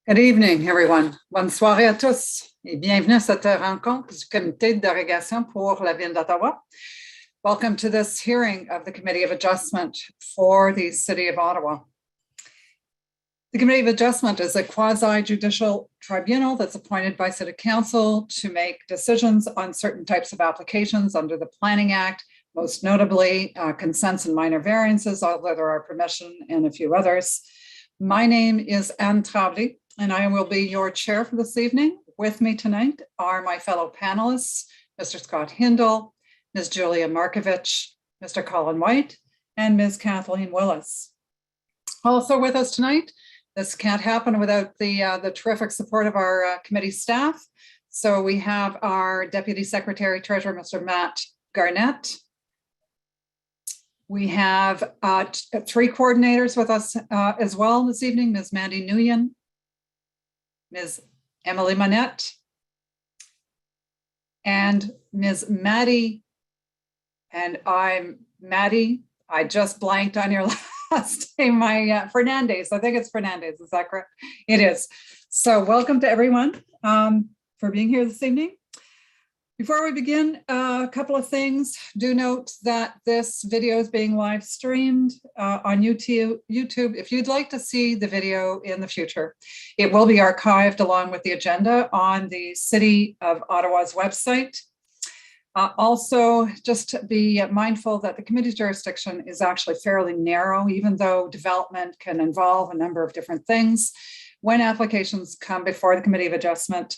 Good evening, everyone. Bonne soirée à tous et bienvenue à cette rencontre du comité de dérogation pour la ville d'Ottawa. Welcome to this hearing of the Committee of Adjustment for the City of Ottawa. The Committee of Adjustment is a quasi-judicial tribunal that's appointed by City Council to make decisions on certain types of applications under the Planning Act, most notably consents and minor variances, although there are permission and a few others. My name is Anne Tremblay, and I will be your chair for this evening. With me tonight are my fellow panelists, Mr. Scott Hindle, Ms. Julia Markovich, Mr. Colin White, and Ms. Kathleen Willis. Also with us tonight, this can't happen without the terrific support of our committee staff. So we have our Deputy Secretary Treasurer, Mr. Matt Garnett. We have three coordinators with us as well this evening, Ms. Mandy Nguyen, Ms. Emily Monette, and Ms. Maddie, and I'm Maddie. I just blanked on your last name, Fernandez. I think it's Fernandez, is that correct? It is. So welcome to everyone for being here this evening. Before we begin, a couple of things. Do note that this video is being live streamed on YouTube. If you'd like to see the video in the future, it will be archived along with the agenda on the City of Ottawa's website. Also, just be mindful that the committee's jurisdiction is actually fairly narrow, even though development can involve a number of different things. When applications come before the Committee of Adjustment,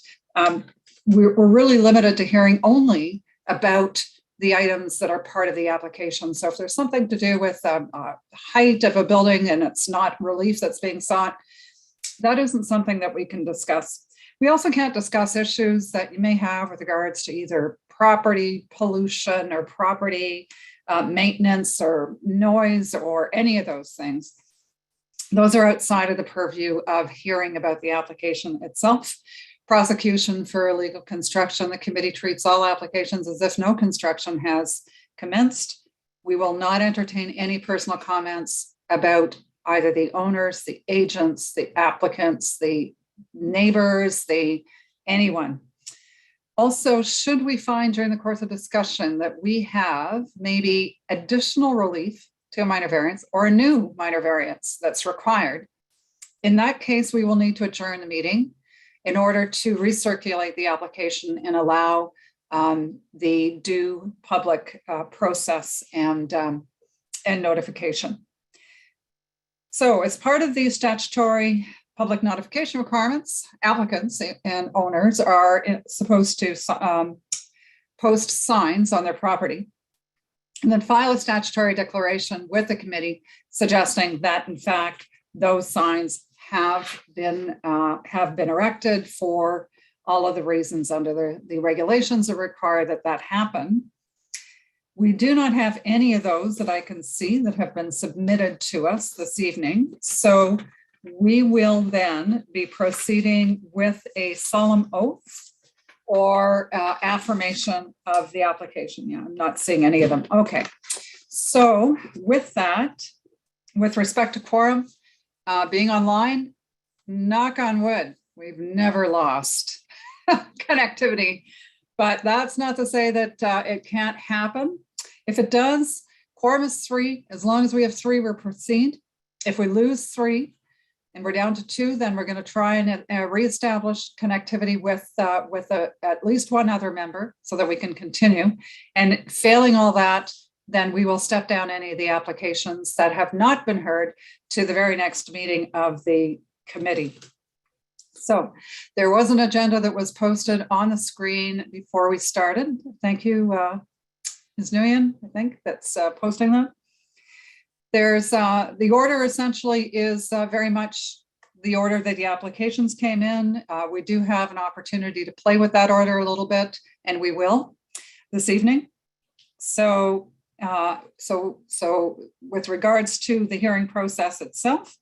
we're really limited to hearing only about the items that are part of the application. So if there's something to do with height of a building and it's not relief that's being sought, that isn't something that we can discuss. We also can't discuss issues that you may have with regards to either property pollution or property maintenance or noise or any of those things. Those are outside of the purview of hearing about the application itself. Prosecution for illegal construction. The committee treats all applications as if no construction has commenced. We will not entertain any personal comments about either the owners, the agents, the applicants, the neighbors, anyone. Also, should we find during the course of discussion that we have maybe additional relief to a minor variance or a new minor variance that's required, in that case, we will need to adjourn the meeting in order to recirculate the application and allow the due public process and notification. So as part of the statutory public notification requirements, applicants and owners are supposed to post signs on their property and then file a statutory declaration with the committee suggesting that, in fact, those signs have been erected for all of the reasons under the regulations that require that happen. We do not have any of those that I can see that have been submitted to us this evening. So we will then be proceeding with a solemn oath or affirmation of the application. Yeah, I'm not seeing any of them. Okay. So with that, with respect to quorum, being online, knock on wood, we've never lost connectivity, but that's not to say that it can't happen. If it does, quorum is 3. As long as we have 3, we'll proceed. If we lose 3 and we're down to 2, then we're going to try and reestablish connectivity with at least one other member so that we can continue. And failing all that, then we will step down any of the applications that have not been heard to the very next meeting of the committee. So there was an agenda that was posted on the screen before we started. Thank you, Ms. Nguyen, I think, that's posting that. There's the order essentially is very much the order that the applications came in. We do have an opportunity to play with that order a little bit, and we will this evening. So with regards to the hearing process itself,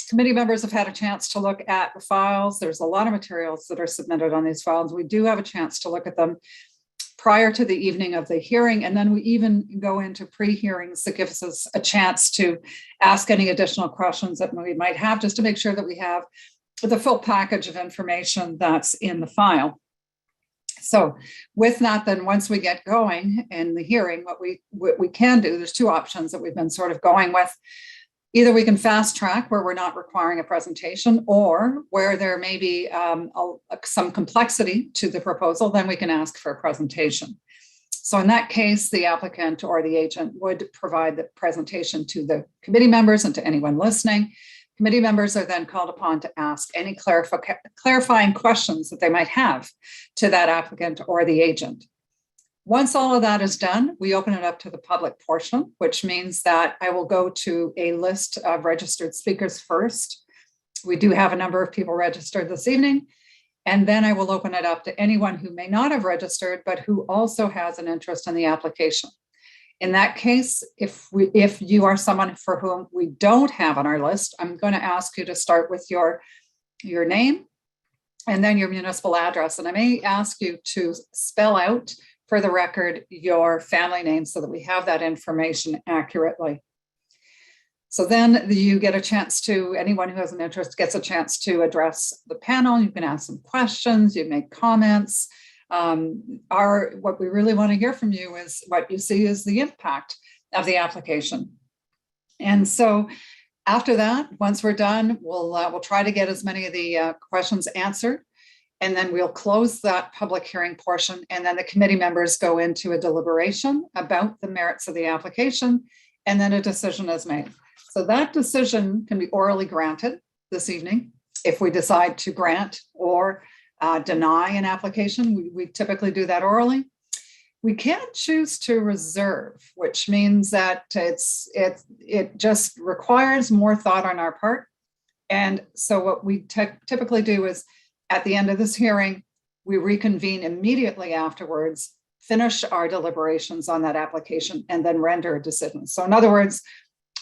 committee members have had a chance to look at the files. There's a lot of materials that are submitted on these files. We do have a chance to look at them prior to the evening of the hearing, and then we even go into pre-hearings that gives us a chance to ask any additional questions that we might have, just to make sure that we have the full package of information that's in the file. So with that, then once we get going in the hearing, what we can do, there's two options that we've been sort of going with. Either we can fast track where we're not requiring a presentation, or where there may be some complexity to the proposal, then we can ask for a presentation. So in that case, the applicant or the agent would provide the presentation to the committee members and to anyone listening. Committee members are then called upon to ask any clarifying questions that they might have to that applicant or the agent. Once all of that is done, we open it up to the public portion, which means that I will go to a list of registered speakers first. We do have a number of people registered this evening, and then I will open it up to anyone who may not have registered, but who also has an interest in the application. In that case, if you are someone for whom we don't have on our list, I'm going to ask you to start with your name and then your municipal address. And I may ask you to spell out for the record your family name so that we have that information accurately. So then you get a chance to, anyone who has an interest gets a chance to address the panel. You can ask some questions, you make comments. What we really want to hear from you is what you see is the impact of the application. And so after that, once we're done, we'll try to get as many of the questions answered, and then we'll close that public hearing portion, and then the committee members go into a deliberation about the merits of the application, and then a decision is made. So that decision can be orally granted this evening if we decide to grant or deny an application. We typically do that orally. We can choose to reserve, which means that it just requires more thought on our part. And so what we typically do is at the end of this hearing, we reconvene immediately afterwards, finish our deliberations on that application, and then render a decision. So in other words,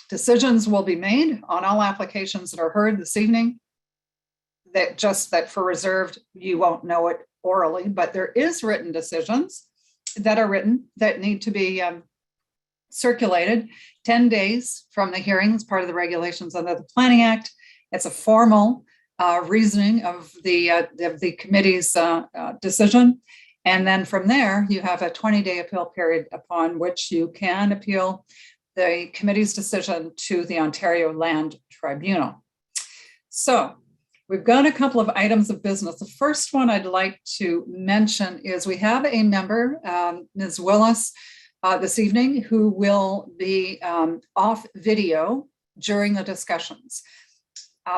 decisions will be made on all applications that are heard this evening. That for reserved, you won't know it orally, but there is written decisions that are written that need to be circulated 10 days from the hearing as part of the regulations under the Planning Act. It's a formal reasoning of the committee's decision. And then from there, you have a 20-day appeal period upon which you can appeal the committee's decision to the Ontario Land Tribunal. So we've got a couple of items of business. The first one I'd like to mention is we have a member, Ms. Willis, this evening, who will be off video during the discussions.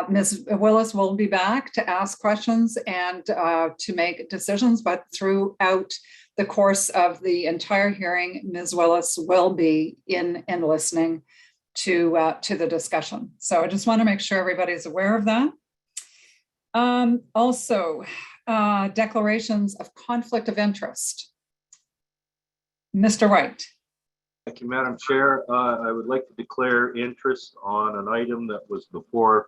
Ms. Willis will be back to ask questions and to make decisions, but throughout the course of the entire hearing, Ms. Willis will be in and listening to the discussion. So I just want to make sure everybody's aware of that. Also, declarations of conflict of interest. Mr. White. Thank you, Madam Chair. I would like to declare interest on an item that was before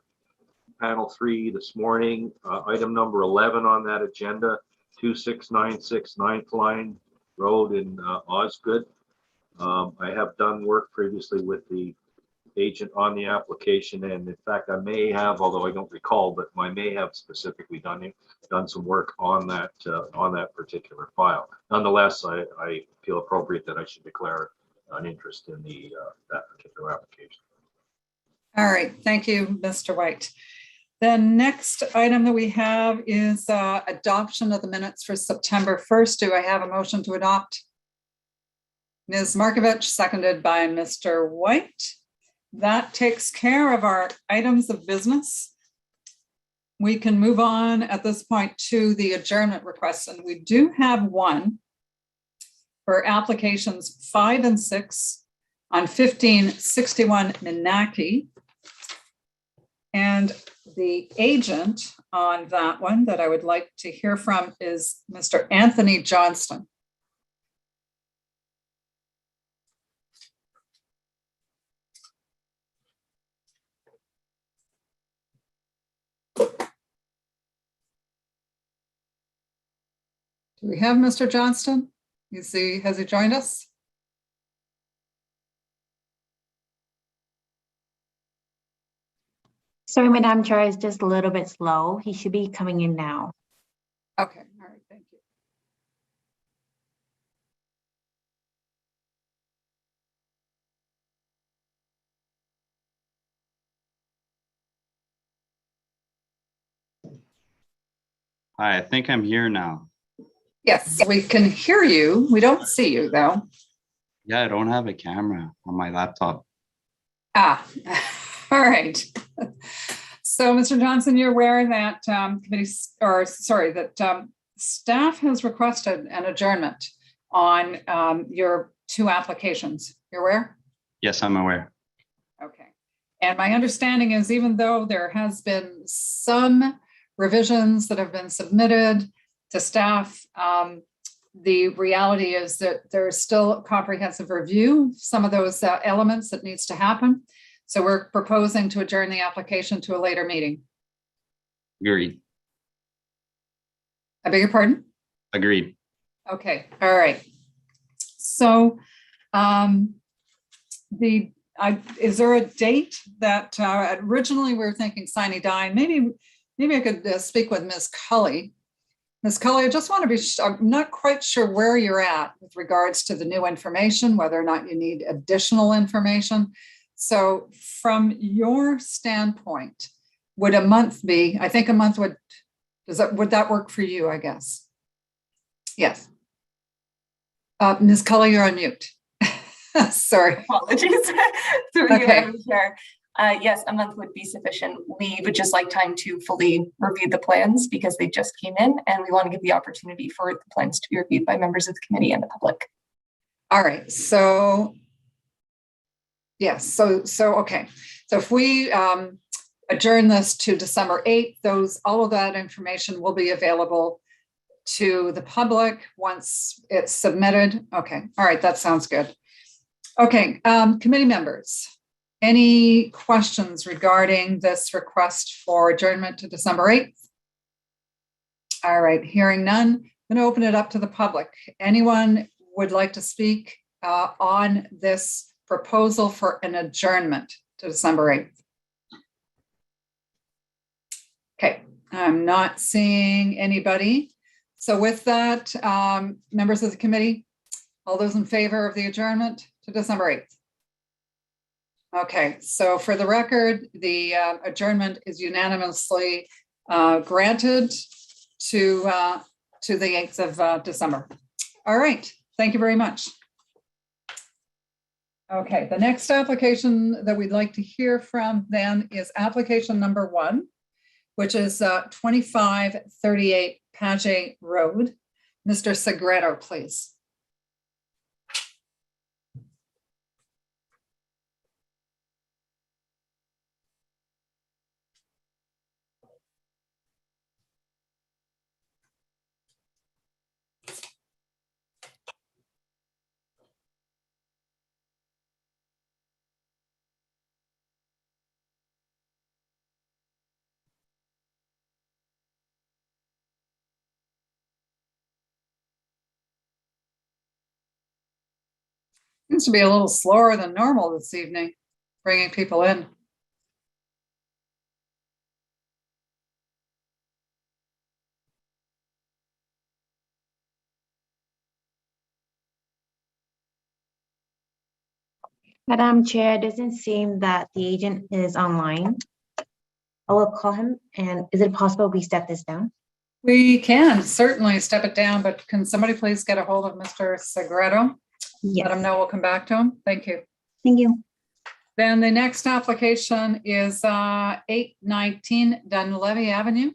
panel 3 this morning. Item number 11 on that agenda, 2696 9th Line Road in Osgood. I have done work previously with the agent on the application, and in fact I may have, although I don't recall, but I may have specifically done some work on that particular file. Nonetheless, I feel appropriate that I should declare an interest in that particular application. All right, thank you, Mr. White. The next item that we have is adoption of the minutes for September 1st. Do I have a motion to adopt? Ms. Markovich, seconded by Mr. White. That takes care of our items of business. We can move on at this point to the adjournment requests, and we do have one for applications 5 and 6 on 1561 Minaki. And the agent on that one that I would like to hear from is Mr. Anthony Johnston. Do we have Mr. Johnston? Has he joined us? Sorry, Madam Chair, it's just a little bit slow. He should be coming in now. Okay, all right, thank you. Hi, I think I'm here now. Yes, we can hear you. We don't see you though. Yeah, I don't have a camera on my laptop. Ah, all right. So, Mr. Johnson, you're aware that staff has requested an adjournment on your two applications. You're aware? Yes, I'm aware. Okay. And my understanding is even though there has been some revisions that have been submitted to staff, the reality is that there's still a comprehensive review, some of those elements that needs to happen. So we're proposing to adjourn the application to a later meeting. Agreed. I beg your pardon? Agreed. Okay, all right. So is there a date that originally we were thinking sine die? Maybe I could speak with Ms. Cully. Ms. Cully, I just want to be, I'm not quite sure where you're at with regards to the new information, whether or not you need additional information. So from your standpoint, would a month be, I think a month would that work for you, I guess? Yes. Ms. Cully, you're on mute. Sorry. Apologies. Through you, Okay. Madam Chair. Yes, a month would be sufficient. We would just like time to fully review the plans because they just came in, and we want to give the opportunity for the plans to be reviewed by members of the committee and the public. All right. So yes. So okay. So if we adjourn this to December 8th, all of that information will be available to the public once it's submitted. Okay. All right. That sounds good. Okay. Committee members. Any questions regarding this request for adjournment to December 8th? All right, hearing none, I'm going to open it up to the public. Anyone would like to speak on this proposal for an adjournment to December 8th? Okay, I'm not seeing anybody. So with that, members of the committee, all those in favor of the adjournment to December 8th? Okay, so for the record, the adjournment is unanimously granted to the 8th of December. All right, thank you very much. Okay, the next application that we'd like to hear from then is application number 1, which is 2538 Paget Road. Mr. Segreto, please. Seems to be a little slower than normal this evening, bringing people in. Madam Chair, it doesn't seem that the agent is online. I will call him. And is it possible we step this down? We can certainly step it down, but can somebody please get a hold of Mr. Segreto? Yes. Let him know we'll come back to him. Thank you. Thank you. Then the next application is 819 Dunlevy Avenue.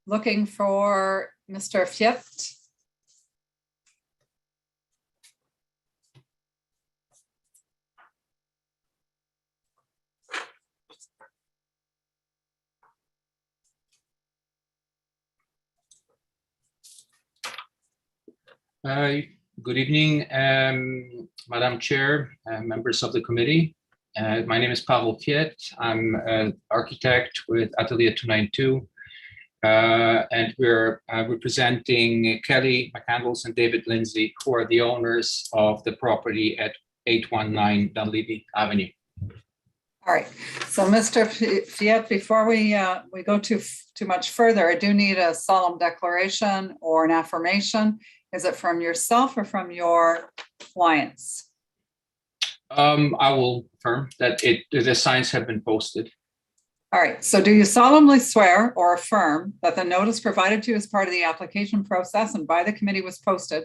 Looking for Mr. Fiet. Good evening, Madam Chair, members of the committee. My name is Pavel Fiet. I'm an architect with Atelier 292, and we're representing Kelly McCandles and David Lindsay, who are the owners of the property at 819 Dunleavy Avenue. All right, so Mr. Fiat, before we go too much further, I do need a solemn declaration or an affirmation. Is it from yourself or from your clients? I will affirm that the signs have been posted. All right, so do you solemnly swear or affirm that the notice provided to you as part of the application process and by the committee was posted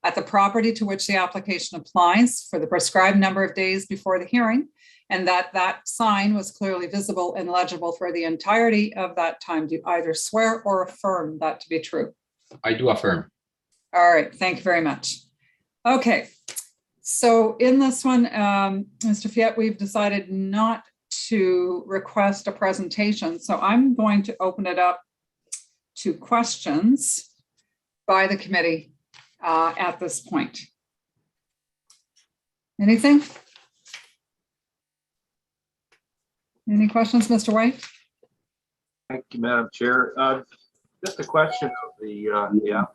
at the property to which the application applies for the prescribed number of days before the hearing, and that that sign was clearly visible and legible for the entirety of that time? Do you either swear or affirm that to be true? I do affirm. All right, thank you very much. Okay, so in this one, Mr. Fiat, we've decided not to request a presentation. So I'm going to open it up to questions by the committee at this point. Anything? Any questions, Mr. White? Thank you, Madam Chair. Just a question of the applicant.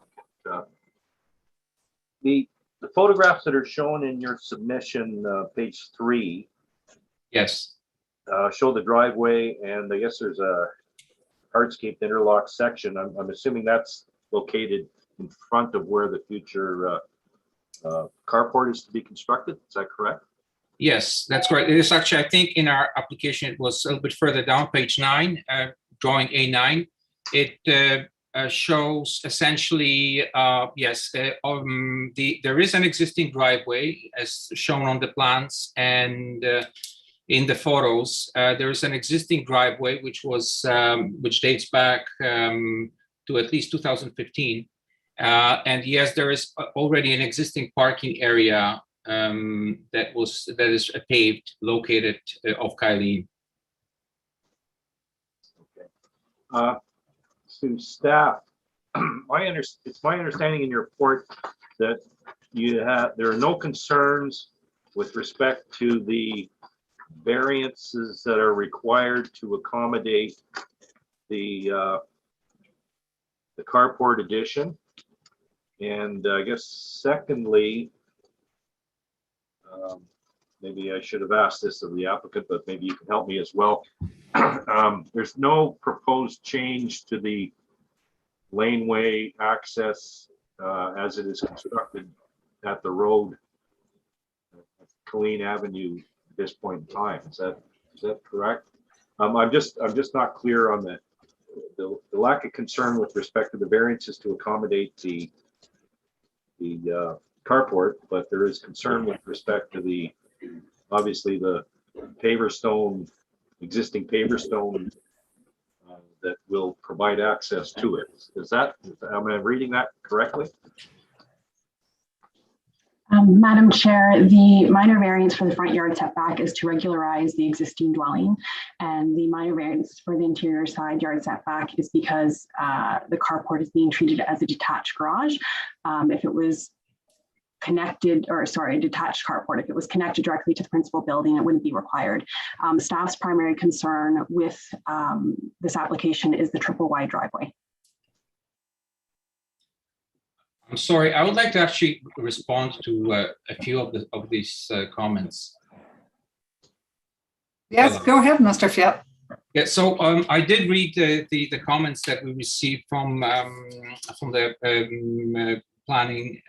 The photographs that are shown in your submission, page 3, Yes. show the driveway, and I guess there's a hardscape interlock section. I'm assuming that's located in front of where the future carport is to be constructed. Is that correct? Yes, that's correct. It is actually, I think in our application, it was a little bit further down, page 9, drawing A9. It shows essentially, yes, there is an existing driveway as shown on the plans, and in the photos, there is an existing driveway which dates back to at least 2015. And yes, there is already an existing parking area that is paved, located off Kylene. Okay. To staff, it's my understanding in your report that there are no concerns with respect to the variances that are required to accommodate the carport addition. And I guess secondly, maybe I should have asked this of the applicant, but maybe you can help me as well. There's no proposed change to the laneway access as it is constructed at the road, Colleen Avenue, at this point in time. Is that correct? I'm just not clear on the lack of concern with respect to the variances to accommodate the carport, but there is concern with respect to obviously the existing paver stone that will provide access to it. Am I reading that correctly? Madam Chair, the minor variance for the front yard setback is to regularize the existing dwelling, and the minor variance for the interior side yard setback is because the carport is being treated as a detached garage. If it was connected, or sorry, a detached carport, if it was connected directly to the principal building, it wouldn't be required. Staff's primary concern with this application is the triple wide driveway. I'm sorry, I would like to actually respond to a few of these comments. Yes, go ahead, Mr. Fiat. Yeah, so I did read the comments that we received from the planning,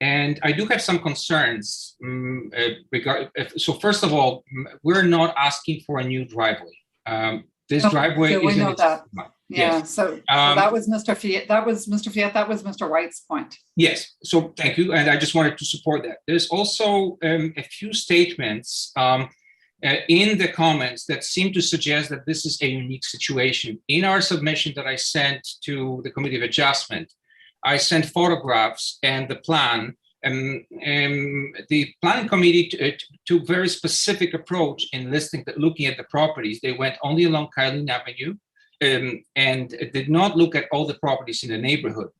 and I do have some concerns. So first of all, we're not asking for a new driveway. This driveway is. We know that. Yeah, Yes. so that was Mr. Fiat. That was Mr. Fiat. That was Mr. White's point. Yes. So thank you, and I just wanted to support that. There's also a few statements in the comments that seem to suggest that this is a unique situation. In our submission that I sent to the Committee of Adjustment, I sent photographs and the plan. The planning committee took very specific approach in looking at the properties. They went only along Kylene Avenue and did not look at all the properties in the neighborhood.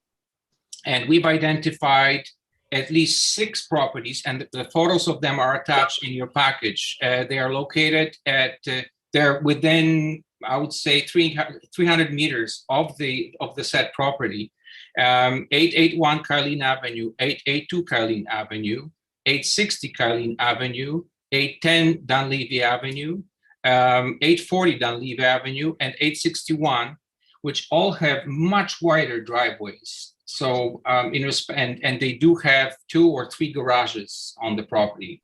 And we've identified at least 6 properties, and the photos of them are attached in your package. They are located they're within, I would say, 300 meters of the said property. 881 Kylene Avenue, 882 Kylene Avenue, 860 Kylene Avenue, 810 Dunleavy Avenue, 840 Dunleavy Avenue, and 861, which all have much wider driveways. So and they do have 2 or 3 garages on the property.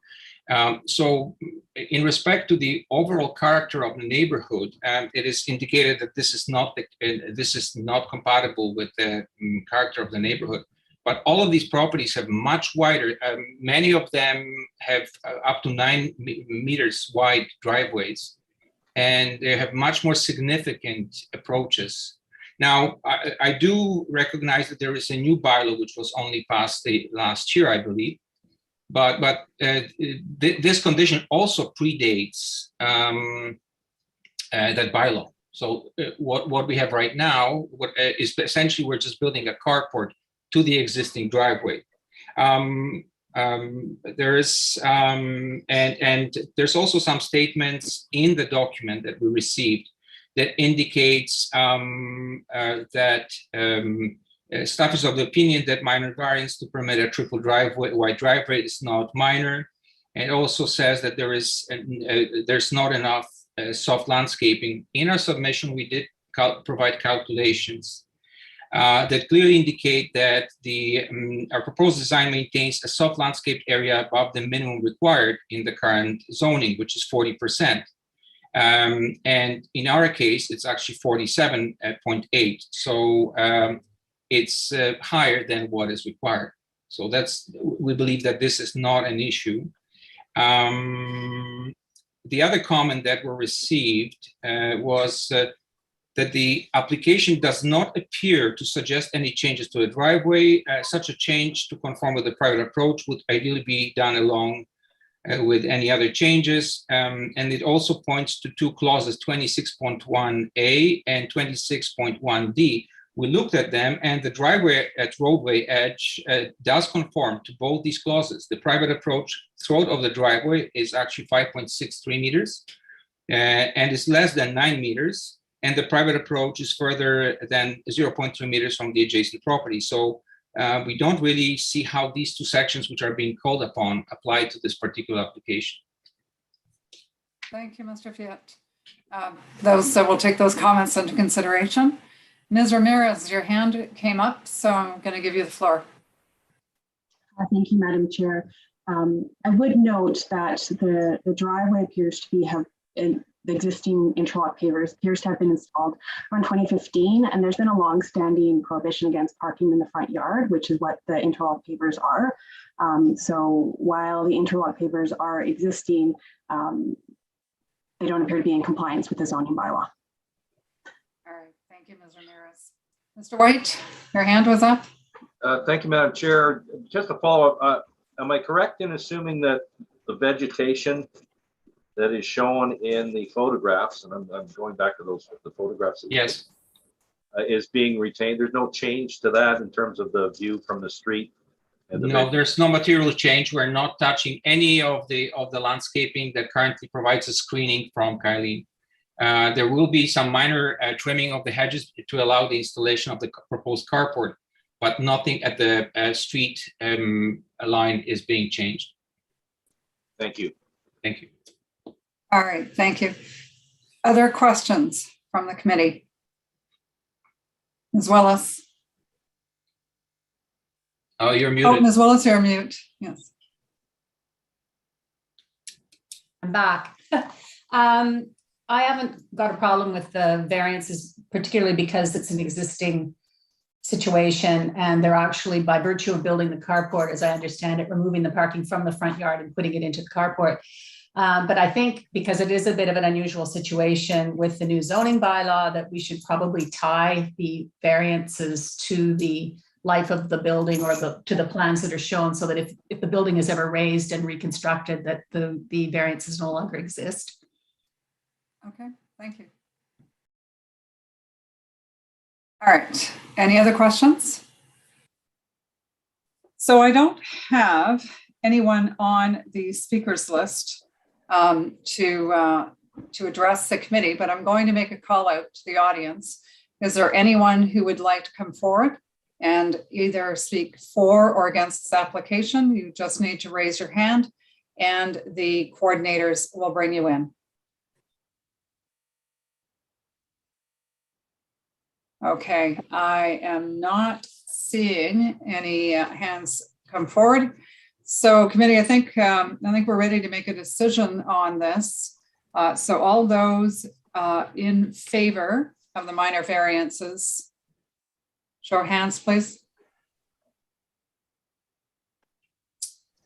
So in respect to the overall character of the neighborhood, it is indicated that this is not compatible with the character of the neighborhood. But all of these properties have much wider, many of them have up to 9 meters wide driveways, and they have much more significant approaches. Now, I do recognize that there is a new bylaw which was only passed last year, I believe. But this condition also predates that bylaw. So what we have right now is essentially we're just building a carport to the existing driveway. There is and there's also some statements in the document that we received that indicates that staff is of the opinion that minor variance to permit a triple wide driveway is not minor, and also says that there's not enough soft landscaping. In our submission, we did provide calculations that clearly indicate that our proposed design maintains a soft landscape area above the minimum required in the current zoning, which is 40%. And in our case, it's actually 47.8. So it's higher than what is required. So we believe that this is not an issue. The other comment that were received was that the application does not appear to suggest any changes to the driveway. Such a change to conform with the private approach would ideally be done along with any other changes. And it also points to 2 clauses, 26.1A and 26.1D. We looked at them, and the driveway at roadway edge does conform to both these clauses. The private approach throat of the driveway is actually 5.63 meters and is less than 9 meters. And the private approach is further than 0.3 meters from the adjacent property. So we don't really see how these 2 sections, which are being called upon, apply to this particular application. Thank you, Mr. Fiat. We'll take those comments into consideration. Ms. Ramirez, your hand came up, so I'm going to give you the floor. Thank you, Madam Chair. I would note that the driveway appears to have the existing interlock pavers appears to have been installed around 2015, and there's been a long-standing prohibition against parking in the front yard, which is what the interlock pavers are. So while the interlock pavers are existing, they don't appear to be in compliance with the zoning bylaw. All right, thank you, Ms. Ramirez. Mr. White, your hand was up. Thank you, Madam Chair. Just a follow-up. Am I correct in assuming that the vegetation that is shown in the photographs, and I'm going back to the photographs. Yes. Is being retained? There's no change to that in terms of the view from the street? No, there's no material change. We're not touching any of the landscaping that currently provides a screening from Kylene. There will be some minor trimming of the hedges to allow the installation of the proposed carport, but nothing at the street line is being changed. Thank you. Thank you. All right, thank you. Other questions from the committee? Ms. Willis? Oh, you're muted. Oh, Ms. Willis, you're mute. Yes. I'm back. I haven't got a problem with the variances, particularly because it's an existing situation and they're actually, by virtue of building the carport, as I understand it, removing the parking from the front yard and putting it into the carport. But I think because it is a bit of an unusual situation with the new zoning bylaw, that we should probably tie the variances to the life of the building or to the plans that are shown, so that if the building is ever raised and reconstructed, that the variances no longer exist. Okay, thank you. All right, any other questions? So I don't have anyone on the speakers list to address the committee, but I'm going to make a call out to the audience. Is there anyone who would like to come forward and either speak for or against this application? You just need to raise your hand and the coordinators will bring you in. Okay, I am not seeing any hands come forward. So committee, I think we're ready to make a decision on this. So all those in favor of the minor variances, show of hands, please.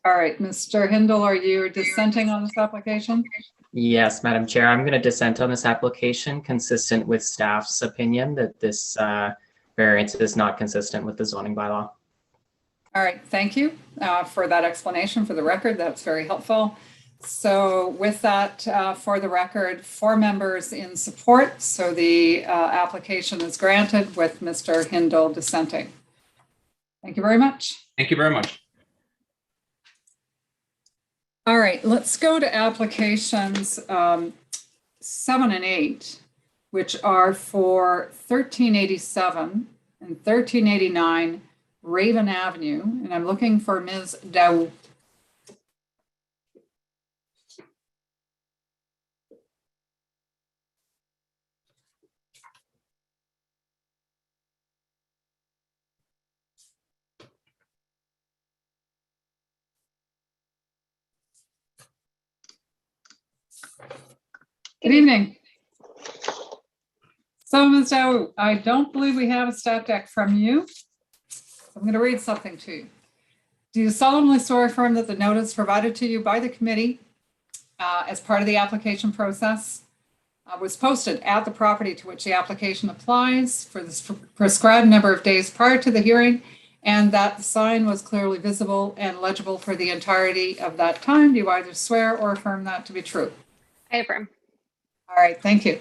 All right, Mr. Hindle, are you dissenting on this application? Yes, Madam Chair, I'm going to dissent on this application, consistent with staff's opinion that this variance is not consistent with the zoning bylaw. All right, thank you for that explanation for the record. That's very helpful. So with that, for the record, 4 members in support. So the application is granted with Mr. Hindle dissenting. Thank you very much. Thank you very much. All right, let's go to applications 7 and 8, which are for 1387 and 1389 Raven Avenue, and I'm looking for Ms. Dow. Good evening. So, Ms. Dow, I don't believe we have a stat deck from you. I'm going to read something to you. Do you solemnly swear or affirm that the notice provided to you by the committee as part of the application process was posted at the property to which the application applies for the prescribed number of days prior to the hearing, and that the sign was clearly visible and legible for the entirety of that time? Do you either swear or affirm that to be true? I affirm. All right, thank you.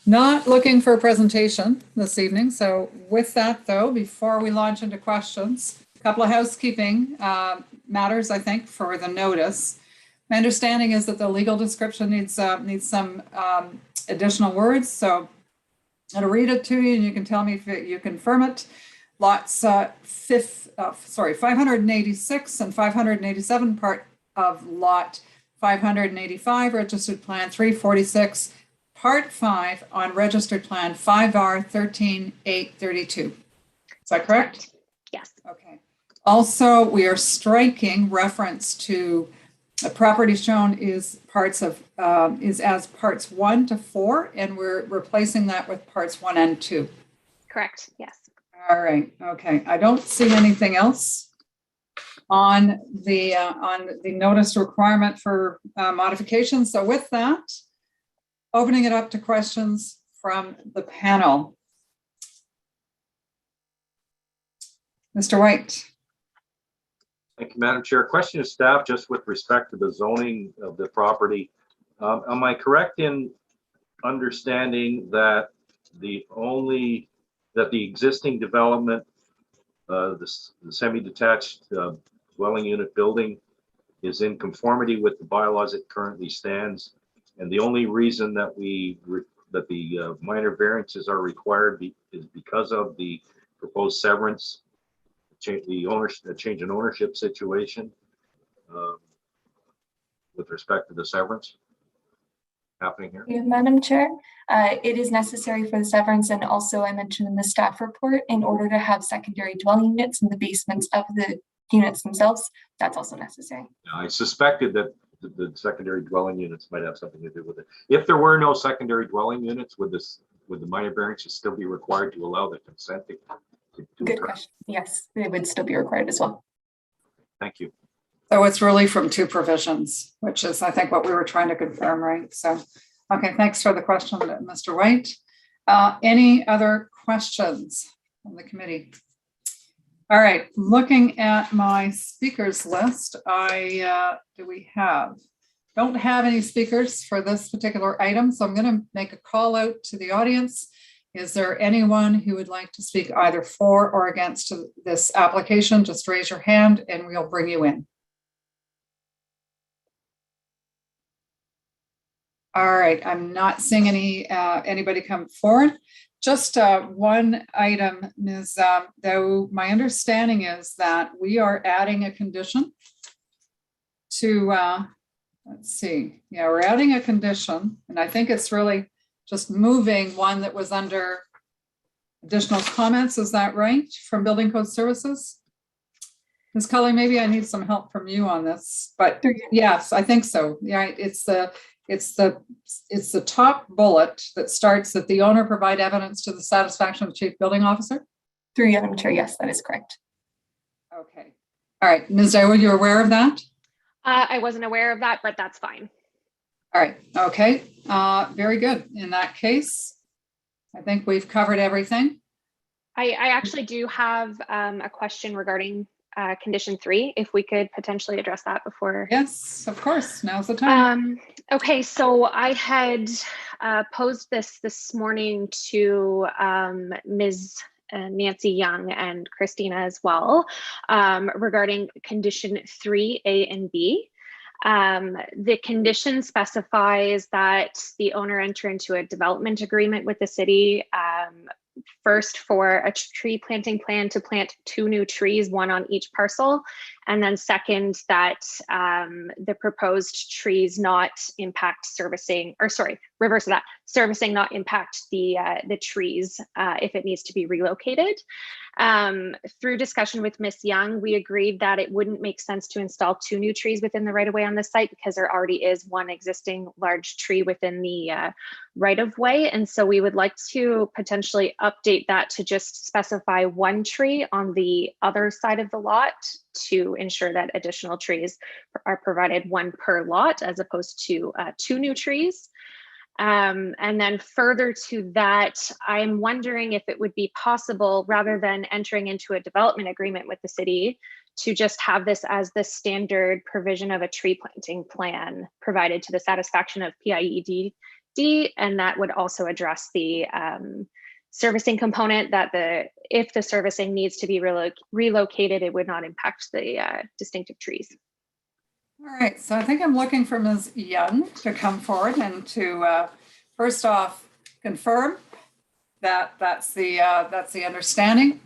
Not looking for a presentation this evening. So with that, though, before we launch into questions, a couple of housekeeping matters, I think, for the notice. My understanding is that the legal description needs some additional words. So I'm going to read it to you, and you can tell me if you confirm it. Lots 586 and 587, part of lot 585, registered plan 346. Part 5 on registered plan 5R 13832. Is that correct? Yes. Okay. Also, we are striking reference to the property shown is as parts 1 to 4, and we're replacing that with parts 1 and 2. Correct. Yes. All right. Okay. I don't see anything else on the notice requirement for modification. So with that, opening it up to questions from the panel. Mr. White. Thank you, Madam Chair. Question to staff just with respect to the zoning of the property. Am I correct in understanding that the existing development, the semi-detached dwelling unit building, is in conformity with the bylaws it currently stands, and the only reason that the minor variances are required is because of the proposed severance, change in ownership situation with respect to the severance happening here? Yeah, Madam Chair, it is necessary for the severance, and also I mentioned in the staff report, in order to have secondary dwelling units in the basements of the units themselves, that's also necessary. I suspected that the secondary dwelling units might have something to do with it. If there were no secondary dwelling units, would the minor variances still be required to allow the consent to Good occur? question. Yes, they would still be required as well. Thank you. So it's really from 2 provisions, which is, I think, what we were trying to confirm, right? So, okay, thanks for the question, Mr. White. Any other questions from the committee? All right, looking at my speakers list, don't have any speakers for this particular item, so I'm going to make a call out to the audience. Is there anyone who would like to speak either for or against this application? Just raise your hand and we'll bring you in. All right, I'm not seeing anybody come forward. Just one item, Ms. Though my understanding is that we are adding a condition to let's see. Yeah, we're adding a condition, and I think it's really just moving one that was under additional comments. Is that right? From Building Code Services? Ms. Cully, maybe I need some help from you on this, but yes, I think so. Yeah, it's the top bullet that starts that the owner provide evidence to the satisfaction of the chief building officer. Through you, Madam Chair, yes, that is correct. Okay. All right, Ms. Daiwa, you're aware of that? I wasn't aware of that, but that's fine. All right. Okay. Very good. In that case, I think we've covered everything. I actually do have a question regarding condition 3, if we could potentially address that before. Yes, of course. Now's the time. Okay, so I had posed this morning to Ms. Nancy Young and Christina as well, regarding condition 3A and B. The condition specifies that the owner enter into a development agreement with the city, first for a tree planting plan to plant 2 new trees, 1 on each parcel. And then second, that the proposed trees not impact servicing, or sorry, reverse of that, servicing not impact the trees if it needs to be relocated. Through discussion with Ms. Young, we agreed that it wouldn't make sense to install 2 new trees within the right of way on this site because there already is 1 existing large tree within the right of way. And so we would like to potentially update that to just specify 1 tree on the other side of the lot to ensure that additional trees are provided 1 per lot as opposed to 2 new trees. And then further to that, I'm wondering if it would be possible, rather than entering into a development agreement with the city, to just have this as the standard provision of a tree planting plan provided to the satisfaction of PIED, and that would also address the servicing component, that if the servicing needs to be relocated, it would not impact the distinctive trees. All right, so I think I'm looking for Ms. Young to come forward and to first off confirm that that's the understanding.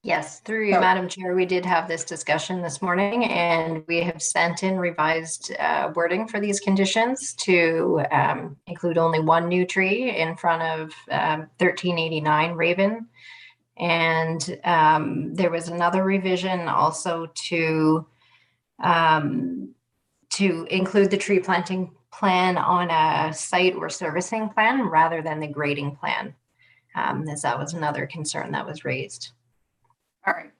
Yes, through you, Madam Chair, we did have this discussion this morning, and we have sent in revised wording for these conditions to include only 1 new tree in front of 1389 Raven. And there was another revision also to include the tree planting plan on a site or servicing plan rather than the grading plan, as that was another concern that was raised. All right,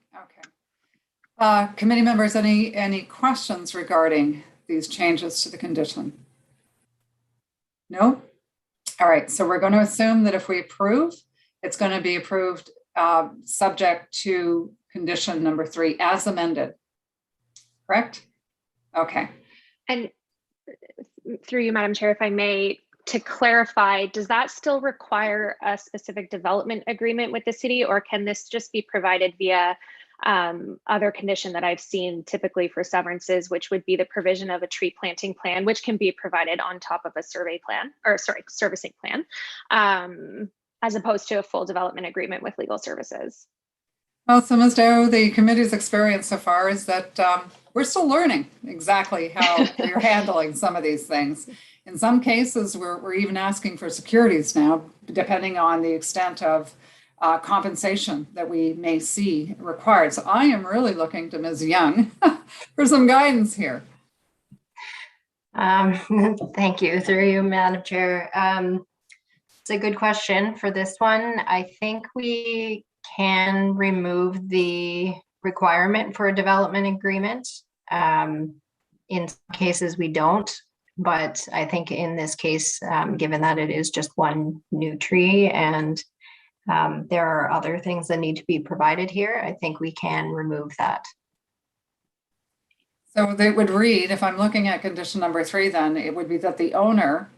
okay. Committee members, any questions regarding these changes to the condition? No? All right, so we're going to assume that if we approve, it's going to be approved subject to condition number 3 as amended. Correct? Okay. And through you, Madam Chair, if I may, to clarify, does that still require a specific development agreement with the city, or can this just be provided via other condition that I've seen typically for severances, which would be the provision of a tree planting plan, which can be provided on top of a survey plan, or sorry, servicing plan, as opposed to a full development agreement with legal services? Well, so Ms. Doe, the committee's experience so far is that we're still learning exactly how we're handling some of these things. In some cases, we're even asking for securities now, depending on the extent of compensation that we may see required. So I am really looking to Ms. Young for some guidance here. Thank you, through you, Madam Chair. It's a good question for this one. I think we can remove the requirement for a development agreement. In some cases, we don't. But I think in this case, given that it is just 1 new tree and there are other things that need to be provided here, I think we can remove that. So they would read, if I'm looking at condition number 3, then it would be that the owner,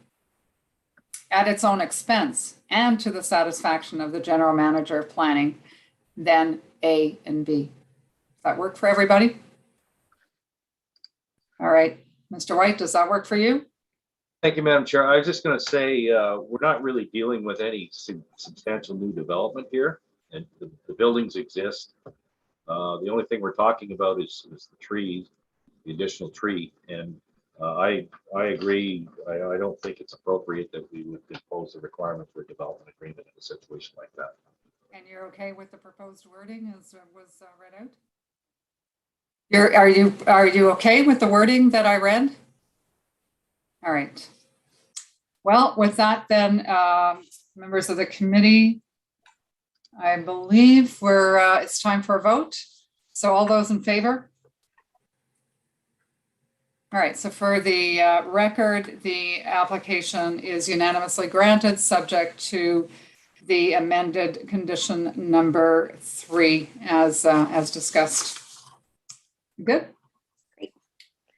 at its own expense and to the satisfaction of the general manager of planning, then A and B. Does that work for everybody? All right. Mr. White, does that work for you? Thank you, Madam Chair. I was just going to say, we're not really dealing with any substantial new development here, and the buildings exist. The only thing we're talking about is the trees, the additional tree, and I agree. I don't think it's appropriate that we would impose a requirement for a development agreement in a situation like that. And you're okay with the proposed wording as was read out? Are you okay with the wording that I read? All right. Well, with that then, members of the committee, I believe it's time for a vote. So all those in favor? All right, so for the record, the application is unanimously granted, subject to the amended condition number 3 as discussed. Good? Great.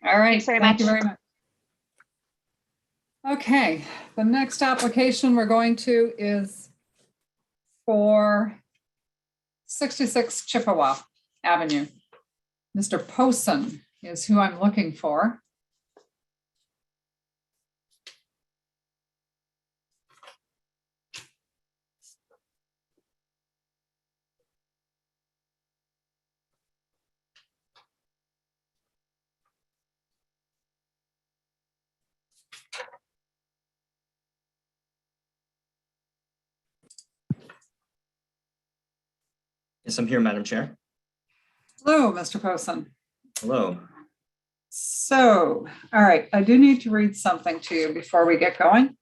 All right, Thanks very thank you much. very much. Okay, the next application we're going to is for 66 Chippewa Avenue. Mr. Posen is who I'm looking for. Yes, I'm here, Madam Chair. Hello, Mr. Posen. Hello. So, all right, I do need to read something to you before we get going.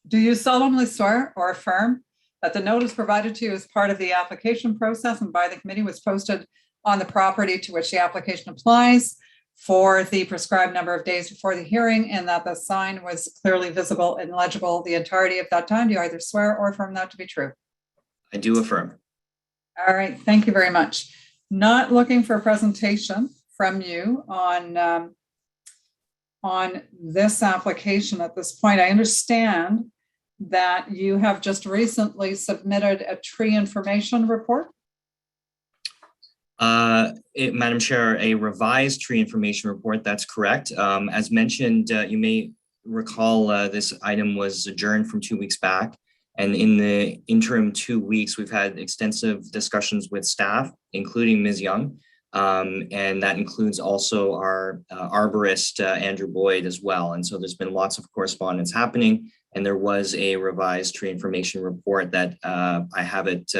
Do you solemnly swear or affirm that the notice provided to you as part of the application process and by the committee was posted on the property to which the application applies for the prescribed number of days before the hearing, and that the sign was clearly visible and legible the entirety of that time? Do you either swear or affirm that to be true? I do affirm. All right, thank you very much. Not looking for a presentation from you on this application at this point. I understand that you have just recently submitted a tree information report. Madam Chair, a revised tree information report, that's correct. As mentioned, you may recall this item was adjourned from 2 weeks back. And in the interim 2 weeks, we've had extensive discussions with staff, including Ms. Young. And that includes also our arborist, Andrew Boyd, as well. And so there's been lots of correspondence happening. And there was a revised tree information report that I have it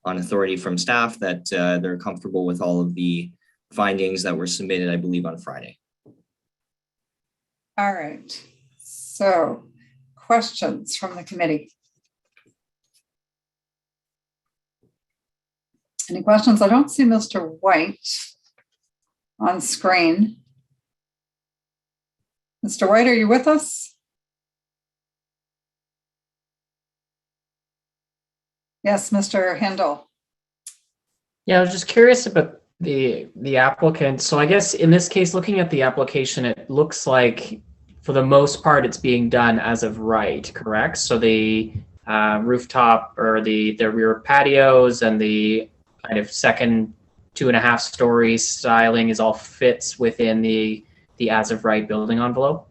on authority from staff that they're comfortable with all of the findings that were submitted, I believe, on Friday. All right. So questions from the committee? Any questions? I don't see Mr. White on screen. Mr. White, are you with us? Yes, Mr. Hindle. Yeah, I was just curious about the applicant. So I guess in this case, looking at the application, it looks like for the most part it's being done as of right, correct? So the rooftop or the rear patios and the kind of second 2.5 story styling is all fits within the as of right building envelope.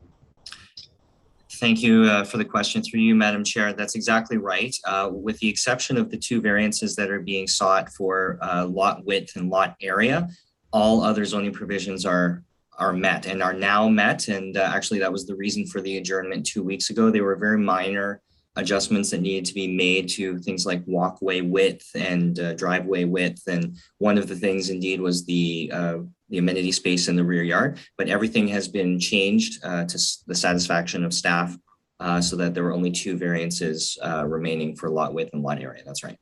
Thank you for the question through you, Madam Chair. That's exactly right. With the exception of the 2 variances that are being sought for lot width and lot area, all other zoning provisions are met and are now met. And actually, that was the reason for the adjournment 2 weeks ago. They were very minor adjustments that needed to be made to things like walkway width and driveway width. And one of the things indeed was the amenity space in the rear yard, but everything has been changed to the satisfaction of staff so that there were only 2 variances remaining for lot width and lot area. That's right.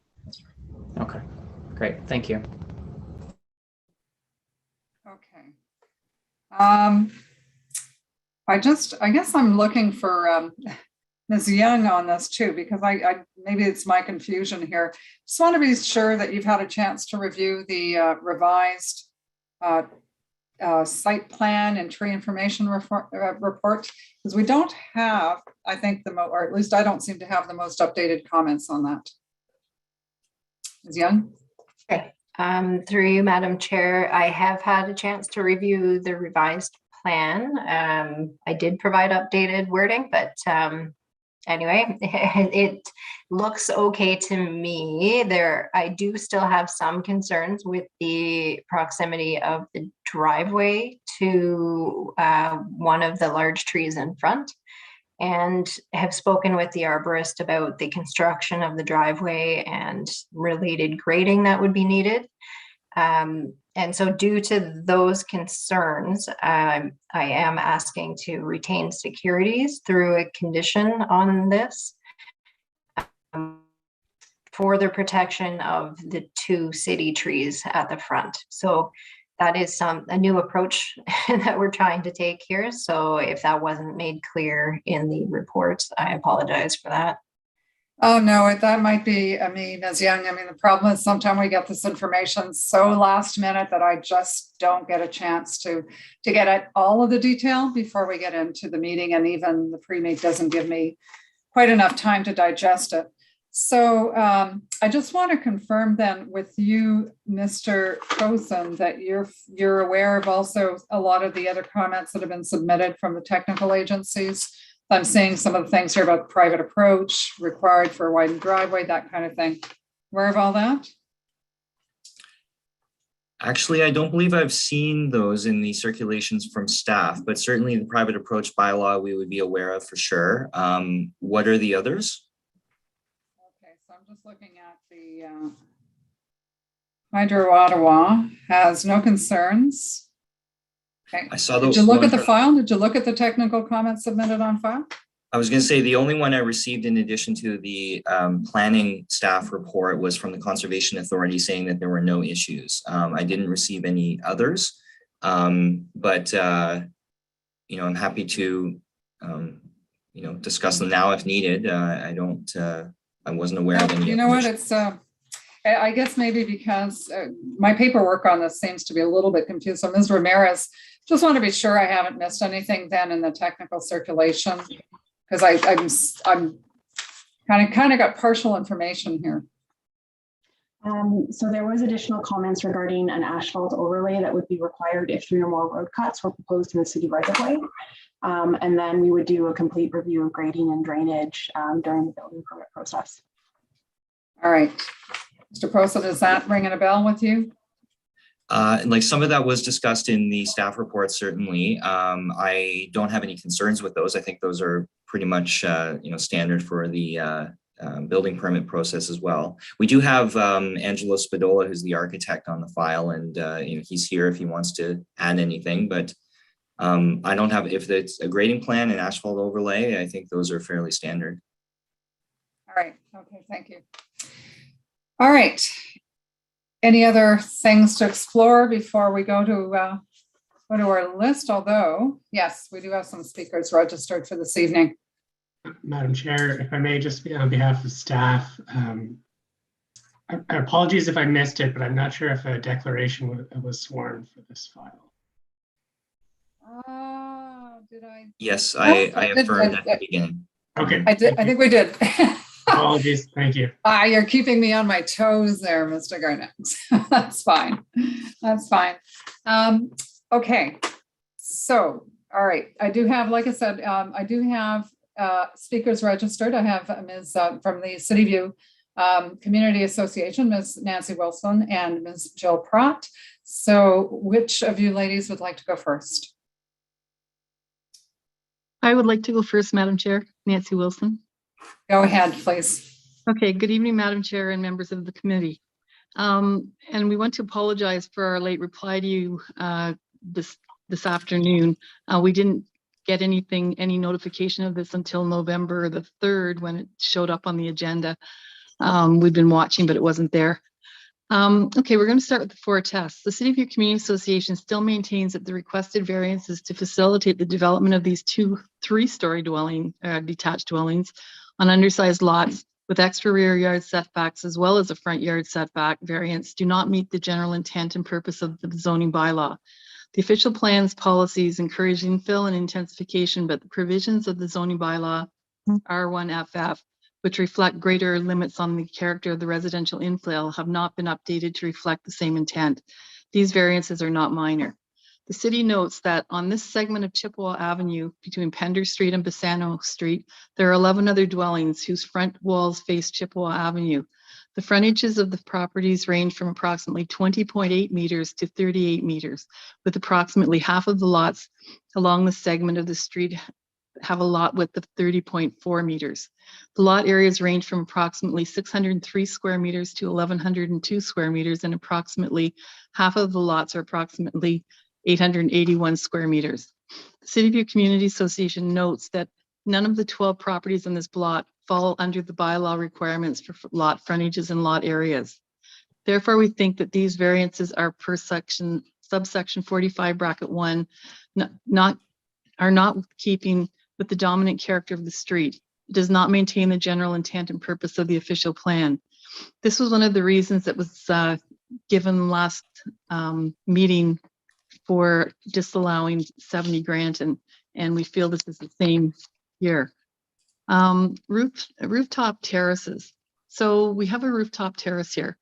Okay, great. Thank you. Okay. I guess I'm looking for Ms. Young on this too, because I maybe it's my confusion here. Just want to be sure that you've had a chance to review the revised site plan and tree information report, because we don't have, I think, or at least I don't seem to have the most updated comments on that. Ms. Young? Okay. Through you, Madam Chair, I have had a chance to review the revised plan. I did provide updated wording, but anyway, it looks okay to me. I do still have some concerns with the proximity of the driveway to one of the large trees in front, and have spoken with the arborist about the construction of the driveway and related grading that would be needed. And so due to those concerns, I am asking to retain securities through a condition on this for the protection of the 2 city trees at the front. So that is a new approach that we're trying to take here. So if that wasn't made clear in the report, I apologize for that. Oh, no, that might be, I mean, Ms. Young, I mean, the problem is sometimes we get this information so last minute that I just don't get a chance to get at all of the detail before we get into the meeting, and even the pre-meet doesn't give me quite enough time to digest it. So I just want to confirm then with you, Mr. Coulson, that you're aware of also a lot of the other comments that have been submitted from the technical agencies. I'm seeing some of the things here about private approach required for a widened driveway, that kind of thing. Aware of all that? Actually, I don't believe I've seen those in the circulations from staff, but certainly the private approach bylaw we would be aware of for sure. What are the others? Okay, so I'm just looking at the Hydro Ottawa has no concerns. Okay. I saw Did you look at the file? Did you look at the technical comments submitted on file? I was going to say the only one I received in addition to the planning staff report was from the Conservation Authority saying that there were no issues. I didn't receive any others, but I'm happy to discuss them now if needed. I wasn't aware of any. You know what? It's I guess maybe because my paperwork on this seems to be a little bit confused. So Ms. Ramirez, just want to be sure I haven't missed anything then in the technical circulation, because I'm kind of got partial information here. So there was additional comments regarding an asphalt overlay that would be required if 3 or more road cuts were proposed in the city right of way. And then we would do a complete review of grading and drainage during the building permit process. All right. Mr. Prosa, is that ringing a bell with you? Like some of that was discussed in the staff report, certainly. I don't have any concerns with those. I think those are pretty much standard for the building permit process as well. We do have Angelo Spadola, who's the architect, on the file, and he's here if he wants to add anything, but I don't have, if it's a grading plan and asphalt overlay, I think those are fairly standard. All right, okay, thank you. All right, any other things to explore before we go to our list? Although, yes, we do have some speakers registered for this evening. Madam Chair, if I may just be on behalf of staff, apologies if I missed it, but I'm not sure if a declaration was sworn for this file. Did I? Yes, I affirmed at the beginning. Okay. I did. I think we did. Apologies. Thank you. You're keeping me on my toes there, Mr. Garnett. That's fine. That's fine. Okay. So, all right. I do have, like I said, I do have speakers registered. I have Ms. From the City View Community Association, Ms. Nancy Wilson and Ms. Jill Pratt. So which of you ladies would like to go first? I would like to go first, Madam Chair. Nancy Wilson. Go ahead, please. Okay, good evening, Madam Chair and members of the committee. And we want to apologize for our late reply to you this afternoon. We didn't get any notification of this until November the 3rd when it showed up on the agenda. We've been watching, but it wasn't there. Okay, we're going to start with the 4 tests. The City View Community Association still maintains that the requested variances to facilitate the development of these 2 3-story detached dwellings on undersized lots with extra rear yard setbacks as well as a front yard setback variance do not meet the general intent and purpose of the zoning bylaw. The official plans policies encourage infill and intensification, but the provisions of the zoning bylaw R1FF, which reflect greater limits on the character of the residential infill, have not been updated to reflect the same intent. These variances are not minor. The city notes that on this segment of Chippewa Avenue between Pender Street and Bassano Street, there are 11 other dwellings whose front walls face Chippewa Avenue. The frontages of the properties range from approximately 20.8 meters to 38 meters, with approximately half of the lots along the segment of the street have a lot width of 30.4 meters. The lot areas range from approximately 603 square meters to 1,102 square meters, and approximately half of the lots are approximately 881 square meters. The City View Community Association notes that none of the 12 properties in this block fall under the bylaw requirements for lot frontages and lot areas. Therefore, we think that these variances are per section, subsection 45 bracket 1, are not keeping with the dominant character of the street. It does not maintain the general intent and purpose of the official plan. This was one of the reasons that was given last meeting for disallowing 70 Granton, and we feel this is the same here. Rooftop terraces. So we have a rooftop terrace here.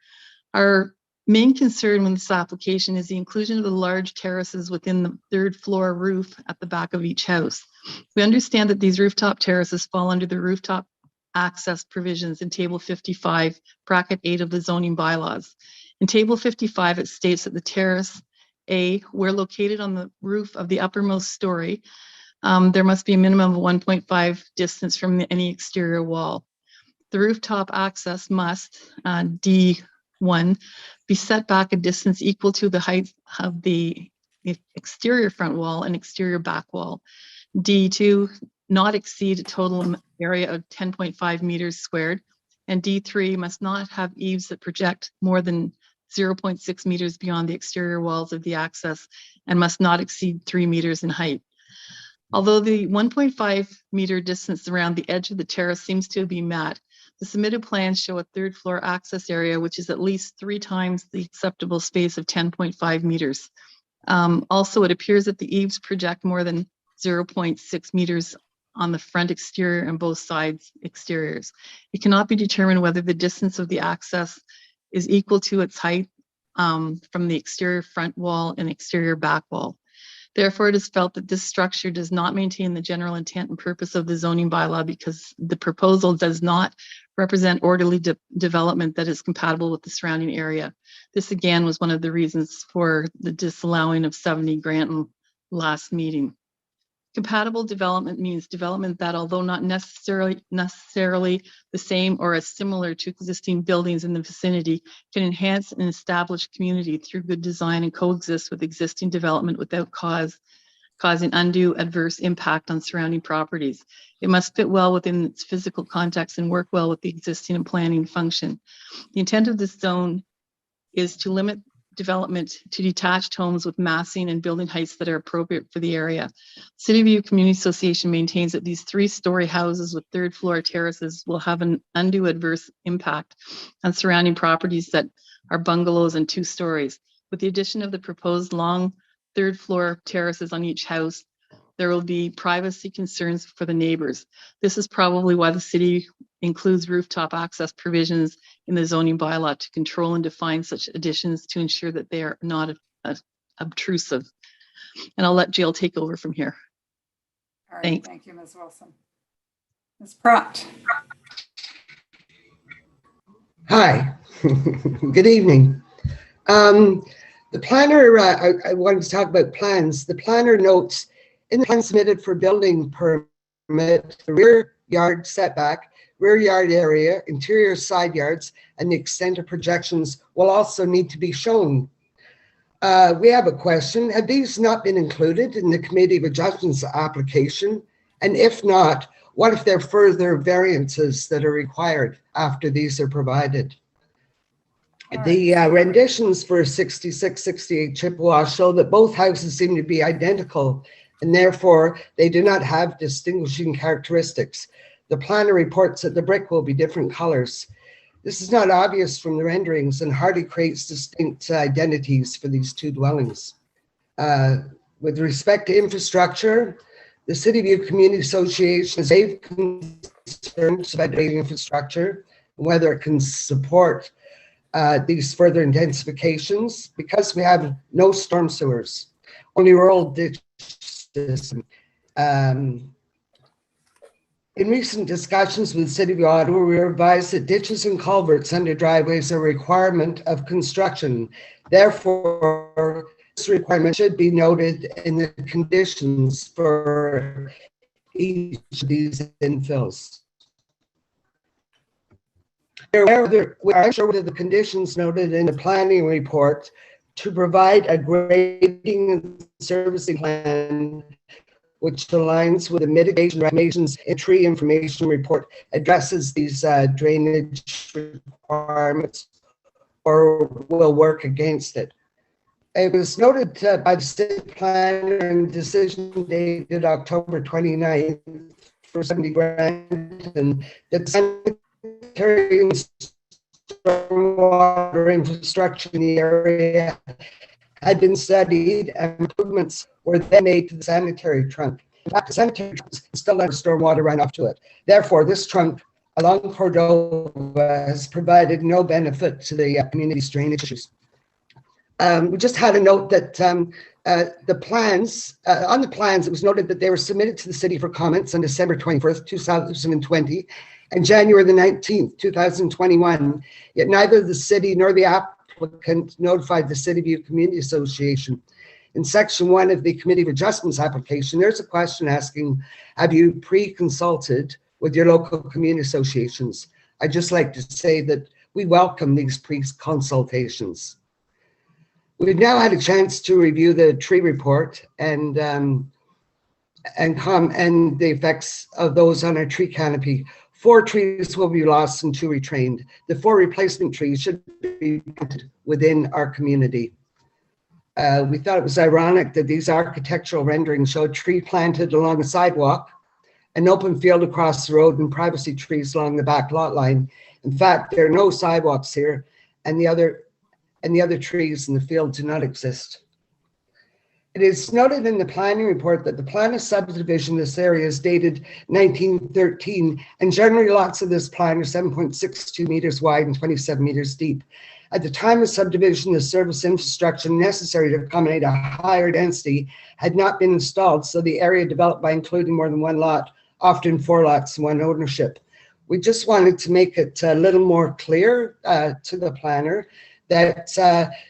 Our main concern with this application is the inclusion of the large terraces within the third floor roof at the back of each house. We understand that these rooftop terraces fall under the rooftop access provisions in Table 55, bracket 8 of the zoning bylaws. In Table 55, it states that the terrace A, where located on the roof of the uppermost story, there must be a minimum of 1.5 distance from any exterior wall. The rooftop access must, D1, be set back a distance equal to the height of the exterior front wall and exterior back wall. D2, not exceed a total area of 10.5 meters squared. And D3 must not have eaves that project more than 0.6 meters beyond the exterior walls of the access and must not exceed 3 meters in height. Although the 1.5 meter distance around the edge of the terrace seems to be met, the submitted plans show a third floor access area, which is at least 3 times the acceptable space of 10.5 meters. Also, it appears that the eaves project more than 0.6 meters on the front exterior and both sides exteriors. It cannot be determined whether the distance of the access is equal to its height from the exterior front wall and exterior back wall. Therefore, it is felt that this structure does not maintain the general intent and purpose of the zoning bylaw because the proposal does not represent orderly development that is compatible with the surrounding area. This again was one of the reasons for the disallowing of 70 Granton last meeting. Compatible development means development that, although not necessarily the same or as similar to existing buildings in the vicinity, can enhance and establish community through good design and coexist with existing development without causing undue adverse impact on surrounding properties. It must fit well within its physical context and work well with the existing and planning function. The intent of this zone is to limit development to detached homes with massing and building heights that are appropriate for the area. City View Community Association maintains that these 3-story houses with third floor terraces will have an undue adverse impact on surrounding properties that are bungalows and 2 stories. With the addition of the proposed long third floor terraces on each house, there will be privacy concerns for the neighbors. This is probably why the city includes rooftop access provisions in the zoning bylaw to control and define such additions to ensure that they are not obtrusive. And I'll let Jill take over from here. All right, Thanks. thank you, Ms. Wilson. Ms. Pratt. Hi, good evening. The planner, I wanted to talk about plans. The planner notes in the plan submitted for building permit, the rear yard setback, rear yard area, interior side yards, and the extent of projections will also need to be shown. We have a question. Have these not been included in the Committee of Adjustments application? And if not, what if there are further variances that are required after these are provided? The renditions for 66, 68 Chippewa show that both houses seem to be identical, and therefore they do not have distinguishing characteristics. The planner reports that the brick will be different colors. This is not obvious from the renderings and hardly creates distinct identities for these 2 dwellings. With respect to infrastructure, the City View Community Association has grave concerns about infrastructure and whether it can support these further intensifications because we have no storm sewers. only rural ditch system. In recent discussions with the City of Ottawa, we were advised that ditches and culverts under driveways are a requirement of construction. Therefore, this requirement should be noted in the conditions for each of these infills. We are sure whether the conditions noted in the planning report to provide a grading and servicing plan which aligns with the mitigation recommendations in tree information report addresses these drainage requirements or will work against it. It was noted by the city planner in decision dated October 29th for 70 grand and that sanitary and stormwater infrastructure in the area had been studied and improvements were then made to the sanitary trunk. In fact, the sanitary trunk still has stormwater runoff to it. Therefore, this trunk along Cordova has provided no benefit to the community's drainage issues. We just had a note that the plans, on the plans, it was noted that they were submitted to the city for comments on December 21st, 2020 and January the 19th, 2021, yet neither the city nor the applicant notified the City View Community Association. In section 1 of the Committee of Adjustments application, there's a question asking, have you pre-consulted with your local community associations? I'd just like to say that we welcome these pre-consultations. We've now had a chance to review the tree report and the effects of those on our tree canopy. 4 trees will be lost and 2 retrained. The 4 replacement trees should be planted within our community. We thought it was ironic that these architectural renderings show a tree planted along a sidewalk, an open field across the road, and privacy trees along the back lot line. In fact, there are no sidewalks here, and the other trees in the field do not exist. It is noted in the planning report that the plan of subdivision in this area is dated 1913, and generally lots of this plan are 7.62 meters wide and 27 meters deep. At the time of subdivision, the service infrastructure necessary to accommodate a higher density had not been installed, so the area developed by including more than 1 lot, often 4 lots in one ownership. We just wanted to make it a little more clear to the planner that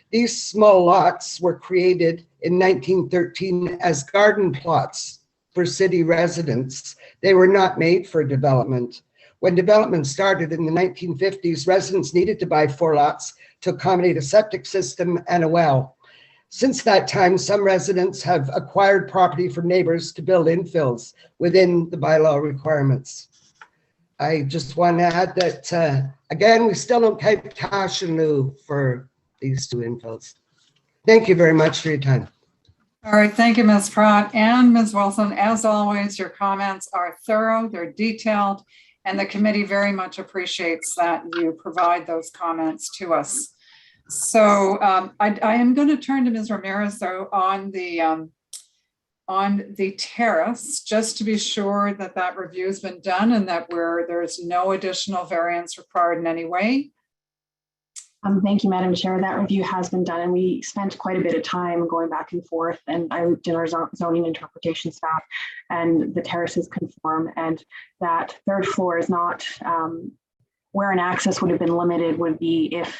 these small lots were created in 1913 as garden plots for city residents. They were not made for development. When development started in the 1950s, residents needed to buy 4 lots to accommodate a septic system and a well. Since that time, some residents have acquired property from neighbors to build infills within the bylaw requirements. I just want to add that, again, we still don't get cash in lieu for these 2 infills. Thank you very much for your time. All right, thank you, Ms. Pratt and Ms. Wilson. As always, your comments are thorough, they're detailed, and the committee very much appreciates that you provide those comments to us. So I am going to turn to Ms. Ramirez, though, on the terrace, just to be sure that that review has been done and that there's no additional variance required in any way. Thank you, Madam Chair. That review has been done, and we spent quite a bit of time going back and forth, and I did our zoning interpretation staff, and the terraces conform, and that 3rd floor is not where an access would have been limited would be if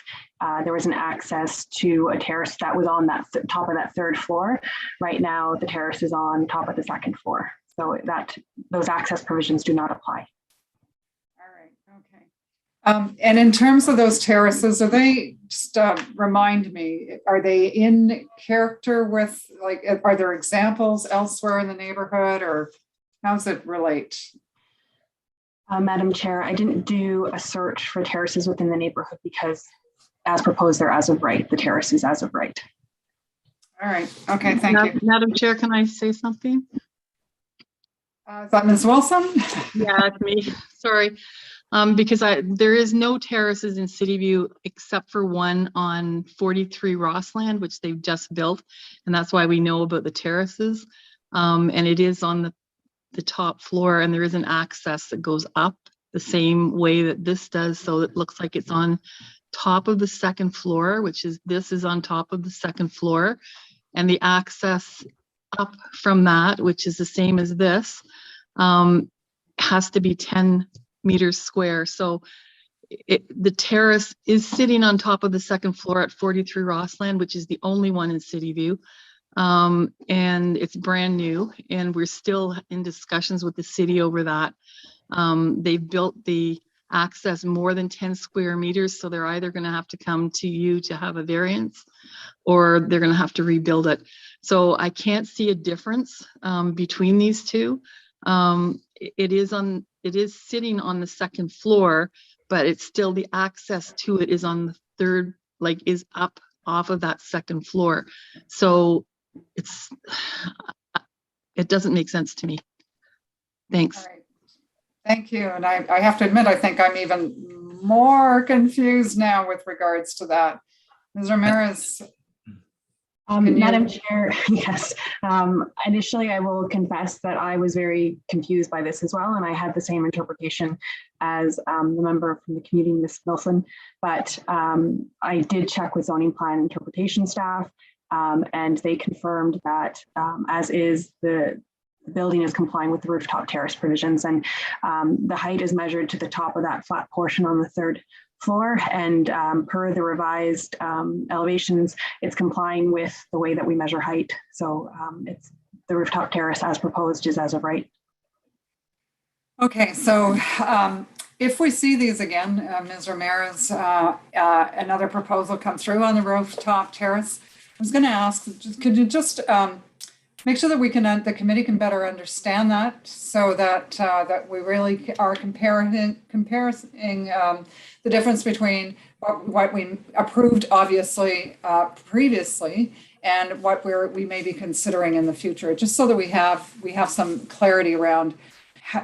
there was an access to a terrace that was on that top of that 3rd floor. Right now, the terrace is on top of the 2nd floor, so that those access provisions do not apply. All right, okay. And in terms of those terraces, are they, just remind me, are they in character with, like, are there examples elsewhere in the neighborhood, or how does it relate? Madam Chair, I didn't do a search for terraces within the neighborhood because as proposed, they're as of right. The terrace is as of right. All right. Okay. Thank you. Madam Chair, can I say something? Is that Ms. Wilson? Yeah, it's me. Sorry. Because there is no terraces in City View except for one on 43 Rossland, which they've just built. And that's why we know about the terraces. And it is on the top floor, and there is an access that goes up the same way that this does. So it looks like it's on top of the 2nd floor, this is on top of the 2nd floor. and the access up from that, which is the same as this, has to be 10 meters square. So the terrace is sitting on top of the second floor at 43 Rossland, which is the only one in City View. And it's brand new, and we're still in discussions with the city over that. They've built the access more than 10 square meters, so they're either going to have to come to you to have a variance, or they're going to have to rebuild it. So I can't see a difference between these two. It is sitting on the second floor, but it's still, the access to it is on the third, like is up off of that second floor. So it doesn't make sense to me. Thanks. All right. Thank you. And I have to admit, I think I'm even more confused now with regards to that. Ms. Ramirez. Madam Chair, yes. Initially, I will confess that I was very confused by this as well, and I had the same interpretation as the member from the community, Ms. Wilson. But I did check with zoning plan interpretation staff, and they confirmed that as is, the building is complying with the rooftop terrace provisions, and the height is measured to the top of that flat portion on the third floor, and per the revised elevations, it's complying with the way that we measure height. So it's the rooftop terrace as proposed is as of right. Okay, so if we see these again, Ms. Ramirez, another proposal come through on the rooftop terrace, I was going to ask, could you just make sure that we can, the committee can better understand that, so that that we really are comparing the difference between what we approved, obviously, previously, and what we may be considering in the future, just so that we have some clarity around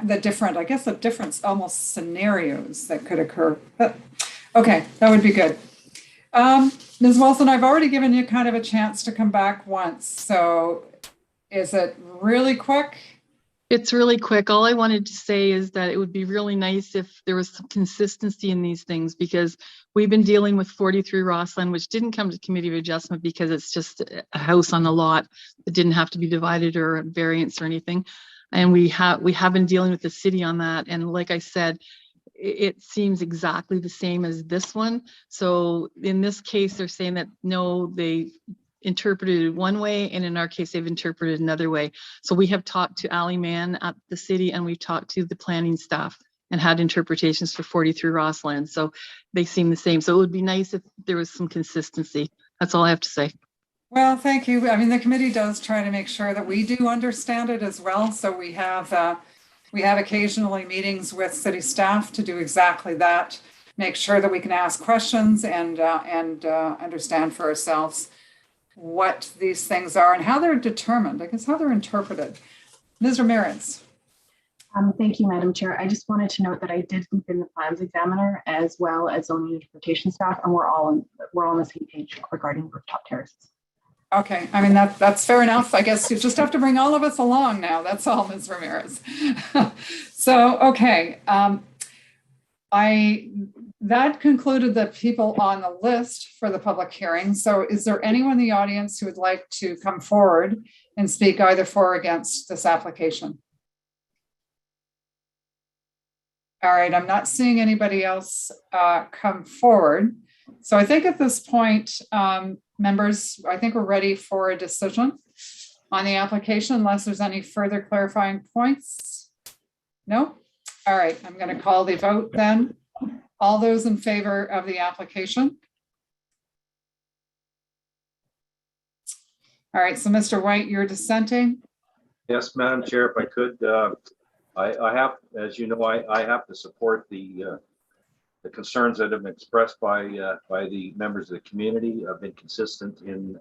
the different, I guess, the different almost scenarios that could occur. But okay, that would be good. Ms. Wilson, I've already given you kind of a chance to come back once, so is it really quick? It's really quick. All I wanted to say is that it would be really nice if there was some consistency in these things, because we've been dealing with 43 Rossland, which didn't come to committee of adjustment because it's just a house on a lot that didn't have to be divided or a variance or anything. And we have been dealing with the city on that. And like I said, it seems exactly the same as this one. So in this case, they're saying that no, they interpreted it one way, and in our case they've interpreted another way. So we have talked to Ali Mann at the city, and we've talked to the planning staff and had interpretations for 43 Rossland, so they seem the same. So it would be nice if there was some consistency. That's all I have to say. Well, thank you. I mean, the committee does try to make sure that we do understand it as well. So we have occasionally meetings with city staff to do exactly that, make sure that we can ask questions and understand for ourselves what these things are and how they're determined, I guess how they're interpreted. Ms. Ramirez. Thank you, Madam Chair. I just wanted to note that I did loop in the plans examiner as well as zoning interpretation staff, and we're all on the same page regarding rooftop terraces. Okay, I mean, that's fair enough. I guess you just have to bring all of us along now. That's all, Ms. Ramirez. So, okay. That concluded the people on the list for the public hearing. So is there anyone in the audience who would like to come forward and speak either for or against this application? All right, I'm not seeing anybody else come forward. So I think at this point, members, I think we're ready for a decision on the application, unless there's any further clarifying points. No? All right, I'm going to call the vote then. All those in favor of the application? All right, so Mr. White, you're dissenting? Yes, Madam Chair, if I could, I have, as you know, I have to support the concerns that have been expressed by the members of the community. I've been consistent in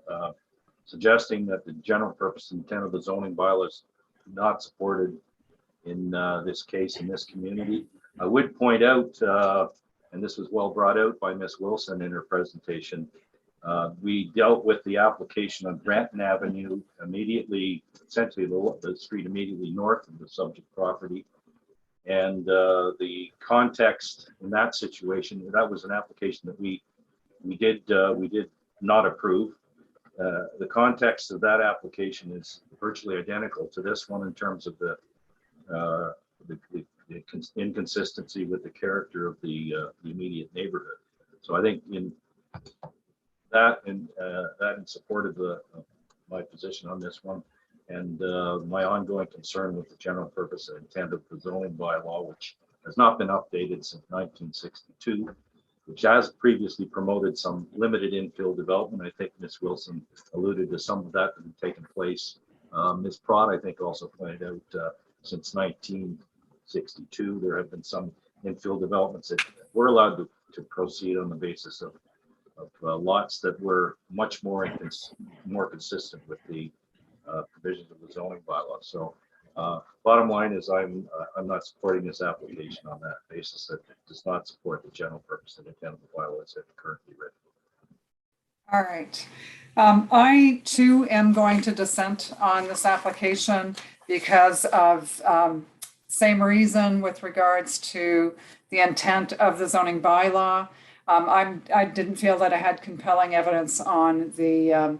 suggesting that the general purpose and intent of the zoning bylaws not supported in this case, in this community. I would point out, and this was well brought out by Ms. Wilson in her presentation, we dealt with the application on Granton Avenue, immediately, essentially the street immediately north of the subject property. And the context in that situation, that was an application that we did not approve. The context of that application is virtually identical to this one in terms of the inconsistency with the character of the immediate neighborhood. So I think in that in support of my position on this one, and my ongoing concern with the general purpose and intent of the zoning bylaw, which has not been updated since 1962, which has previously promoted some limited infill development. I think Ms. Wilson alluded to some of that had taken place. Ms. Prott, I think, also pointed out since 1962, there have been some infill developments that were allowed to proceed on the basis of lots that were much more consistent with the provisions of the zoning bylaw. So bottom line is I'm not supporting this application on that basis, that it does not support the general purpose and intent of the bylaw as it's currently written. All right. I too am going to dissent on this application because of same reason with regards to the intent of the zoning bylaw. I didn't feel that I had compelling evidence on the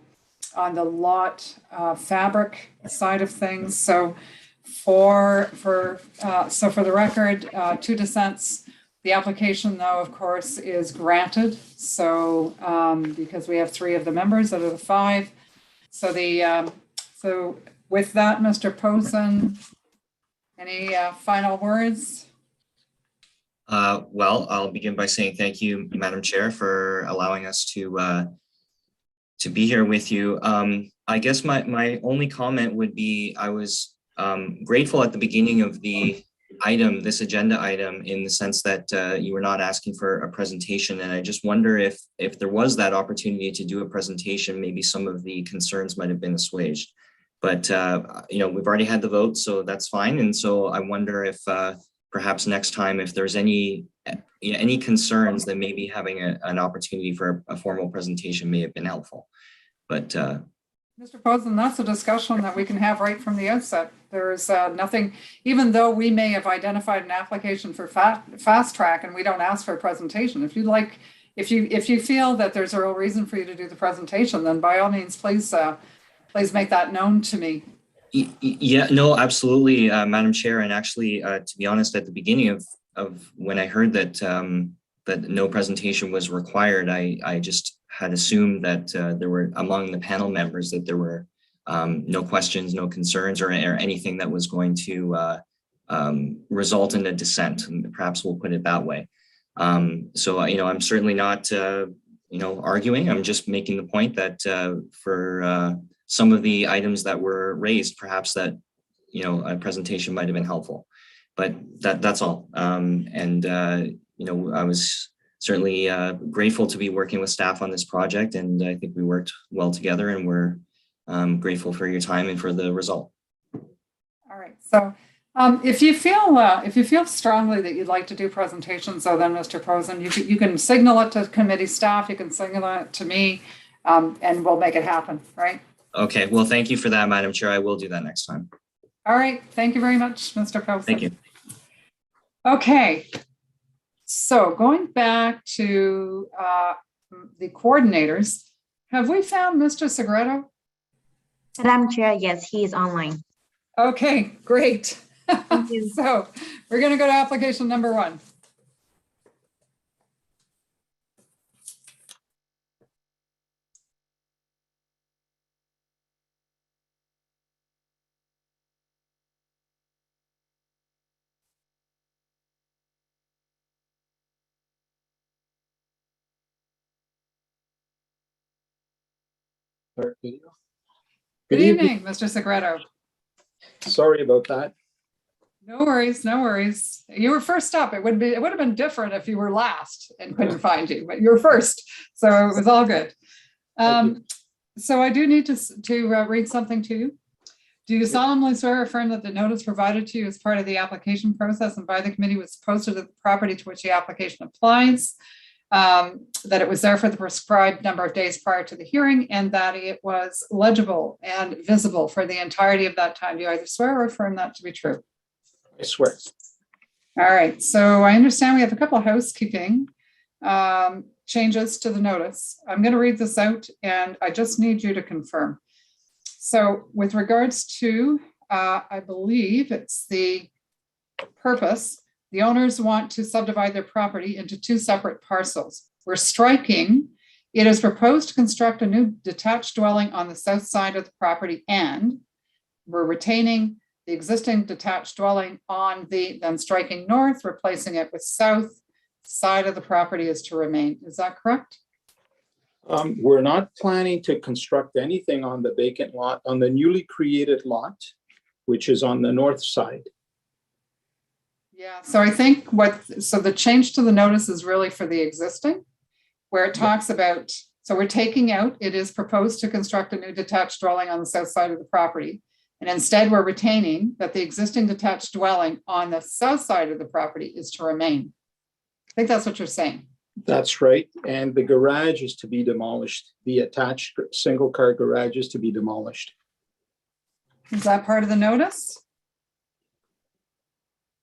lot fabric side of things. So for the record, 2 dissents. The application, though, of course, is granted. So because we have 3 of the members out of the 5. So so with that, Mr. Posen, any final words? Well, I'll begin by saying thank you, Madam Chair, for allowing us to be here with you. I guess my only comment would be I was grateful at the beginning of this agenda item, in the sense that you were not asking for a presentation. And I just wonder if there was that opportunity to do a presentation, maybe some of the concerns might have been assuaged. But, we've already had the vote, so that's fine. And so I wonder if perhaps next time, if there's any concerns, then maybe having an opportunity for a formal presentation may have been helpful. But Mr. Posen, that's a discussion that we can have right from the outset. There is nothing, even though we may have identified an application for fast track and we don't ask for a presentation. If you'd like, if you feel that there's a real reason for you to do the presentation, then by all means, please make that known to me. Yeah, no, absolutely, Madam Chair. And actually, to be honest, at the beginning of when I heard that that no presentation was required, I just had assumed that there were, among the panel members, that there were no questions, no concerns, or anything that was going to result in a dissent. Perhaps we'll put it that way. So, I'm certainly not, arguing. I'm just making the point that for some of the items that were raised, perhaps that, a presentation might have been helpful. But that's all. I was certainly grateful to be working with staff on this project, and I think we worked well together, and we're grateful for your time and for the result. All right. So if you feel strongly that you'd like to do presentations, so then Mr. Posen, you can signal it to committee staff, you can signal it to me, and we'll make it happen, right? Okay. Well, thank you for that, Madam Chair. I will do that next time. All right. Thank you very much, Mr. Posen. Thank you. Okay. So going back to the coordinators, have we found Mr. Segreto? Madam Chair, yes, he is online. Okay, great. Thank you. So we're going to go to application number 1. Good evening, Mr. Segreto. Sorry about that. No worries, no worries. You were first up. It would have been different if you were last and couldn't find you, but you were first, so it was all good. So I do need to read something to you. Do you solemnly swear or affirm that the notice provided to you as part of the application process and by the committee was posted at the property to which the application applies, that it was there for the prescribed number of days prior to the hearing, and that it was legible and visible for the entirety of that time? Do you either swear or affirm that to be true? I swear. All right, so I understand we have a couple of housekeeping. changes to the notice. I'm going to read this out and I just need you to confirm. So with regards to, I believe it's the purpose, the owners want to subdivide their property into 2 separate parcels. We're striking, it is proposed to construct a new detached dwelling on the south side of the property, and we're retaining the existing detached dwelling on the, then striking north, replacing it with south side of the property is to remain. Is that correct? We're not planning to construct anything on the vacant lot, on the newly created lot, which is on the north side. Yeah, so I think so the change to the notice is really for the existing, where it talks about, so we're taking out, it is proposed to construct a new detached dwelling on the south side of the property. And instead we're retaining that the existing detached dwelling on the south side of the property is to remain. I think that's what you're saying. That's right. And the garage is to be demolished. The attached single car garage is to be demolished. Is that part of the notice?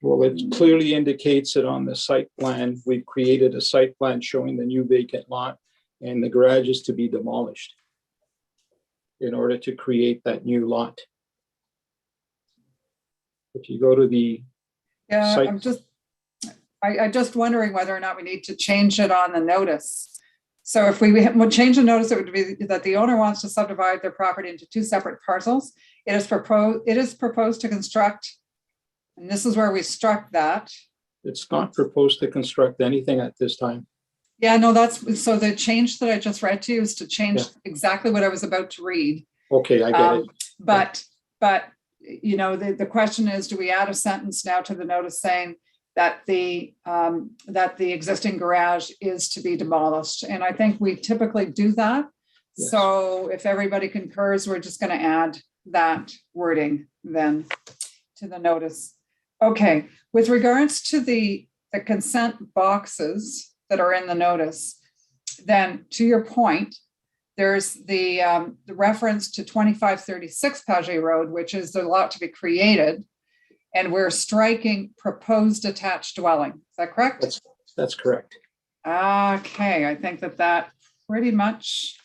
Well, it clearly indicates it on the site plan. We've created a site plan showing the new vacant lot, and the garage is to be demolished in order to create that new lot. If you go to the Yeah, site, I'm just wondering whether or not we need to change it on the notice. So if we would change the notice, it would be that the owner wants to subdivide their property into 2 separate parcels. It is proposed to construct, and this is where we struck that. it's not proposed to construct anything at this time. Yeah, no, that's, so the change that I just read to you is to change exactly what I was about to read. Okay, I get it. But you know, the question is, do we add a sentence now to the notice saying that the existing garage is to be demolished? And I think we typically do that. Yes. So if everybody concurs, we're just going to add that wording then to the notice. Okay, with regards to the consent boxes that are in the notice, then to your point, there's the reference to 2536 Paget Road, which is the lot to be created, and we're striking proposed attached dwelling. Is that correct? That's correct. Okay, I think that pretty much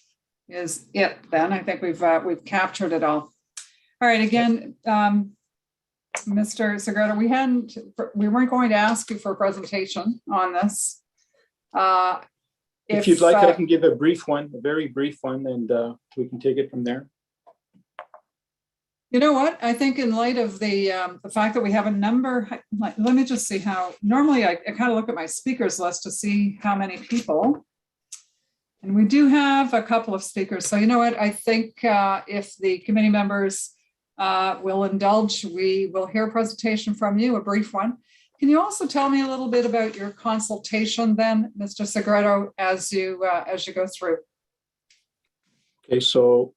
is it then. I think we've captured it all. All right, again, Mr. Segredo, we weren't going to ask you for a presentation on this. If you'd like, I can give a brief one, a very brief one, and we can take it from there. You know what? I think in light of the fact that we have a number, let me just see how, normally I kind of look at my speakers list to see how many people. And we do have a couple of speakers. So you know what? I think if the committee members will indulge, we will hear a presentation from you, a brief one. Can you also tell me a little bit about your consultation then, Mr. Segredo, as you go through? Okay, so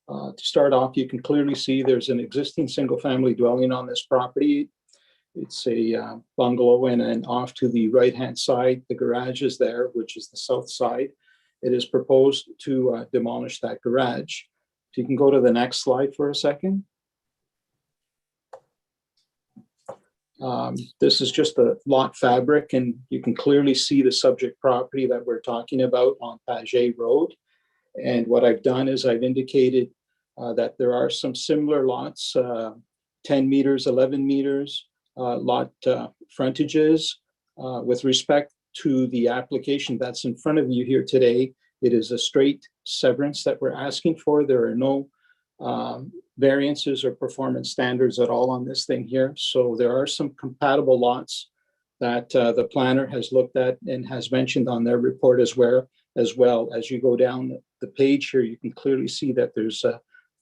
to start off, you can clearly see there's an existing single-family dwelling on this property. It's a bungalow, and then off to the right-hand side, the garage is there, which is the south side. It is proposed to demolish that garage. If you can go to the next slide for a second. This is just a lot fabric, and you can clearly see the subject property that we're talking about on Paget Road. And what I've done is I've indicated that there are some similar lots, 10 meters, 11 meters, lot frontages. With respect to the application that's in front of you here today, it is a straight severance that we're asking for. There are no variances or performance standards at all on this thing here. So there are some compatible lots that the planner has looked at and has mentioned on their report as well. As you go down the page here, you can clearly see that there's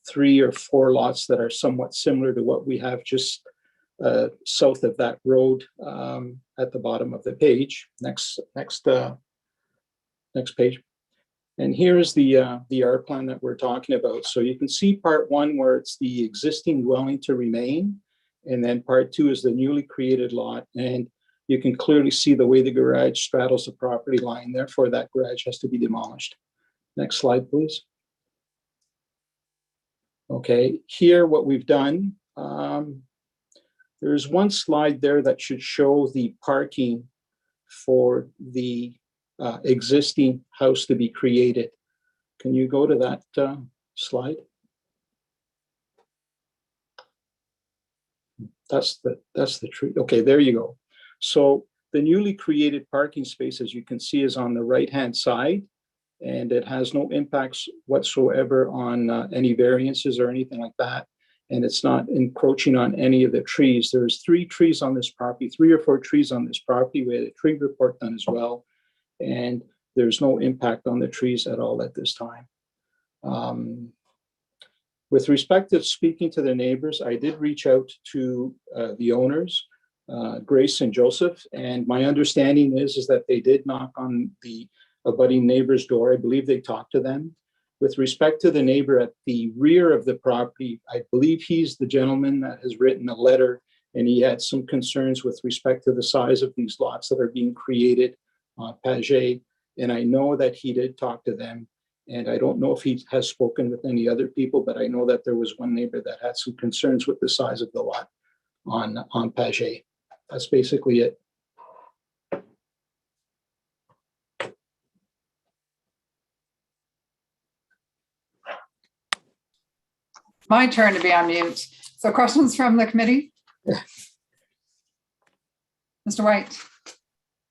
3 or 4 lots that are somewhat similar to what we have just south of that road at the bottom of the page. Next page. And here's the R plan that we're talking about. So you can see part 1 where it's the existing dwelling to remain, and then part 2 is the newly created lot. And you can clearly see the way the garage straddles the property line. Therefore, that garage has to be demolished. Next slide, please. Okay, here what we've done, there's one slide there that should show the parking for the existing house to be created. Can you go to that slide? That's the tree. Okay, there you go. So the newly created parking space, as you can see, is on the right-hand side, and it has no impacts whatsoever on any variances or anything like that. And it's not encroaching on any of the trees. There's 3 trees on this property, 3 or 4 trees on this property. We had a tree report done as well. And there's no impact on the trees at all at this time. With respect to speaking to the neighbors, I did reach out to the owners, Grace and Joseph, and my understanding is that they did knock on the abutting neighbor's door. I believe they talked to them. With respect to the neighbor at the rear of the property, I believe he's the gentleman that has written a letter, and he had some concerns with respect to the size of these lots that are being created on Paget. And I know that he did talk to them. And I don't know if he has spoken with any other people, but I know that there was one neighbor that had some concerns with the size of the lot on Paget. That's basically it. My turn to be on mute. So questions from the committee? Mr. White.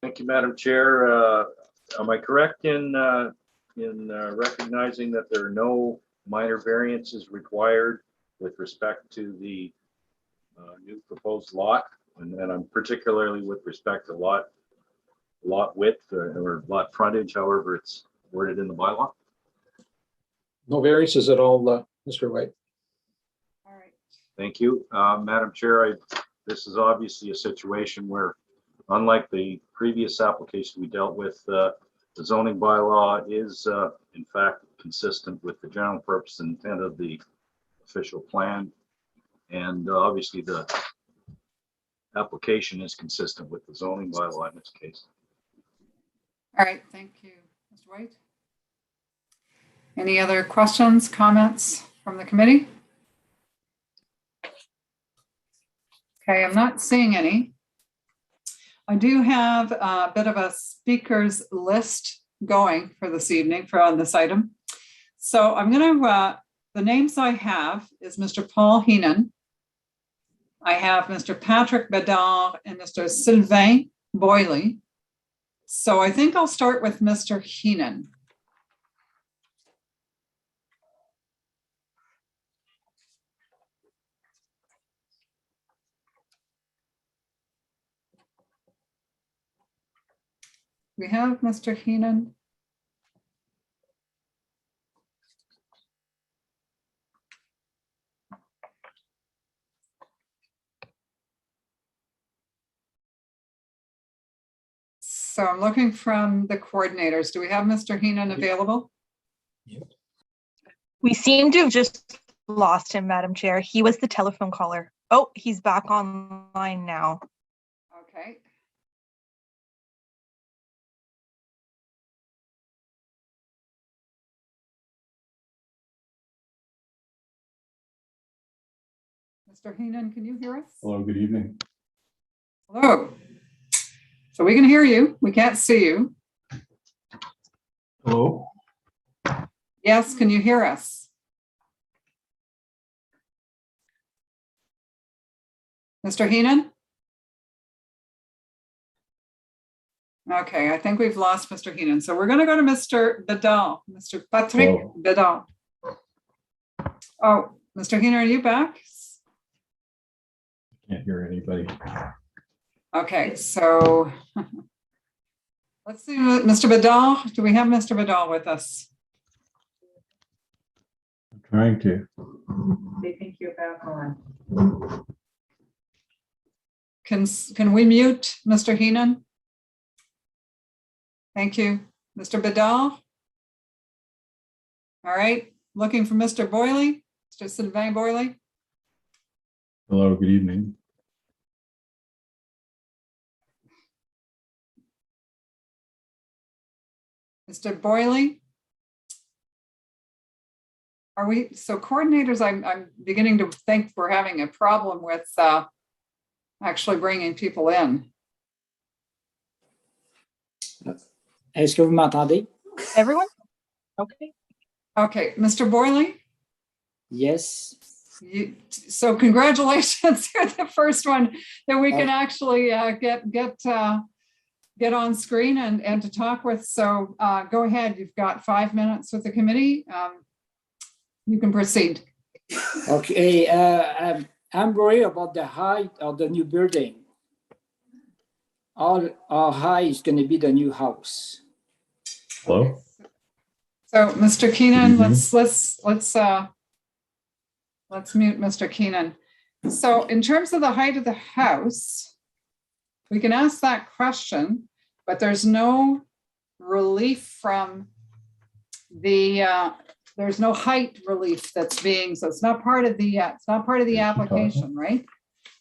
Thank you, Madam Chair. Am I correct in recognizing that there are no minor variances required with respect to the new proposed lot? And I'm particularly with respect to lot width or lot frontage, however it's worded in the bylaw. No variances at all, Mr. White. All right. Thank you. Madam Chair, this is obviously a situation where, unlike the previous application we dealt with, the zoning bylaw is in fact consistent with the general purpose and intent of the official plan. And obviously the application is consistent with the zoning bylaw in this case. All right, thank you, Mr. White. Any other questions, comments from the committee? Okay, I'm not seeing any. I do have a bit of a speakers list going for this evening on this item. So I'm going to, the names I have is Mr. Paul Heenan. I have Mr. Patrick Bedard and Mr. Sylvain Boyley. So I think I'll start with Mr. Heenan. We have Mr. Heenan. So I'm looking from the coordinators. Do we have Mr. Heenan available? We seem to have just lost him, Madam Chair. He was the telephone caller. Oh, he's back online now. Okay. Mr. Heenan, can you hear us? Hello, good evening. Hello. So we can hear you. We can't see you. Hello. Yes, can you hear us? Mr. Heenan? Okay, I think we've lost Mr. Heenan. So we're going to go to Mr. Bedard, Mr. Patrick Bedard. Oh, Mr. Heenan, are you back? Can't hear anybody. Okay, so let's see, Mr. Bedard. Do we have Mr. Bedard with us? I'm trying to. They think you're back on. Can we mute Mr. Heenan? Thank you. Mr. Bedard? All right, looking for Mr. Boyley, Mr. Sylvain Boyley. Hello, good evening. Mr. Boyley? Are we, so coordinators, I'm beginning to think we're having a problem with actually bringing people in. Est-ce que vous m'entendez? Everyone? Okay. Okay, Mr. Boyley? Yes. So congratulations, you're the first one that we can actually get on screen and to talk with. So go ahead, you've got 5 minutes with the committee. You can proceed. Okay, I'm worried about the height of the new building. How high is going to be the new house? Hello? So Mr. Keenan, Mhm. let's mute Mr. Keenan. So in terms of the height of the house, we can ask that question, but there's no relief from the, there's no height relief that's being, so it's not part of the application, right?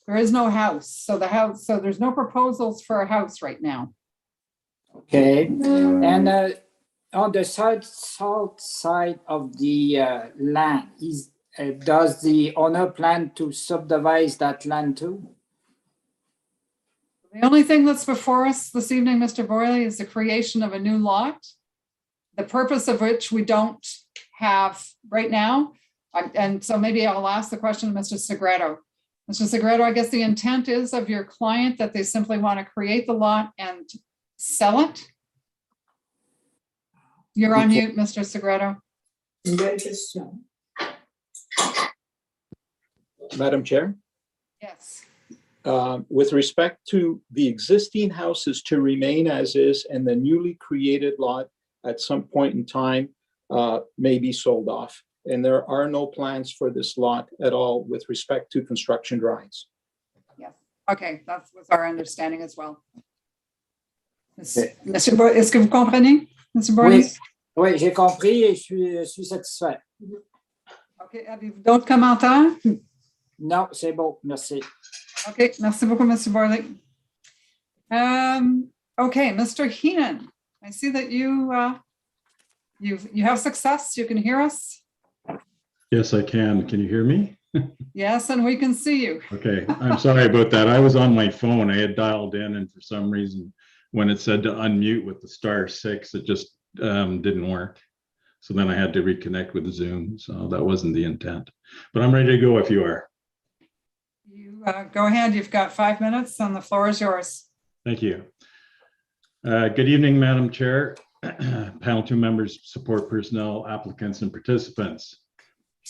There is no house. So so there's no proposals for a house right now. Okay, and on the south side of the land, does the owner plan to subdivide that land too? The only thing that's before us this evening, Mr. Boyley, is the creation of a new lot, the purpose of which we don't have right now. And so maybe I'll ask the question to Mr. Segreto. Mr. Segreto, I guess the intent is of your client that they simply want to create the lot and sell it? You're on mute, Mr. Segreto. Madam Chair, Yes. with respect to the existing houses to remain as is and the newly created lot at some point in time may be sold off. And there are no plans for this lot at all with respect to construction drawings. Yes. Okay, that was our understanding as well. Monsieur Boyle, est-ce que vous comprenez, Monsieur Boyle? Oui, j'ai compris et je suis satisfait. Okay, avez-vous d'autres commentaires? Non, c'est bon, merci. Okay, merci beaucoup, Mr. Borley. Okay, Mr. Heenan, I see that you have success. You can hear us. Yes, I can. Can you hear me? Yes, and we can see you. Okay, I'm sorry about that. I was on my phone. I had dialed in, and for some reason, when it said to unmute with the *6, it just didn't work. So then I had to reconnect with Zoom. So that wasn't the intent. But I'm ready to go if you are. You go ahead. You've got 5 minutes, and the floor is yours. Thank you. Good evening, Madam Chair, panel 2 members, support personnel, applicants, and participants.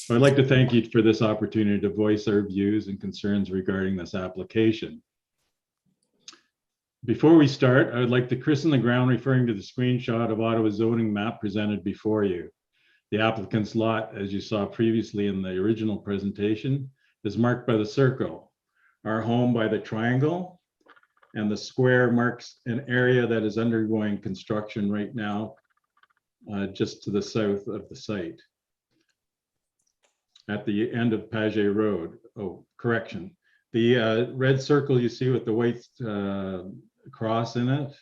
I'd like to thank you for this opportunity to voice our views and concerns regarding this application. Before we start, I would like to christen the ground referring to the screenshot of Ottawa's zoning map presented before you. The applicant's lot, as you saw previously in the original presentation, is marked by the circle, our home by the triangle, and the square marks an area that is undergoing construction right now, just to the south of the site. At the end of Paget Road. Oh, correction. The red circle you see with the white cross in it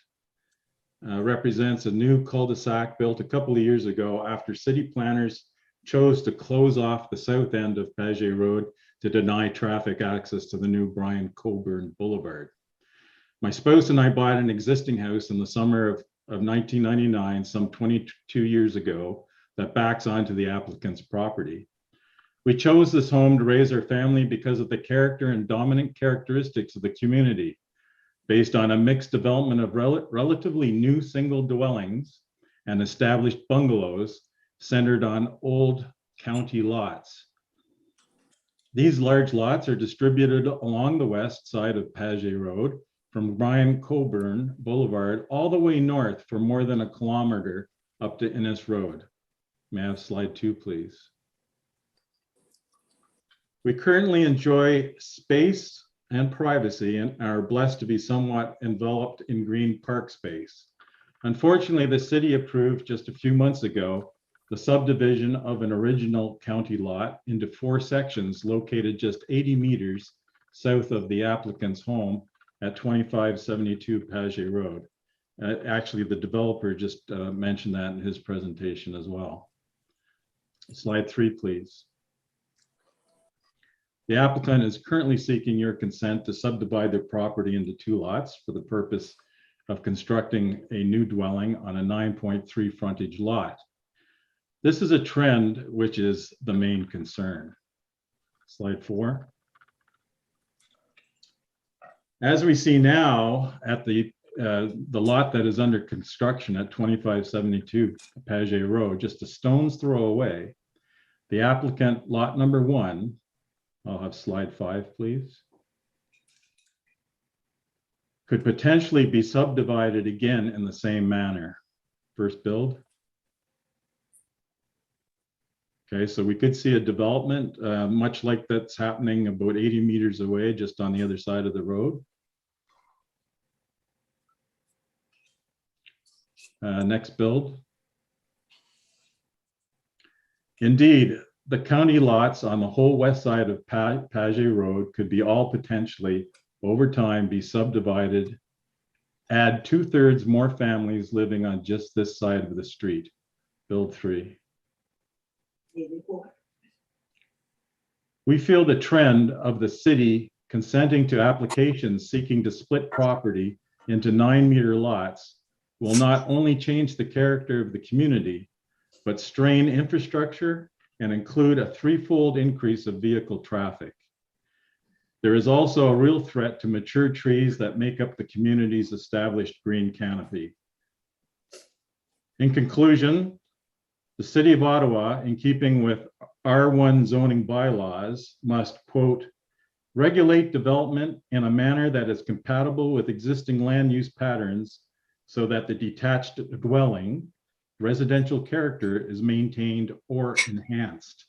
represents a new cul-de-sac built a couple of years ago after city planners chose to close off the south end of Paget Road to deny traffic access to the new Brian Coburn Boulevard. My spouse and I bought an existing house in the summer of 1999, some 22 years ago, that backs onto the applicant's property. We chose this home to raise our family because of the character and dominant characteristics of the community, based on a mixed development of relatively new single dwellings and established bungalows centered on old county lots. These large lots are distributed along the west side of Paget Road from Brian Coburn Boulevard all the way north for more than 1 kilometer up to Innes Road. May I have slide 2, please? We currently enjoy space and privacy and are blessed to be somewhat enveloped in green park space. Unfortunately, the city approved just a few months ago the subdivision of an original county lot into 4 sections located just 80 meters south of the applicant's home at 2572 Paget Road. Actually, the developer just mentioned that in his presentation as well. Slide 3, please. The applicant is currently seeking your consent to subdivide their property into 2 lots for the purpose of constructing a new dwelling on a 9.3 frontage lot. This is a trend which is the main concern. Slide 4. As we see now at the lot that is under construction at 2572 Paget Road, just a stone's throw away, the applicant lot number 1, I'll have slide 5, please, could potentially be subdivided again in the same manner. First build. Okay, so we could see a development much like that's happening about 80 meters away, just on the other side of the road. Next build. Indeed, the county lots on the whole west side of Paget Road could be all potentially, over time, be subdivided, add 2/3 more families living on just this side of the street. Build 3. We feel the trend of the city consenting to applications seeking to split property into 9-meter lots will not only change the character of the community, but strain infrastructure and include a 3-fold increase of vehicle traffic. There is also a real threat to mature trees that make up the community's established green canopy. In conclusion, the City of Ottawa, in keeping with R1 zoning bylaws, must, quote, regulate development in a manner that is compatible with existing land use patterns so that the detached dwelling residential character is maintained or enhanced.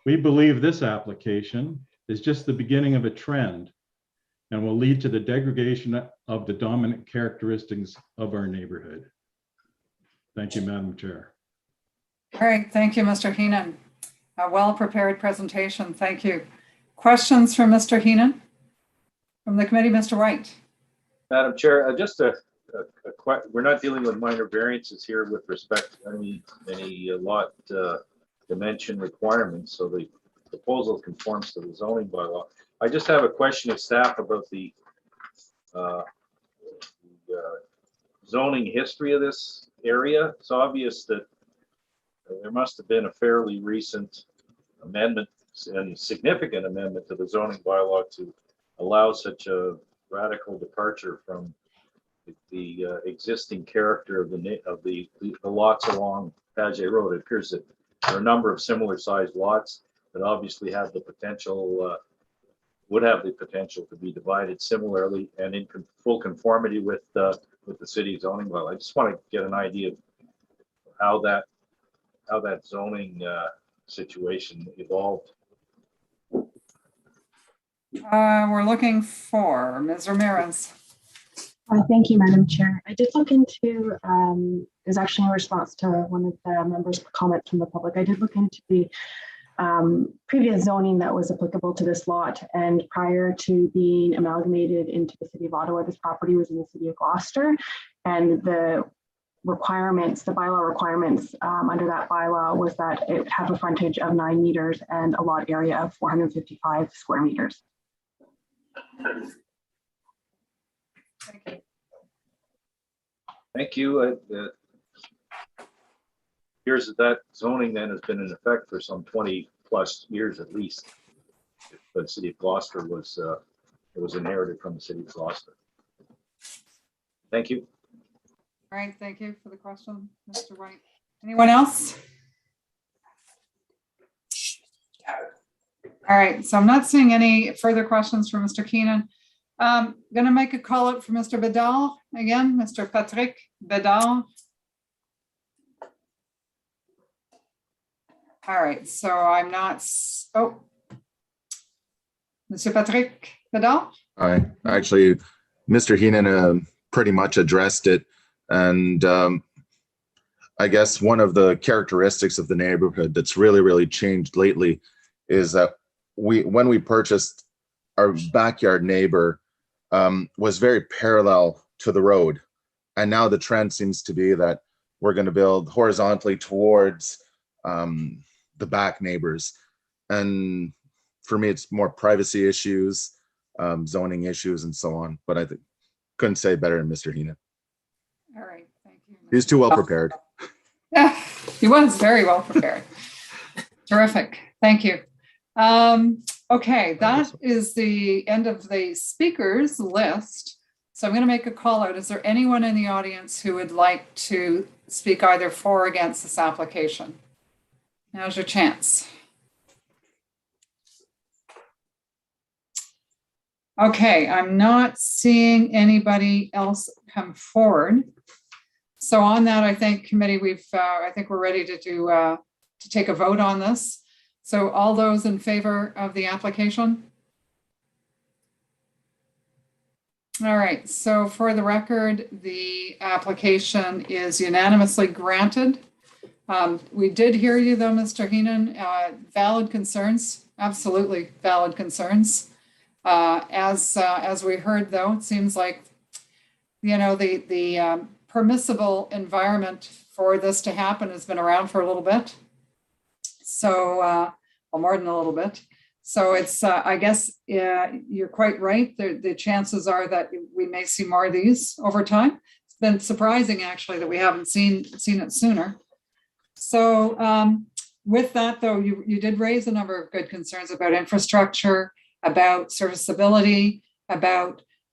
We believe this application is just the beginning of a trend and will lead to the degradation of the dominant characteristics of our neighborhood. Thank you, Madam Chair. All right, thank you, Mr. Heenan. A well-prepared presentation, thank you. Questions for Mr. Heenan? From the committee, Mr. White. Madam Chair, just we're not dealing with minor variances here with respect to any lot dimension requirements, so the proposal conforms to the zoning bylaw. I just have a question of staff about the zoning history of this area. It's obvious that there must have been a fairly recent amendment and significant amendment to the zoning bylaw to allow such a radical departure from the existing character of the lots along Paget Road. It appears that there are a number of similar sized lots that obviously have the potential, would have the potential to be divided similarly and in full conformity with the city zoning bylaw. I just want to get an idea of how that zoning situation evolved. We're looking for Ms. Ramirez. Thank you, Madam Chair. I did look into, is actually in response to one of the members' comments from the public. I did look into the previous zoning that was applicable to this lot, and prior to being amalgamated into the City of Ottawa, this property was in the City of Gloucester, and the requirements, the bylaw requirements under that bylaw was that it have a frontage of 9 meters and a lot area of 455 square meters. Thank you. Here's that zoning then has been in effect for some 20 plus years at least. The City of Gloucester was it was inherited from the City of Gloucester. Thank you. All right, thank you for the question, Mr. White. Anyone else? All right, so I'm not seeing any further questions from Mr. Keenan. Going to make a call out for Mr. Bedard again, Mr. Patrick Bedard. All right, so I'm not, oh, Mr. Patrick Bedard? Hi, actually, Mr. Heenan pretty much addressed it. And I guess one of the characteristics of the neighborhood that's really changed lately is that when we purchased, our backyard neighbor was very parallel to the road. And now the trend seems to be that we're going to build horizontally towards the back neighbors. And for me, it's more privacy issues, zoning issues, and so on. But I think couldn't say it better than Mr. Heenan. All right, thank you. He's too well prepared. Yeah, he was very well prepared. Terrific, thank you. Okay, that is the end of the speakers list. So I'm going to make a call out. Is there anyone in the audience who would like to speak either for or against this application? Now's your chance. Okay, I'm not seeing anybody else come forward. So on that, I think committee, I think we're ready to do to take a vote on this. So all those in favor of the application? All right, so for the record, the application is unanimously granted. We did hear you though, Mr. Heenan, valid concerns, absolutely valid concerns. As we heard though, it seems like, you know, the permissible environment for this to happen has been around for a little bit. So, well, more than a little bit. So it's, I guess, you're quite right. The chances are that we may see more of these over time. It's been surprising actually that we haven't seen it sooner. So with that though, you did raise a number of good concerns about infrastructure, about serviceability,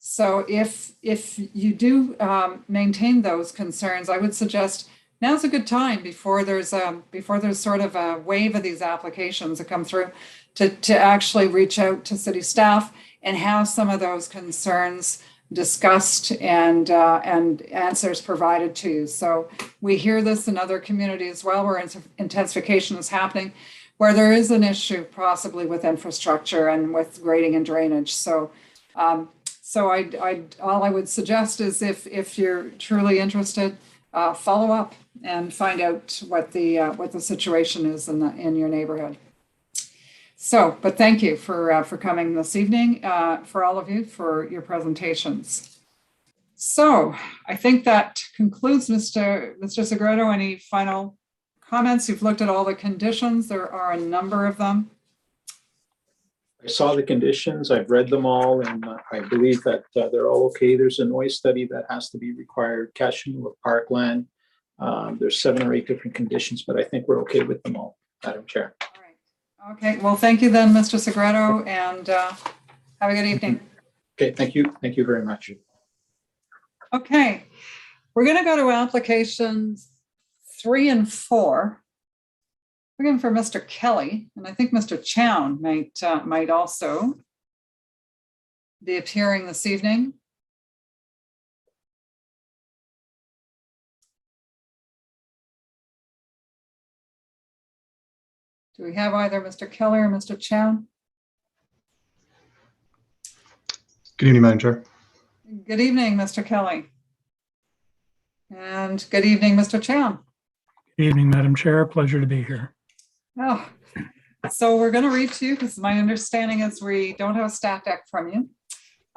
so if you do maintain those concerns, I would suggest now's a good time before there's sort of a wave of these applications that come through to actually reach out to city staff and have some of those concerns discussed and answers provided to you. So we hear this in other communities as well, where intensification is happening, where there is an issue possibly with infrastructure and with grading and drainage. So, all I would suggest is if you're truly interested, follow up and find out what the situation is in your neighborhood. So, but thank you for coming this evening, for all of you for your presentations. So I think that concludes Mr. Segredo. Any final comments? You've looked at all the conditions. There are a number of them. I saw the conditions, I've read them all, and I believe that they're all okay. There's a noise study that has to be required, Cashew of parkland. There's 7 or 8 different conditions, but I think we're okay with them all, Madam Chair. All right. Okay, well, thank you then, Mr. Segredo, and have a good evening. Okay, thank you. Thank you very much. Okay, we're going to go to applications 3 and 4. We're going for Mr. Kelly, and I think Mr. Chown might also be appearing this evening. Do we have either Mr. Kelly or Mr. Chown? Good evening, Madam Chair. Good evening, Mr. Kelly. And good evening, Mr. Chown. Good evening, Madam Chair. Pleasure to be here. Oh, so we're going to read to you because my understanding is we don't have a staff deck from you.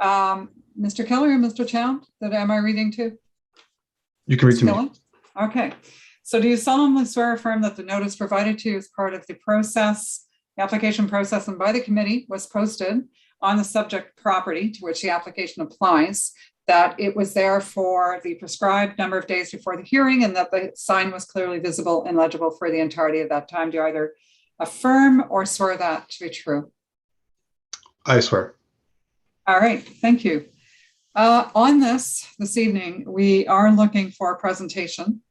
Mr. Kelly or Mr. Chown, am I reading to? You can read to me. Okay. So do you solemnly swear or affirm that the notice provided to you as part of the process, the application process and by the committee was posted on the subject property to which the application applies, that it was there for the prescribed number of days before the hearing and that the sign was clearly visible and legible for the entirety of that time? Do you either affirm or swear that to be true? I swear. All right, thank you. On this evening, we are looking for a presentation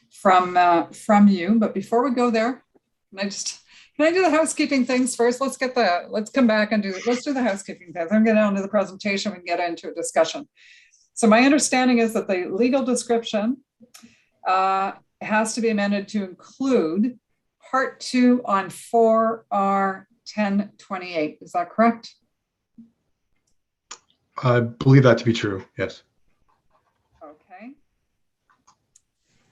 from you, but before we go there, can I do the housekeeping things first? Let's come back and let's do the housekeeping things. I'm going to get down to the presentation. We can get into a discussion. So my understanding is that the legal description has to be amended to include part 2 on 4R 1028. Is that correct? I believe that to be true, yes. Okay.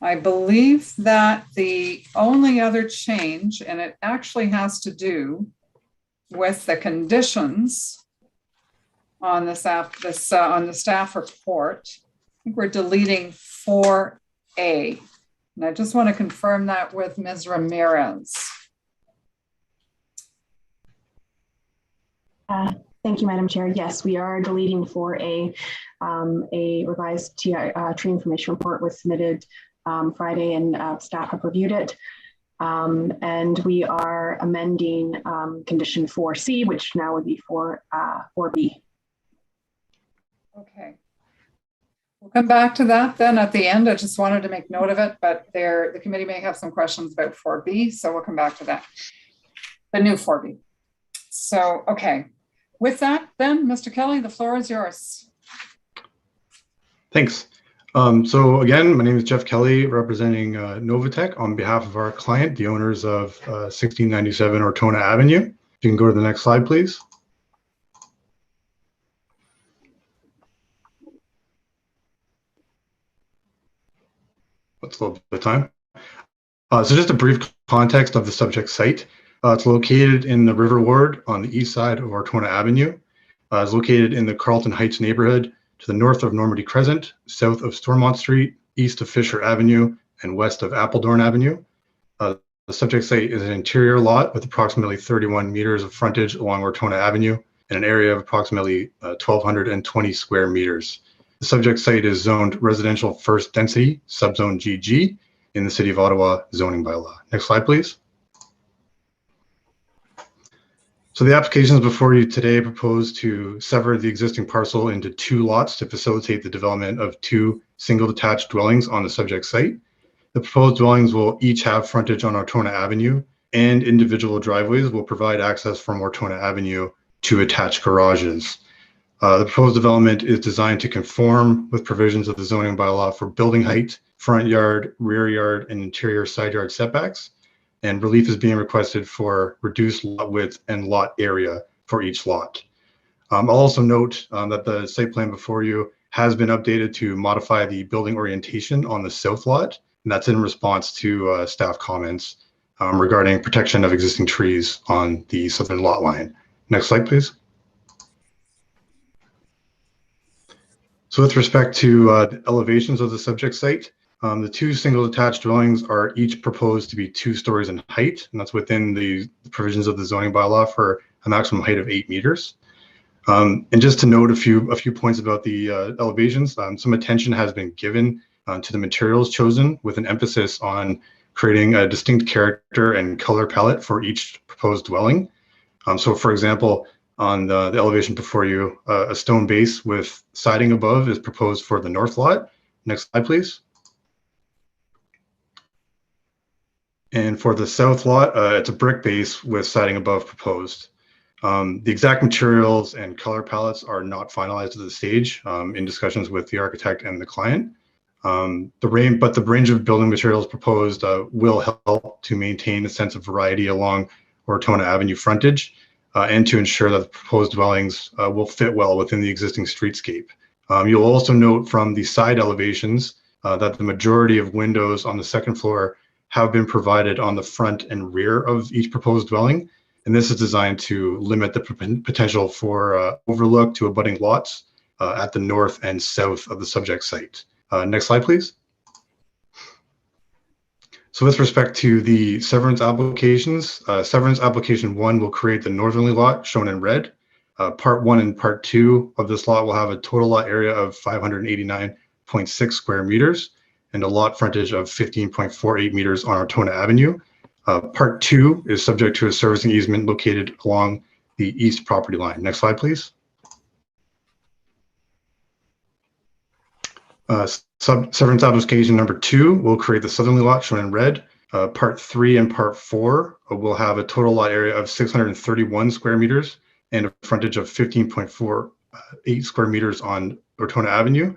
I believe that the only other change, and it actually has to do with the conditions on this on the staff report. I think we're deleting 4A. And I just want to confirm that with Ms. Ramirez. Thank Thank you, Madam Chair. Yes, we are deleting for a revised tree information report was submitted Friday, and staff have reviewed it. And we are amending condition 4C, which now would be 4B. Okay. We'll come back to that then at the end. I just wanted to make note of it, but the committee may have some questions about 4B, so we'll come back to that. The new 4B. So, okay. With that then, Mr. Kelly, the floor is yours. Thanks. So again, my name is Jeff Kelly, representing Novatech on behalf of our client, the owners of 1697 Ortona Avenue. If you can go to the next slide, please. Let's load the time. So just a brief context of the subject site. It's located in the River Ward on the east side of Ortona Avenue. It's located in the Carlton Heights neighborhood to the north of Normandy Crescent, south of Stormont Street, east of Fisher Avenue, and west of Appledorn Avenue. The subject site is an interior lot with approximately 31 meters of frontage along Ortona Avenue and an area of approximately 1,220 square meters. The subject site is zoned residential first density, subzone GG, in the City of Ottawa zoning bylaw. Next slide, please. So the applications before you today propose to sever the existing parcel into 2 lots to facilitate the development of 2 single detached dwellings on the subject site. The proposed dwellings will each have frontage on Ortona Avenue, and individual driveways will provide access from Ortona Avenue to attached garages. The proposed development is designed to conform with provisions of the zoning bylaw for building height, front yard, rear yard, and interior side yard setbacks. And relief is being requested for reduced lot width and lot area for each lot. I'll also note that the site plan before you has been updated to modify the building orientation on the south lot, and that's in response to staff comments regarding protection of existing trees on the southern lot line. Next slide, please. So with respect to the elevations of the subject site, the 2 single detached dwellings are each proposed to be 2 stories in height, and that's within the provisions of the zoning bylaw for a maximum height of 8 meters. And just to note a few points about the elevations, some attention has been given to the materials chosen, with an emphasis on creating a distinct character and color palette for each proposed dwelling. So for example, on the elevation before you, a stone base with siding above is proposed for the north lot. Next slide, please. And for the south lot, it's a brick base with siding above proposed. The exact materials and color palettes are not finalized at this stage in discussions with the architect and the client. The range of building materials proposed will help to maintain a sense of variety along Ortona Avenue frontage and to ensure that the proposed dwellings will fit well within the existing streetscape. You'll also note from the side elevations that the majority of windows on the second floor have been provided on the front and rear of each proposed dwelling. And this is designed to limit the potential for overlook to abutting lots at the north and south of the subject site. Next slide, please. So with respect to the severance applications, severance application 1 will create the northerly lot shown in red. Part 1 and part 2 of this lot will have a total lot area of 589.6 square meters and a lot frontage of 15.48 meters on Ortona Avenue. Part 2 is subject to a servicing easement located along the east property line. Next slide, please. Severance application number 2 will create the southerly lot shown in red. Part 3 and part 4 will have a total lot area of 631 square meters and a frontage of 15.48 square meters on Ortona Avenue.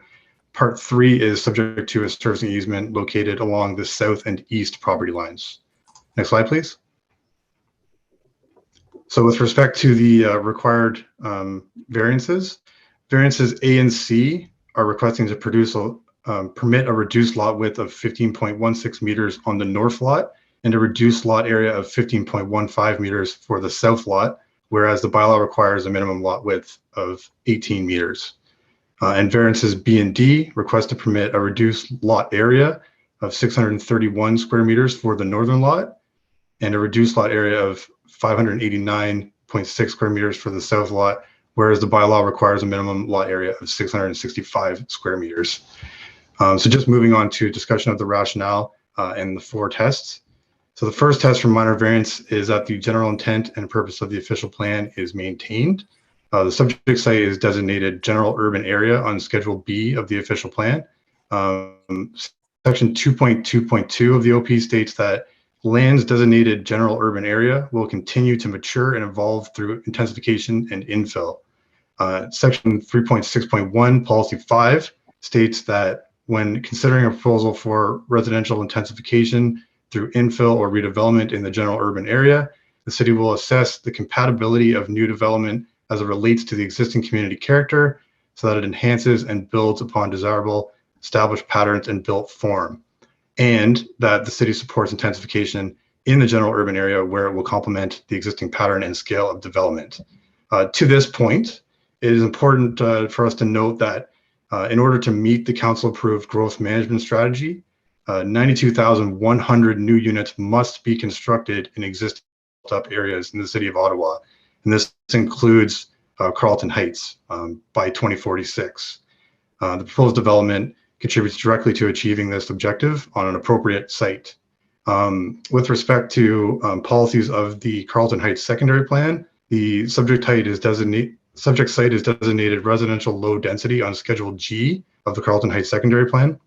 Part 3 is subject to a servicing easement located along the south and east property lines. Next slide, please. So with respect to the required variances A and C are requesting to permit a reduced lot width of 15.16 meters on the north lot and a reduced lot area of 15.15 meters for the south lot, whereas the bylaw requires a minimum lot width of 18 meters. And variances B and D request to permit a reduced lot area of 631 square meters for the northern lot and a reduced lot area of 589.6 square meters for the south lot, whereas the bylaw requires a minimum lot area of 665 square meters. So just moving on to discussion of the rationale and the 4 tests. So the first test for minor variance is that the general intent and purpose of the official plan is maintained. The subject site is designated general urban area on Schedule B of the official plan. Section 2.2.2 of the OP states that lands designated general urban area will continue to mature and evolve through intensification and infill. Section 3.6.1 Policy 5 states that when considering a proposal for residential intensification through infill or redevelopment in the general urban area, the city will assess the compatibility of new development as it relates to the existing community character so that it enhances and builds upon desirable established patterns and built form, and that the city supports intensification in the general urban area where it will complement the existing pattern and scale of development. To this point, it is important for us to note that in order to meet the council-approved growth management strategy, 92,100 new units must be constructed in existing built-up areas in the city of Ottawa. And this includes Carlton Heights by 2046. The proposed development contributes directly to achieving this objective on an appropriate site. With respect to policies of the Carlton Heights secondary plan, the subject site is designated residential low density on Schedule G of the Carlton Heights secondary plan.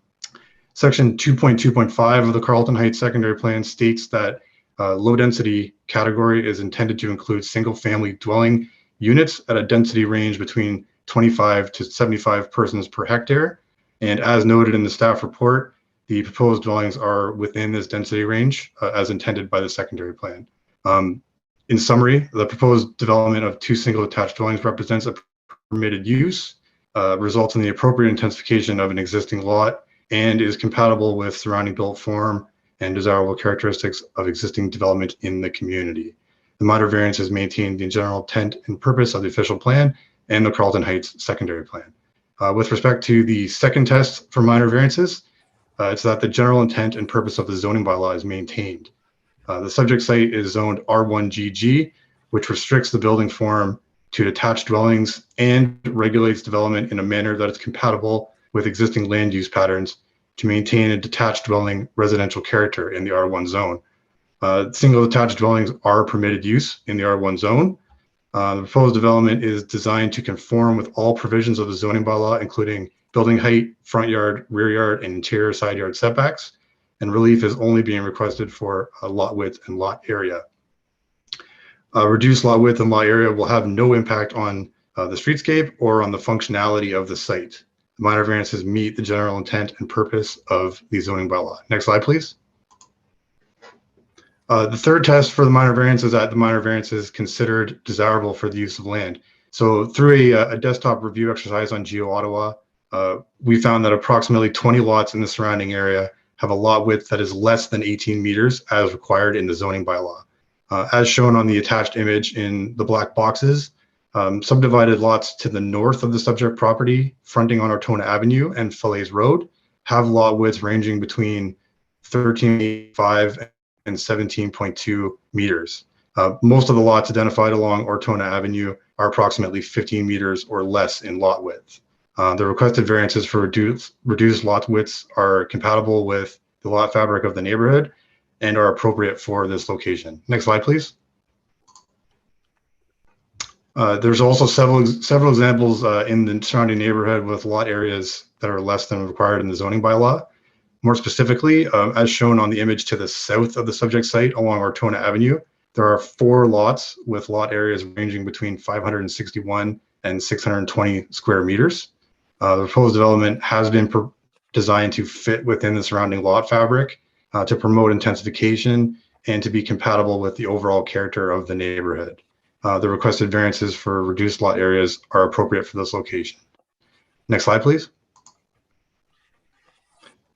Section 2.2.5 of the Carlton Heights secondary plan states that low density category is intended to include single family dwelling units at a density range between 25 to 75 persons per hectare. And as noted in the staff report, the proposed dwellings are within this density range as intended by the secondary plan. In summary, the proposed development of 2 single attached dwellings represents a permitted use, results in the appropriate intensification of an existing lot, and is compatible with surrounding built form and desirable characteristics of existing development in the community. The minor variance has maintained the general intent and purpose of the official plan and the Carlton Heights secondary plan. With respect to the second test for minor variances, it's that the general intent and purpose of the zoning bylaw is maintained. The subject site is zoned R1GG, which restricts the building form to detached dwellings and regulates development in a manner that is compatible with existing land use patterns to maintain a detached dwelling residential character in the R1 zone. Single detached dwellings are permitted use in the R1 zone. The proposed development is designed to conform with all provisions of the zoning bylaw, including building height, front yard, rear yard, and interior side yard setbacks, and relief is only being requested for lot width and lot area. Reduced lot width and lot area will have no impact on the streetscape or on the functionality of the site. The minor variances meet the general intent and purpose of the zoning bylaw. Next slide, please. The third test for the minor variance is that the minor variance is considered desirable for the use of land. So through a desktop review exercise on Geo Ottawa, we found that approximately 20 lots in the surrounding area have a lot width that is less than 18 meters as required in the zoning bylaw. As shown on the attached image in the black boxes, subdivided lots to the north of the subject property fronting on Ortona Avenue and Falaise Road have lot widths ranging between 13.85 and 17.2 meters. Most of the lots identified along Ortona Avenue are approximately 15 meters or less in lot width. The requested variances for reduced lot widths are compatible with the lot fabric of the neighborhood and are appropriate for this location. Next slide, please. There's also several examples in the surrounding neighborhood with lot areas that are less than required in the zoning bylaw. More specifically, as shown on the image to the south of the subject site along Ortona Avenue, there are 4 lots with lot areas ranging between 561 and 620 square meters. The proposed development has been designed to fit within the surrounding lot fabric to promote intensification and to be compatible with the overall character of the neighborhood. The requested variances for reduced lot areas are appropriate for this location. Next slide, please.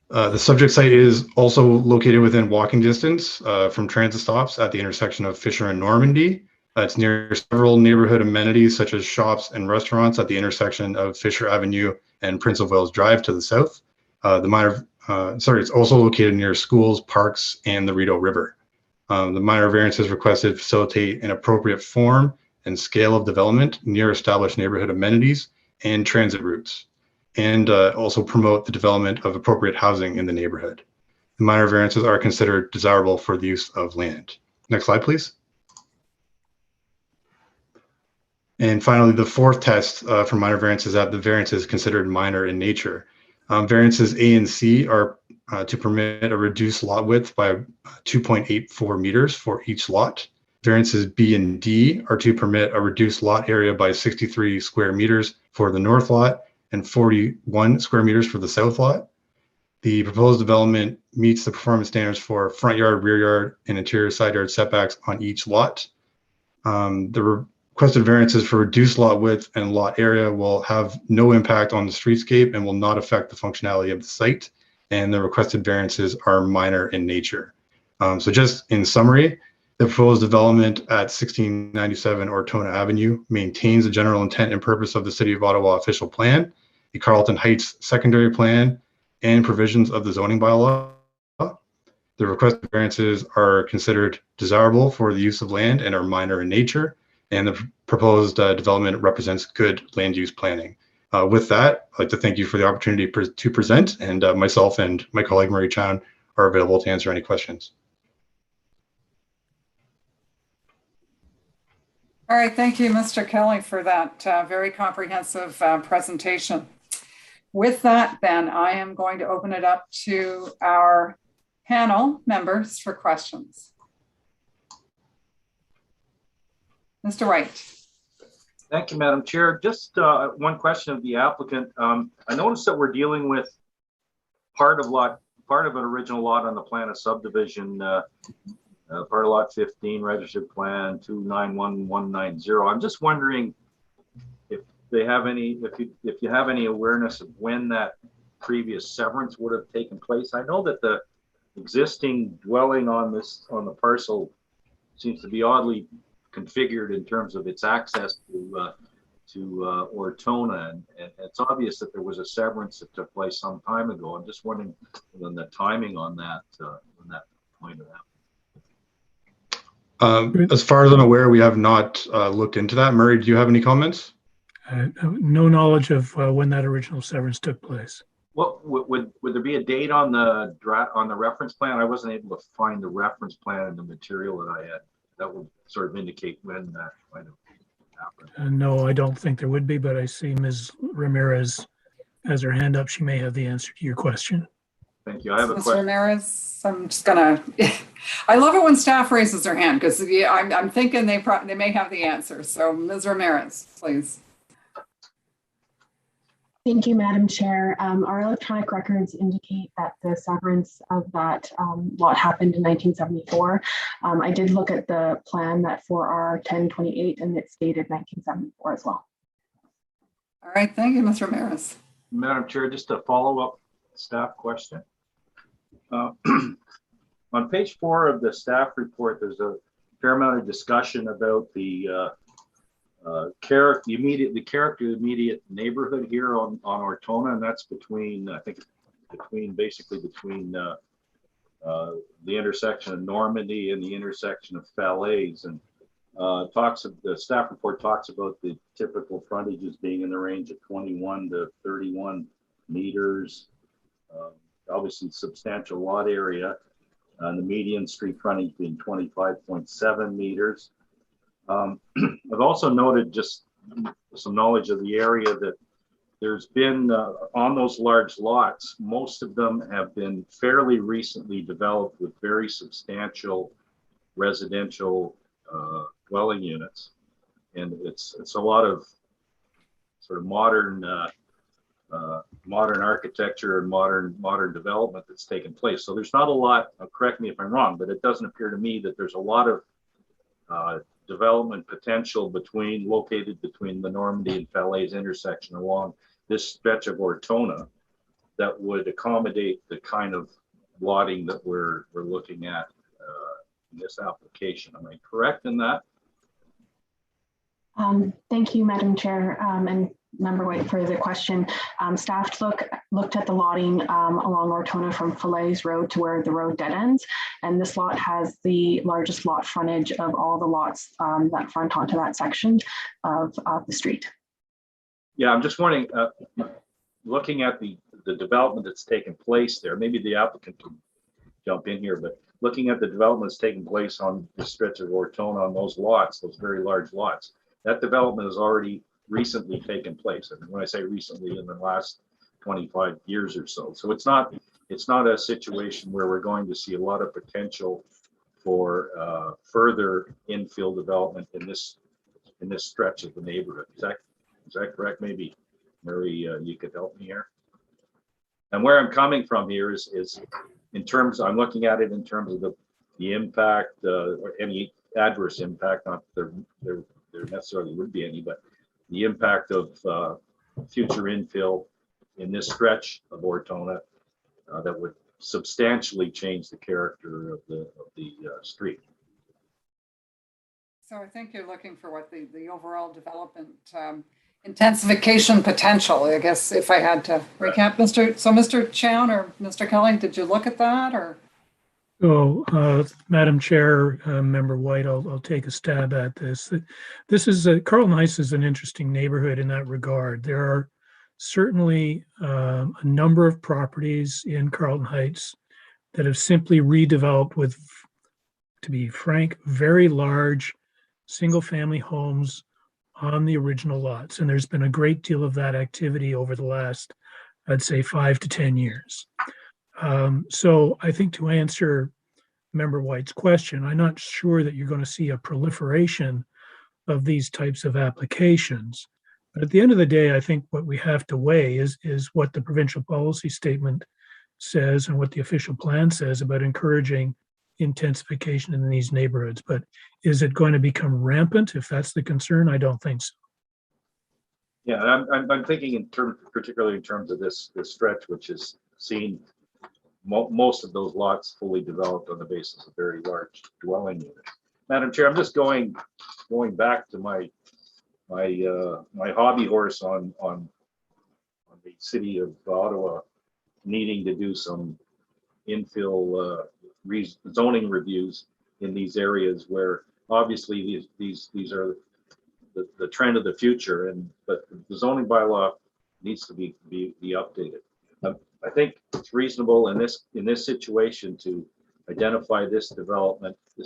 The subject site is also located within walking distance from transit stops at the intersection of Fisher and Normandy. It's near several neighborhood amenities such as shops and restaurants at the intersection of Fisher Avenue and Prince of Wales Drive to the south. It's also located near schools, parks, and the Rideau River. The minor variances requested facilitate an appropriate form and scale of development near established neighborhood amenities and transit routes, and also promote the development of appropriate housing in the neighborhood. The minor variances are considered desirable for the use of land. Next slide, please. And finally, the fourth test for minor variance is that the variance is considered minor in nature. Variances A and C are to permit a reduced lot width by 2.84 meters for each lot. Variances B and D are to permit a reduced lot area by 63 square meters for the north lot and 41 square meters for the south lot. The proposed development meets the performance standards for front yard, rear yard, and interior side yard setbacks on each lot. The requested variances for reduced lot width and lot area will have no impact on the streetscape and will not affect the functionality of the site. And the requested variances are minor in nature. So just in summary, the proposed development at 1697 Ortona Avenue maintains the general intent and purpose of the City of Ottawa official plan, the Carlton Heights secondary plan, and provisions of the zoning bylaw. The requested variances are considered desirable for the use of land and are minor in nature, and the proposed development represents good land use planning. With that, I'd like to thank you for the opportunity to present, and myself and my colleague Marie Chan are available to answer any questions. All right, thank you, Mr. Kelly, for that very comprehensive presentation. With that, then, I am going to open it up to our panel members for questions. Mr. White. Thank you, Madam Chair. Just one question of the applicant. I noticed that we're dealing with part of an original lot on the plan of subdivision, part of lot 15, registered plan 291190. I'm just wondering if they have any, if you have any awareness of when that previous severance would have taken place. I know that the existing dwelling on the parcel seems to be oddly configured in terms of its access to Ortona, and it's obvious that there was a severance that took place some time ago. I'm just wondering on the timing on that point of that. As far as I'm aware, we have not looked into that. Murray, do you have any comments? No knowledge of when that original severance took place. What would there be a date on the reference plan? I wasn't able to find the reference plan in the material that I had. That would sort of indicate when that might have happened. No, I don't think there would be, but I see Ms. Ramirez has her hand up. She may have the answer to your question. Thank you. I have a Ms. question. Ramirez, I'm just gonna, I love it when staff raises their hand because I'm thinking they may have the answer. So Ms. Ramirez, please. Thank you, Madam Chair. Our electronic records indicate that the severance of that lot happened in 1974. I did look at the plan that for our 1028 and it's dated 1974 as well. All right, thank you, Ms. Ramirez. Madam Chair, just a follow-up staff question. On page 4 of the staff report, there's a fair amount of discussion about the immediate neighborhood here on Ortona, and that's between, I think, basically between the intersection of Normandy and the intersection of Falaise, and the staff report talks about the typical frontages being in the range of 21 to 31 meters. Obviously substantial lot area, and the median street frontage being 25.7 meters. I've also noted just some knowledge of the area that there's been on those large lots, most of them have been fairly recently developed with very substantial residential dwelling units. And it's a lot of sort of modern architecture and modern development that's taken place. So there's not a lot, correct me if I'm wrong, but it doesn't appear to me that there's a lot of development potential located between the Normandy and Falaise intersection along this stretch of Ortona that would accommodate the kind of lotting that we're looking at in this application. Am I correct in that? Thank you, Madam Chair. And Member White for the question. Staff looked at the lotting along Ortona from Falaise Road to where the road dead ends. And this lot has the largest lot frontage of all the lots that front onto that section of the street. Yeah, I'm just wondering, looking at the development that's taken place there, maybe the applicant can jump in here, but looking at the development that's taking place on the stretch of Ortona on those lots, those very large lots, that development has already recently taken place. And when I say recently, in the last 25 years or so. So it's not a situation where we're going to see a lot of potential for further infill development in this stretch of the neighborhood. Is that correct? Maybe Mary, you could help me here. And where I'm coming from here is in terms, I'm looking at it in terms of the impact or any adverse impact. Not there necessarily would be any, but the impact of future infill in this stretch of Ortona that would substantially change the character of the street. So I think you're looking for what the overall development intensification potential, I guess, if I had to recap. Mr. Chown or Mr. Kelly, did you look at that or? So, Madam Chair, Member White, I'll take a stab at this. This is Carlton Heights is an interesting neighborhood in that regard. There are certainly a number of properties in Carlton Heights that have simply redeveloped with, to be frank, very large single-family homes on the original lots. And there's been a great deal of that activity over the last, I'd say, 5 to 10 years. So I think to answer Member White's question, I'm not sure that you're going to see a proliferation of these types of applications. But at the end of the day, I think what we have to weigh is what the provincial policy statement says and what the official plan says about encouraging intensification in these neighborhoods. But is it going to become rampant? If that's the concern, I don't think so. Yeah, I'm thinking particularly in terms of this stretch, which has seen most of those lots fully developed on the basis of very large dwelling units. Madam Chair, I'm just going back to my hobby horse on the city of Ottawa needing to do some infill zoning reviews in these areas where obviously these are the trend of the future, but the zoning bylaw needs to be updated. I think it's reasonable in this situation to identify this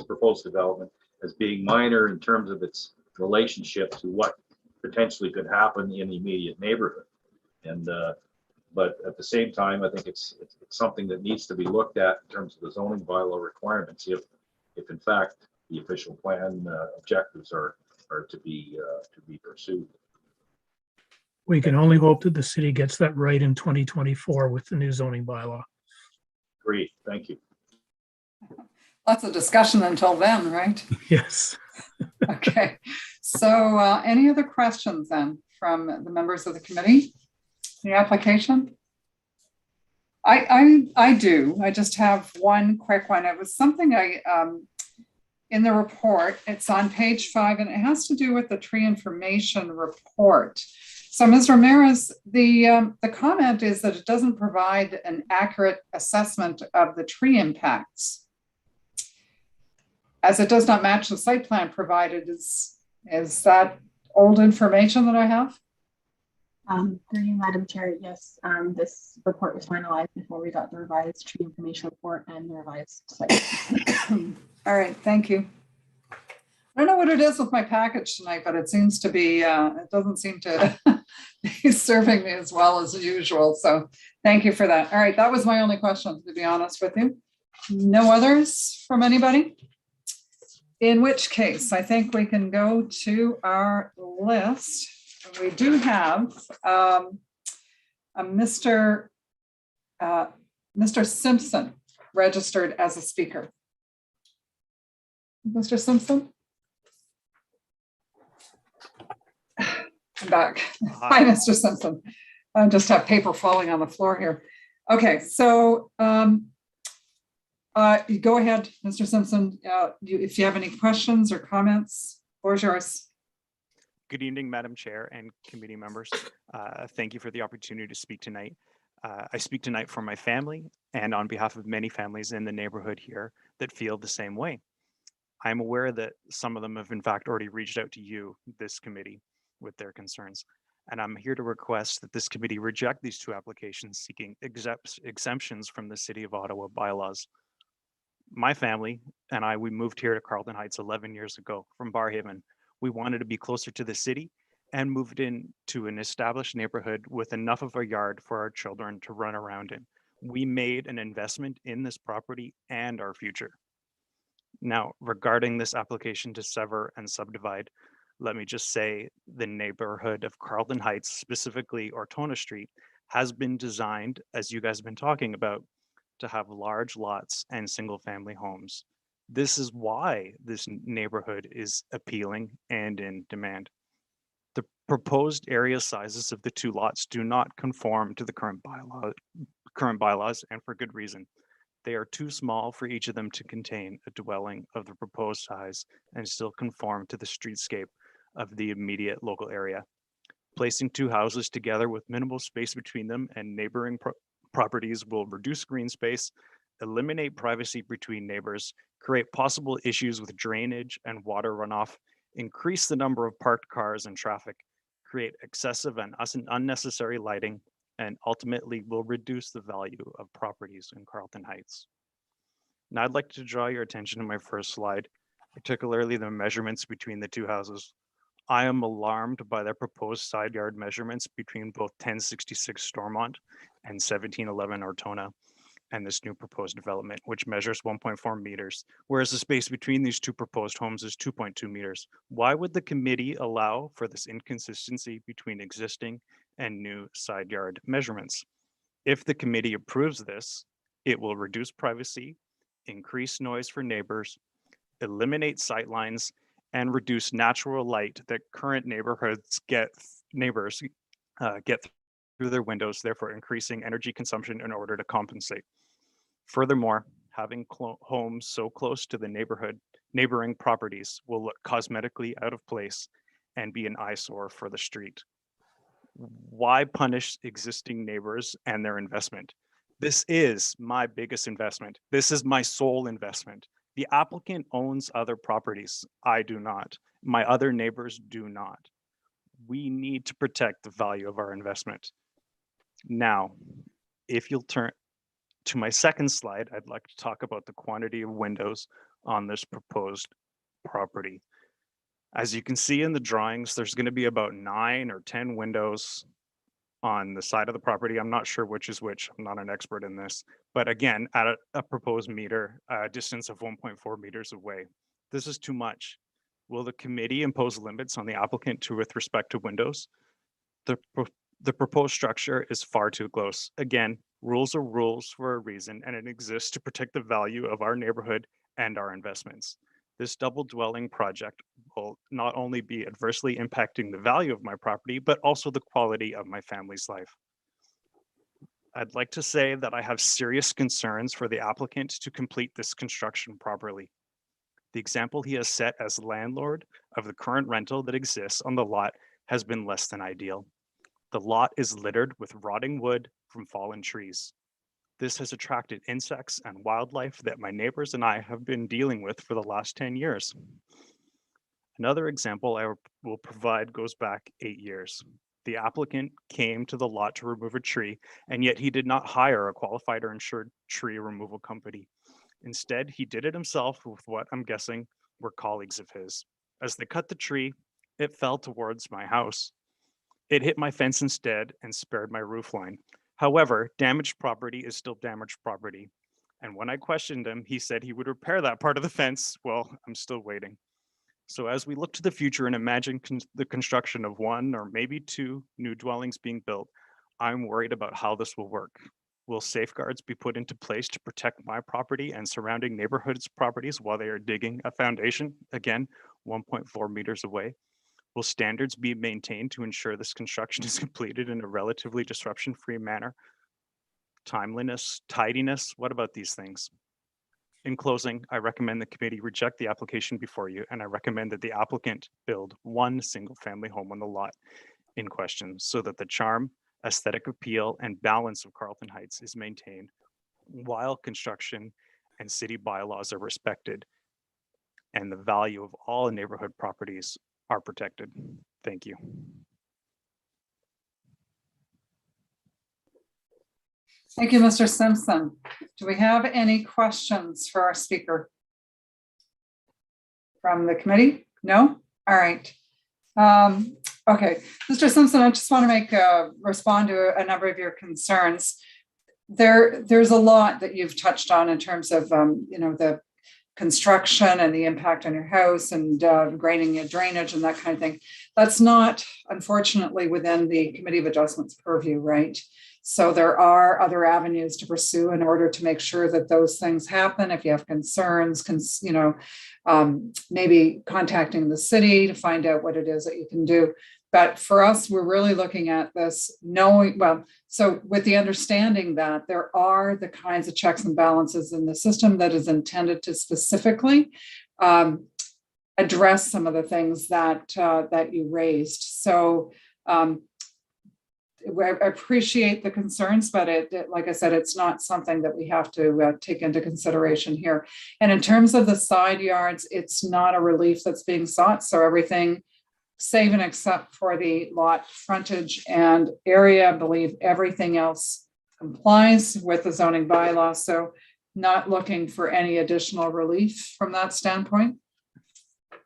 proposed development as being minor in terms of its relationship to what potentially could happen in the immediate neighborhood. And but at the same time, I think it's something that needs to be looked at in terms of the zoning bylaw requirements if in fact the official plan objectives are to be pursued. We can only hope that the city gets that right in 2024 with the new zoning bylaw. Great, thank you. Lots of discussion until then, right? Yes. Okay, so any other questions then from the members of the committee? The application? I do. I just have one quick one. It was something in the report. It's on page 5, and it has to do with the tree information report. So, Ms. Ramirez, the comment is that it doesn't provide an accurate assessment of the tree impacts, as it does not match the site plan provided. Is that old information that I have? Through you, Madam Chair, yes, this report was finalized before we got the revised tree information report and the revised site. All right, thank you. I don't know what it is with my package tonight, but it seems to be, it doesn't seem to be serving me as well as usual. So thank you for that. All right, that was my only question, to be honest with you. No others from anybody? In which case, I think we can go to our list. We do have a Mr. Simpson registered as a speaker. Mr. Simpson? I'm back. Hi, Mr. Simpson. I just have paper falling on the floor here. Okay, so go ahead, Mr. Simpson. If you have any questions or comments, floor is yours. Good evening, Madam Chair and committee members. Thank you for the opportunity to speak tonight. I speak tonight for my family and on behalf of many families in the neighborhood here that feel the same way. I'm aware that some of them have in fact already reached out to you, this committee, with their concerns. And I'm here to request that this committee reject these two applications seeking exemptions from the City of Ottawa bylaws. My family and we moved here to Carlton Heights 11 years ago from Barrhaven. We wanted to be closer to the city and moved into an established neighborhood with enough of a yard for our children to run around in. We made an investment in this property and our future. Now, regarding this application to sever and subdivide, let me just say the neighborhood of Carlton Heights, specifically Ortona Street, has been designed, as you guys have been talking about, to have large lots and single family homes. This is why this neighborhood is appealing and in demand. The proposed area sizes of the two lots do not conform to the current bylaws, and for good reason. They are too small for each of them to contain a dwelling of the proposed size and still conform to the streetscape of the immediate local area. Placing two houses together with minimal space between them and neighboring properties will reduce green space, eliminate privacy between neighbors, create possible issues with drainage and water runoff, increase the number of parked cars and traffic, create excessive and unnecessary lighting, and ultimately will reduce the value of properties in Carlton Heights. Now I'd like to draw your attention to my first slide, particularly the measurements between the two houses. I am alarmed by the proposed side yard measurements between both 1066 Stormont and 1711 Ortona and this new proposed development, which measures 1.4 meters, whereas the space between these two proposed homes is 2.2 meters. Why would the committee allow for this inconsistency between existing and new side yard measurements? If the committee approves this, it will reduce privacy, increase noise for neighbors, eliminate sight lines, and reduce natural light that current neighbors get through their windows, therefore increasing energy consumption in order to compensate. Furthermore, having homes so close to the neighboring properties will look cosmetically out of place and be an eyesore for the street. Why punish existing neighbors and their investment? This is my biggest investment. This is my sole investment. The applicant owns other properties. I do not. My other neighbors do not. We need to protect the value of our investment. Now, if you'll turn to my second slide, I'd like to talk about the quantity of windows on this proposed property. As you can see in the drawings, there's going to be about 9 or 10 windows on the side of the property. I'm not sure which is which. I'm not an expert in this. But again, at a proposed meter, a distance of 1.4 meters away. This is too much. Will the committee impose limits on the applicant with respect to windows? The proposed structure is far too close. Again, rules are rules for a reason, and it exists to protect the value of our neighborhood and our investments. This double dwelling project will not only be adversely impacting the value of my property, but also the quality of my family's life. I'd like to say that I have serious concerns for the applicant to complete this construction properly. The example he has set as landlord of the current rental that exists on the lot has been less than ideal. The lot is littered with rotting wood from fallen trees. This has attracted insects and wildlife that my neighbors and I have been dealing with for the last 10 years. Another example I will provide goes back 8 years. The applicant came to the lot to remove a tree, and yet he did not hire a qualified or insured tree removal company. Instead, he did it himself with what I'm guessing were colleagues of his. As they cut the tree, it fell towards my house. It hit my fence instead and spared my roof line. However, damaged property is still damaged property. And when I questioned him, he said he would repair that part of the fence. Well, I'm still waiting. So as we look to the future and imagine the construction of 1 or maybe 2 new dwellings being built, I'm worried about how this will work. Will safeguards be put into place to protect my property and surrounding neighborhoods properties while they are digging a foundation, again, 1.4 meters away? Will standards be maintained to ensure this construction is completed in a relatively disruption-free manner? Timeliness, tidiness, what about these things? In closing, I recommend the committee reject the application before you, and I recommend that the applicant build one single-family home on the lot in question so that the charm, aesthetic appeal, and balance of Carlton Heights is maintained while construction and city bylaws are respected and the value of all neighborhood properties are protected. Thank you. Thank you, Mr. Simpson. Do we have any questions for our speaker from the committee? No? All right. Okay, Mr. Simpson, I just want to respond to a number of your concerns. There's a lot that you've touched on in terms of, the construction and the impact on your house and grading and drainage and that kind of thing. That's not, unfortunately, within the Committee of Adjustments purview, right? So there are other avenues to pursue in order to make sure that those things happen. If you have concerns, maybe contacting the city to find out what it is that you can do. But for us, we're really looking at this so with the understanding that there are the kinds of checks and balances in the system that is intended to specifically address some of the things that you raised. So I appreciate the concerns, but like I said, it's not something that we have to take into consideration here. And in terms of the side yards, it's not a relief that's being sought. So everything, save and except for the lot frontage and area, I believe everything else complies with the zoning bylaw. So not looking for any additional relief from that standpoint.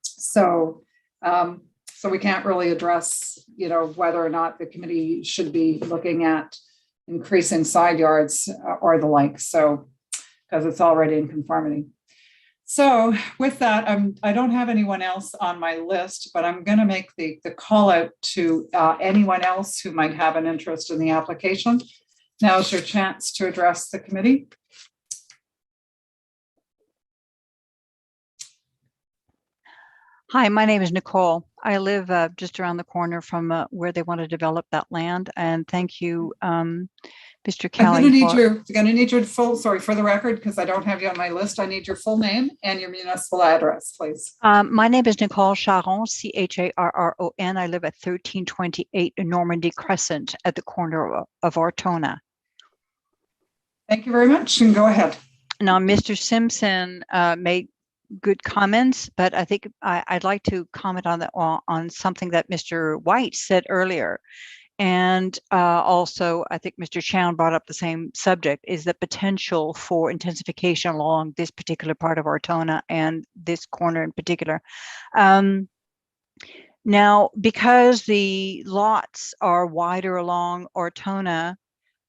So, so we can't really address, whether or not the committee should be looking at increasing side yards or the like. So, because it's already in conformity. So with that, I don't have anyone else on my list, but I'm going to make the call out to anyone else who might have an interest in the application. Now is your chance to address the committee. Hi, my name is Nicole. I live just around the corner from where they want to develop that land. And thank you, Mr. Kelly. I'm going to need your full, sorry, for the record, because I don't have you on my list. I need your full name and your municipal address, please. My name is Nicole Charron, Charron. I live at 1328 Normandy Crescent at the corner of Ortona. Thank you very much, and go ahead. Now, Mr. Simpson made good comments, but I think I'd like to comment on something that Mr. White said earlier. And also, I think Mr. Chown brought up the same subject, is the potential for intensification along this particular part of Ortona and this corner in particular. Now, because the lots are wider along Ortona,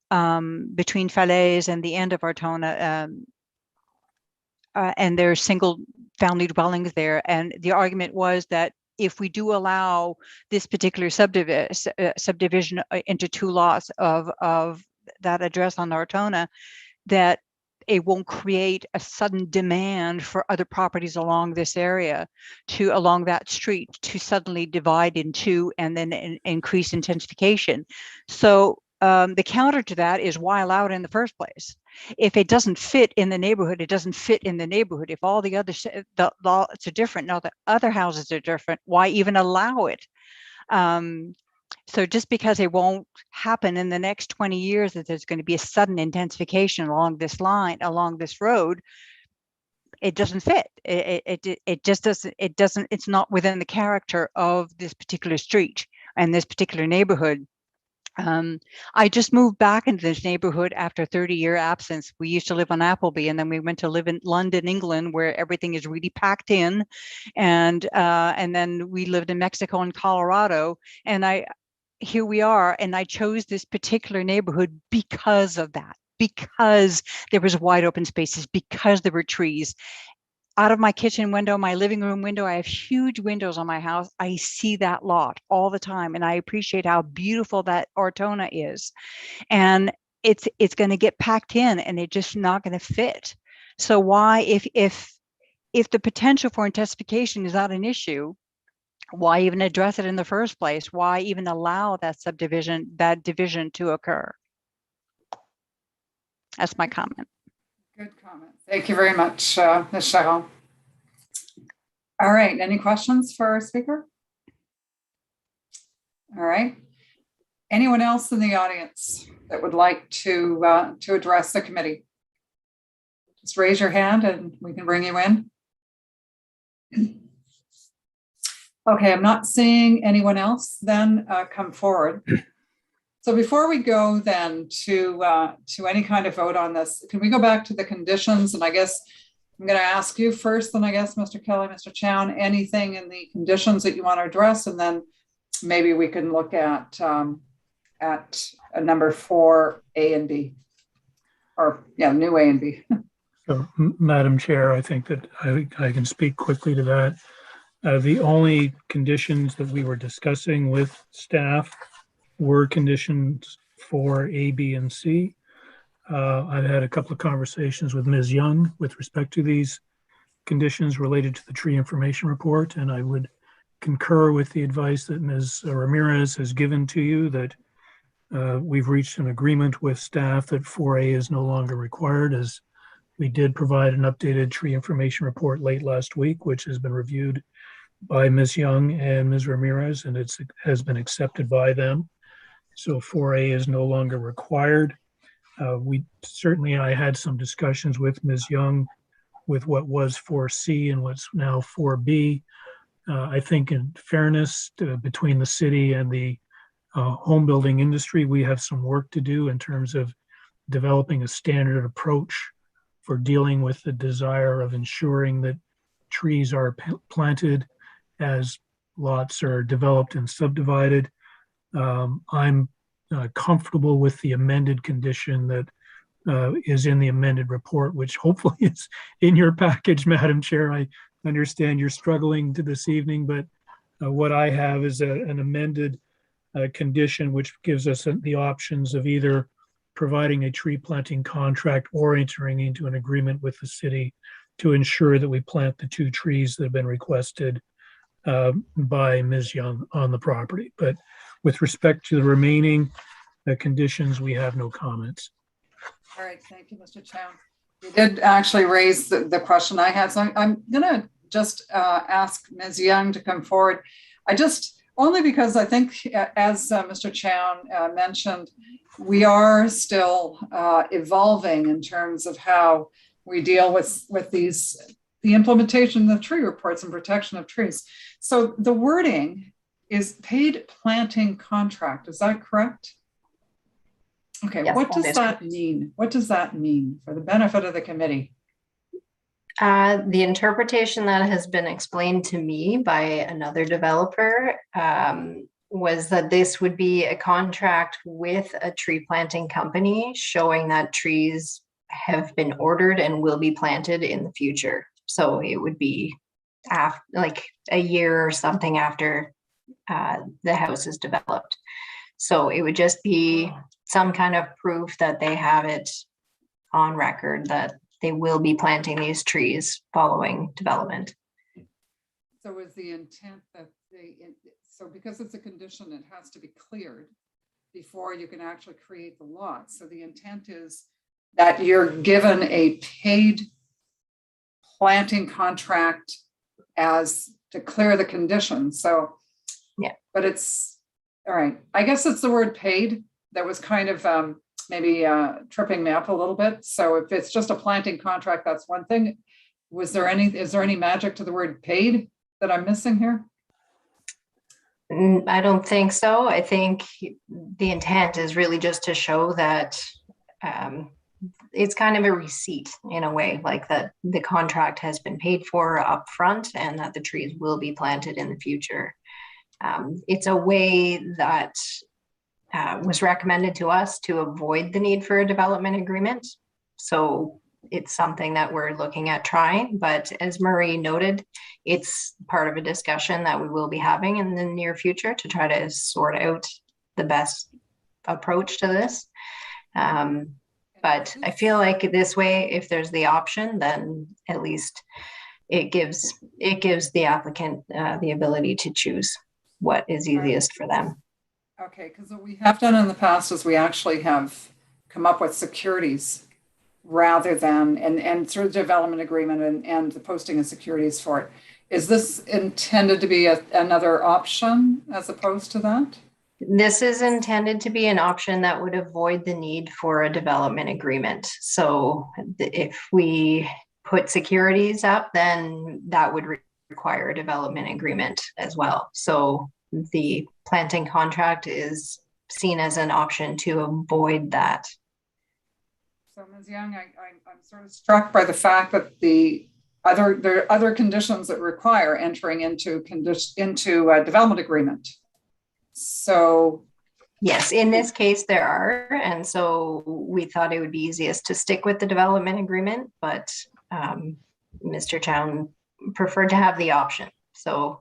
between Falaise and the end of Ortona, and there are single family dwellings there. And the argument was that if we do allow this particular subdivision into two lots of that address on Ortona, that it won't create a sudden demand for other properties along this area along that street to suddenly divide in two and then increase intensification. So the counter to that is why allow it in the first place? If it doesn't fit in the neighborhood, it doesn't fit in the neighborhood. If all the other the lots are different, now the other houses are different, why even allow it? So just because it won't happen in the next 20 years that there's going to be a sudden intensification along this line, along this road, it doesn't fit. It just doesn't, it's not within the character of this particular street and this particular neighborhood. I just moved back into this neighborhood after a 30-year absence. We used to live on Appleby, and then we went to live in London, England, where everything is really packed in. And then we lived in Mexico and Colorado. And here we are, and I chose this particular neighborhood because of that, because there was wide open spaces, because there were trees. Out of my kitchen window, my living room window, I have huge windows on my house. I see that lot all the time, and I appreciate how beautiful that Ortona is. And it's going to get packed in, and it's just not going to fit. So why, if the potential for intensification is not an issue, why even address it in the first place? Why even allow that subdivision, that division to occur? That's my comment. Good comment. Thank you very much, Ms. Cheryl. All right, any questions for our speaker? All right. Anyone else in the audience that would like to address the committee? Just raise your hand and we can bring you in. Okay, I'm not seeing anyone else then come forward. So before we go then to any kind of vote on this, can we go back to the conditions? And I guess I'm going to ask you first, then I guess Mr. Kelly, Mr. Chown, anything in the conditions that you want to address, and then maybe we can look at a number 4, A and B, or yeah, new A and B. So, Madam Chair, I think that I can speak quickly to that. The only conditions that we were discussing with staff were conditions for A, B, and C. I've had a couple of conversations with Ms. Young with respect to these conditions related to the tree information report, and I would concur with the advice that Ms. Ramirez has given to you, that we've reached an agreement with staff that 4A is no longer required, as we did provide an updated tree information report late last week, which has been reviewed by Ms. Young and Ms. Ramirez, and it has been accepted by them. So 4A is no longer required. I had some discussions with Ms. Young with what was 4C and what's now 4B. I think in fairness between the city and the home building industry, we have some work to do in terms of developing a standard approach for dealing with the desire of ensuring that trees are planted as lots are developed and subdivided. I'm comfortable with the amended condition that is in the amended report, which hopefully is in your package, Madam Chair. I understand you're struggling to this evening, but what I have is an amended condition which gives us the options of either providing a tree planting contract or entering into an agreement with the city to ensure that we plant the 2 trees that have been requested by Ms. Young on the property. But with respect to the remaining conditions, we have no comments. All right, thank you, Mr. Chown. You did actually raise the question I had, so I'm going to just ask Ms. Young to come forward. Only because I think, as Mr. Chown mentioned, we are still evolving in terms of how we deal with the implementation of tree reports and protection of trees. So the wording is paid planting contract. Is that correct? Okay, Yes, what does that mean? What does that mean for the benefit of the committee? The interpretation that has been explained to me by another developer was that this would be a contract with a tree planting company showing that trees have been ordered and will be planted in the future. So it would be like a year or something after the house is developed. So it would just be some kind of proof that they have it on record that they will be planting these trees following development. So is the intent that so because it's a condition, it has to be cleared before you can actually create the lot. So the intent is that you're given a paid planting contract as to clear the condition. So, yeah, but it's all right. I guess it's the word paid that was kind of maybe tripping me up a little bit. So if it's just a planting contract, that's one thing. Is there any magic to the word paid that I'm missing here? I don't think so. I think the intent is really just to show that it's kind of a receipt in a way, like that the contract has been paid for up front and that the trees will be planted in the future. It's a way that was recommended to us to avoid the need for a development agreement. So it's something that we're looking at trying, but as Marie noted, it's part of a discussion that we will be having in the near future to try to sort out the best approach to this. But I feel like this way, if there's the option, then at least it gives the applicant the ability to choose what is easiest for them. Okay, because what we have done in the past is we actually have come up with securities rather than, and through the development agreement and the posting of securities for it. Is this intended to be another option as opposed to that? This is intended to be an option that would avoid the need for a development agreement. So if we put securities up, then that would require a development agreement as well. So the planting contract is seen as an option to avoid that. So Ms. Young, I'm sort of struck by the fact that there are other conditions that require entering into a development agreement. So yes, in this case there are, and so we thought it would be easiest to stick with the development agreement, but Mr. Chown preferred to have the option. So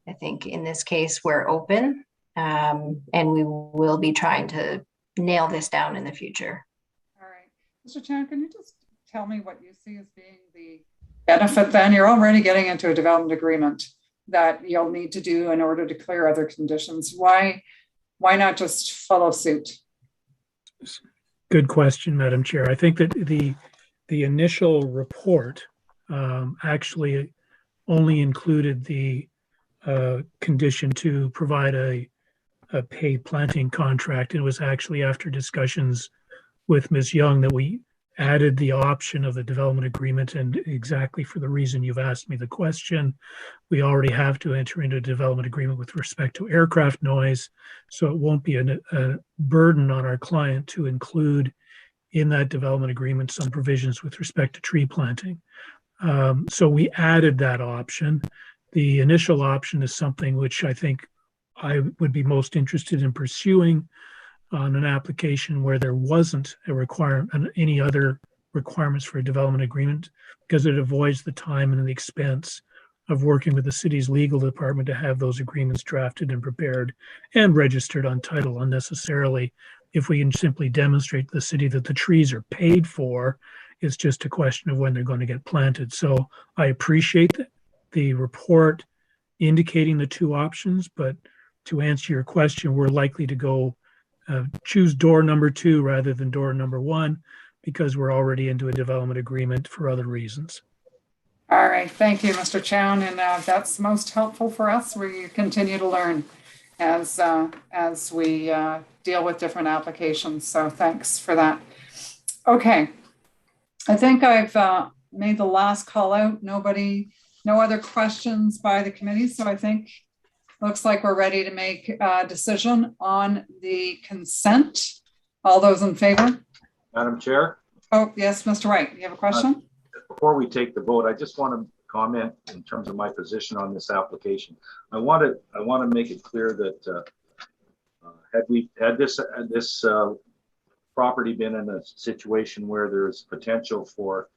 I think in this case we're open, and we will be trying to nail this down in the future. All right, Mr. Chown, can you just tell me what you see as being the benefit then? You're already getting into a development agreement that you'll need to do in order to clear other conditions. Why not just follow suit? Good question, Madam Chair. I think that the initial report actually only included the condition to provide a paid planting contract. It was actually after discussions with Ms. Young that we added the option of the development agreement, and exactly for the reason you've asked me the question, we already have to enter into a development agreement with respect to aircraft noise, so it won't be a burden on our client to include in that development agreement some provisions with respect to tree planting. So we added that option. The initial option is something which I think I would be most interested in pursuing on an application where there wasn't a requirement, any other requirements for a development agreement, because it avoids the time and the expense of working with the city's legal department to have those agreements drafted and prepared and registered on title unnecessarily. If we can simply demonstrate to the city that the trees are paid for, it's just a question of when they're going to get planted. So I appreciate the report indicating the two options, but to answer your question, we're likely to go choose door number 2 rather than door number 1 because we're already into a development agreement for other reasons. All right, thank you, Mr. Chown, and that's most helpful for us. We continue to learn as we deal with different applications. So thanks for that. Okay, I think I've made the last call out. No other questions by the committee. So I think looks like we're ready to make a decision on the consent. All those in favor? Madam Chair? Oh, yes, Mr. White, you have a question? Before we take the vote, I just want to comment in terms of my position on this application. I want to make it clear that had this property been in a situation where there's potential for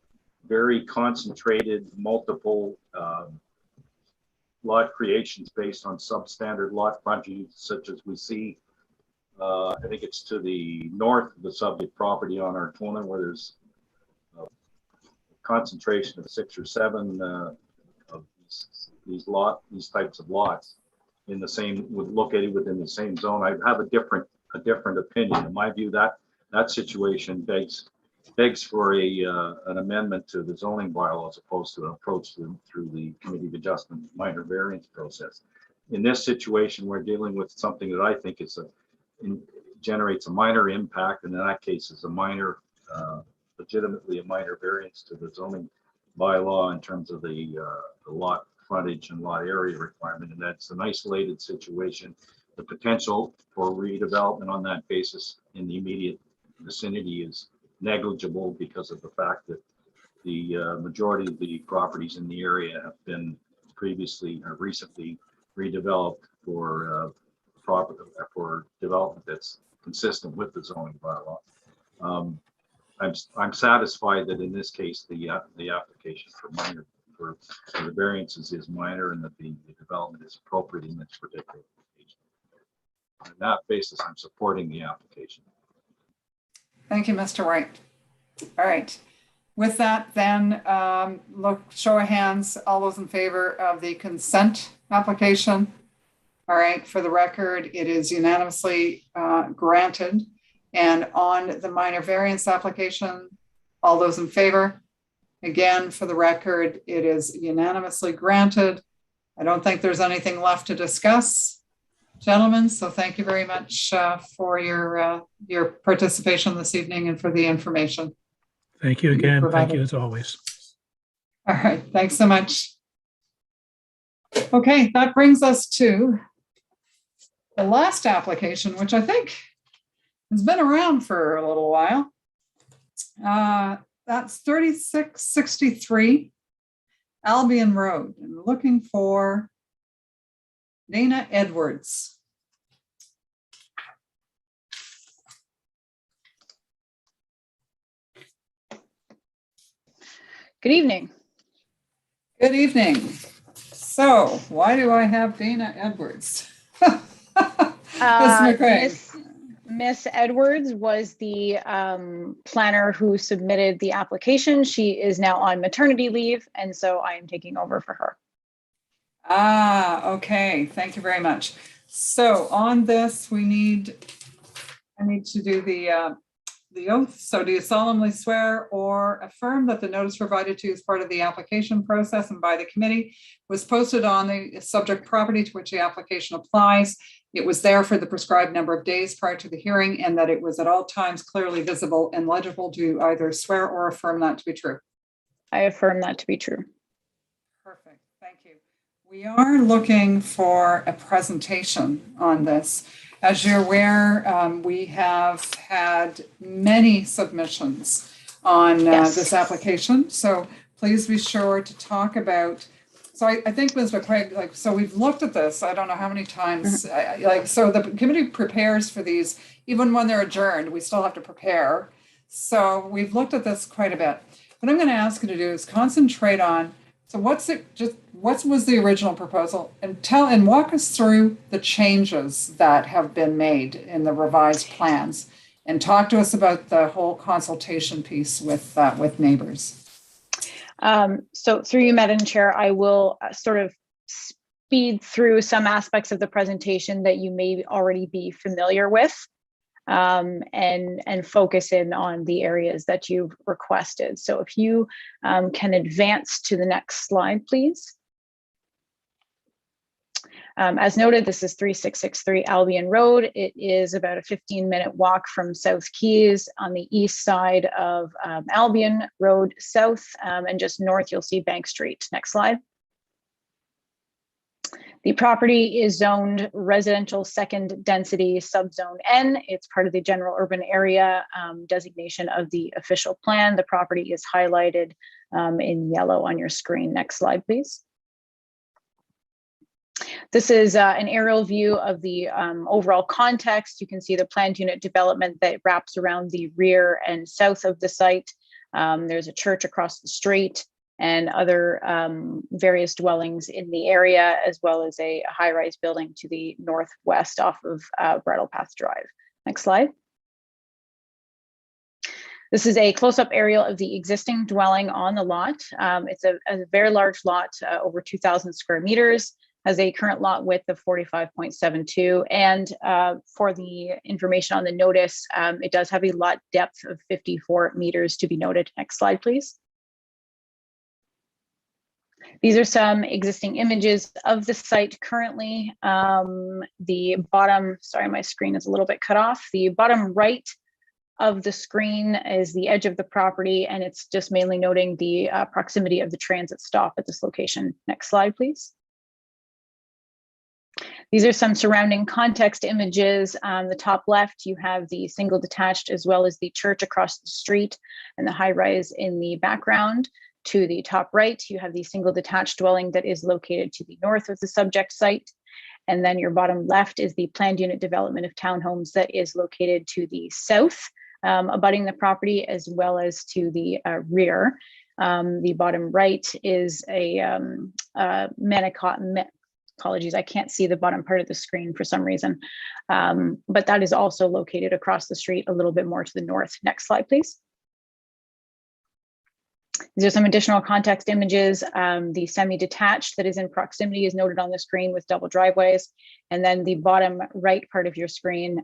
very concentrated multiple lot creations based on substandard lot frontage, such as we see, I think it's to the north of the subject property on our corner, where there's a concentration of 6 or 7 of these types of lots in the same, located within the same zone. I have a different opinion. In my view, that situation begs for an amendment to the zoning bylaw as opposed to an approach through the Committee of Adjustment minor variance process. In this situation, we're dealing with something that I think generates a minor impact, and in that case is a minor, legitimately a minor variance to the zoning bylaw in terms of the lot frontage and lot area requirement, and that's an isolated situation. The potential for redevelopment on that basis in the immediate vicinity is negligible because of the fact that the majority of the properties in the area have been previously or recently redeveloped for development that's consistent with the zoning bylaw. I'm satisfied that in this case the application for the variances is minor and that the development is appropriate in this particular application. On that basis, I'm supporting the application. Thank you, Mr. White. All right. With that, then, show of hands, all those in favor of the consent application. All right, for the record, it is unanimously granted. And on the minor variance application, All those in favor? Again, for the record, it is unanimously granted. I don't think there's anything left to discuss, gentlemen. So thank you very much for your participation this evening and for the information. Thank you again. Thank provided. you as always. All right, thanks so much. Okay, that brings us to the last application, which I think has been around for a little while. That's 3663 Albion Road. And looking for Dana Edwards. Good evening. Good evening. So why do I have Dana Edwards? Miss Edwards was the planner who submitted the application. She is now on maternity leave, and so I am taking over for her. Ah, okay. Thank you very much. So on this, I need to do the oath. So do you solemnly swear or affirm that the notice provided to you as part of the application process and by the committee was posted on the subject property to which the application applies? It was there for the prescribed number of days prior to the hearing, and that it was at all times clearly visible and legible. Do you either swear or affirm that to be true? I affirm that to be true. Perfect. Thank you. We are looking for a presentation on this. As you're aware, we have had many submissions on this application. So please be sure to talk about. So I think Ms. McQuaig, so we've looked at this, I don't know how many times, so the committee prepares for these, even when they're adjourned, we still have to prepare. So we've looked at this quite a bit. What I'm going to ask you to do is concentrate on, so what was the original proposal, and walk us through the changes that have been made in the revised plans, and talk to us about the whole consultation piece with neighbors. So through you, Madam Chair, I will sort of speed through some aspects of the presentation that you may already be familiar with, and focus in on the areas that you've requested. So if you can advance to the next slide, please. As noted, this is 3663 Albion Road. It is about a 15-minute walk from South Keys on the east side of Albion Road South, and just north you'll see Bank Street. Next slide. The property is zoned residential second density subzone N. It's part of the general urban area designation of the official plan. The property is highlighted in yellow on your screen. Next slide, please. This is an aerial view of the overall context. You can see the planned unit development that wraps around the rear and south of the site. There's a church across the street and other various dwellings in the area, as well as a high-rise building to the northwest off of Bridle Path Drive. Next slide. This is a close-up aerial of the existing dwelling on the lot. It's a very large lot, over 2,000 square meters. Has a current lot width of 45.72, and for the information on the notice, it does have a lot depth of 54 meters to be noted. Next slide, please. These are some existing images of the site currently. The bottom, sorry, my screen is a little bit cut off. The bottom right of the screen is the edge of the property, and it's just mainly noting the proximity of the transit stop at this location. Next slide, please. These are some surrounding context images. On the top left, you have the single detached as well as the church across the street and the high rise in the background. To the top right, you have the single detached dwelling that is located to the north of the subject site. And then your bottom left is the planned unit development of townhomes that is located to the south, abutting the property, as well as to the rear. The bottom right is a apologies, I can't see the bottom part of the screen for some reason, but that is also located across the street a little bit more to the north. Next slide, please. These are some additional context images. The semi-detached that is in proximity is noted on the screen with double driveways. And then the bottom right part of your screen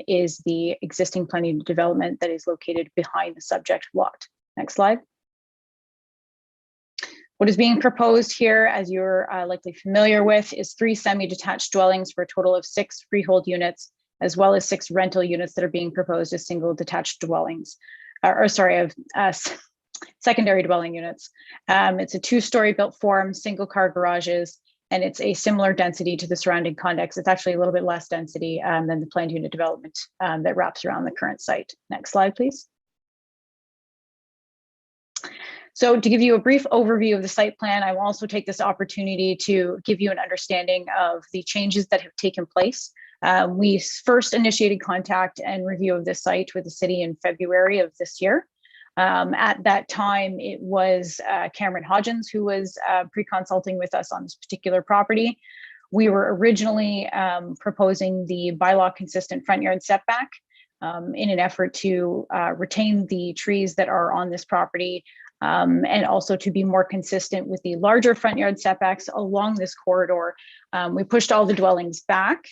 is the existing planned unit development that is located behind the subject lot. Next slide. What is being proposed here, as you're likely familiar with, is 3 semi-detached dwellings for a total of 6 freehold units, as well as 6 rental units that are being proposed as single detached dwellings, secondary dwelling units. It's a 2-story built form, single car garages, and it's a similar density to the surrounding context. It's actually a little bit less density than the planned unit development that wraps around the current site. Next slide, please. So to give you a brief overview of the site plan, I will also take this opportunity to give you an understanding of the changes that have taken place. We first initiated contact and review of this site with the city in February of this year. At that time, it was Cameron Hodgins who was pre-consulting with us on this particular property. We were originally proposing the bylaw consistent front yard setback in an effort to retain the trees that are on this property, and also to be more consistent with the larger front yard setbacks along this corridor. We pushed all the dwellings back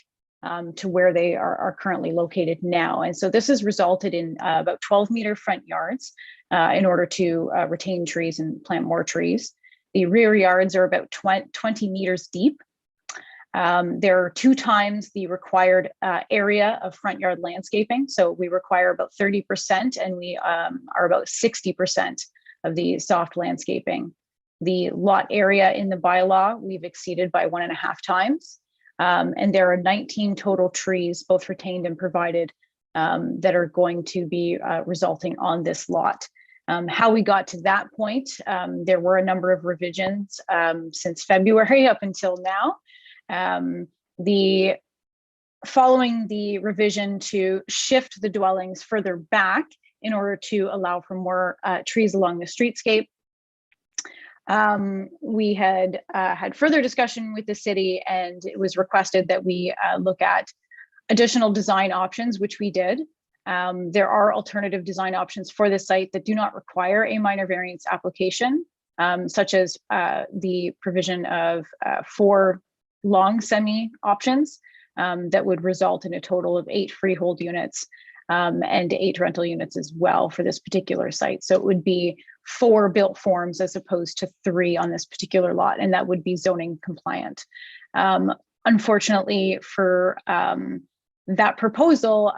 to where they are currently located now. And so this has resulted in about 12-meter front yards in order to retain trees and plant more trees. The rear yards are about 20 meters deep. There are 2 times the required area of front yard landscaping. So we require about 30% and we are about 60% of the soft landscaping. The lot area in the bylaw, we've exceeded by 1.5 times. And there are 19 total trees, both retained and provided, that are going to be resulting on this lot. How we got to that point, there were a number of revisions since February up until now. Following the revision to shift the dwellings further back in order to allow for more trees along the streetscape, we had had further discussion with the city, and it was requested that we look at additional design options, which we did. There are alternative design options for this site that do not require a minor variance application, such as the provision of 4 long semi options that would result in a total of 8 freehold units and 8 rental units as well for this particular site. So it would be 4 built forms as opposed to 3 on this particular lot, and that would be zoning compliant. Unfortunately for that proposal,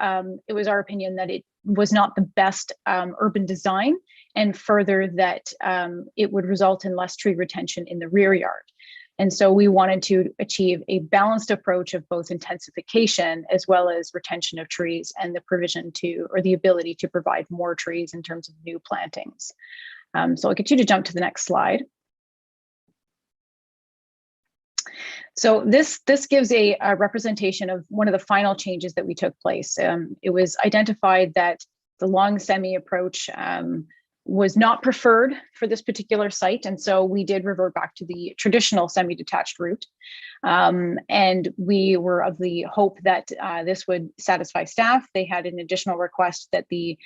it was our opinion that it was not the best urban design, and further that it would result in less tree retention in the rear yard. And so we wanted to achieve a balanced approach of both intensification as well as retention of trees and the provision to, or the ability to provide more trees in terms of new plantings. So I'll get you to jump to the next slide. So this gives a representation of one of the final changes that we took place. It was identified that the long semi approach was not preferred for this particular site. And so we did revert back to the traditional semi-detached route. And we were of the hope that this would satisfy staff. They had an additional request that the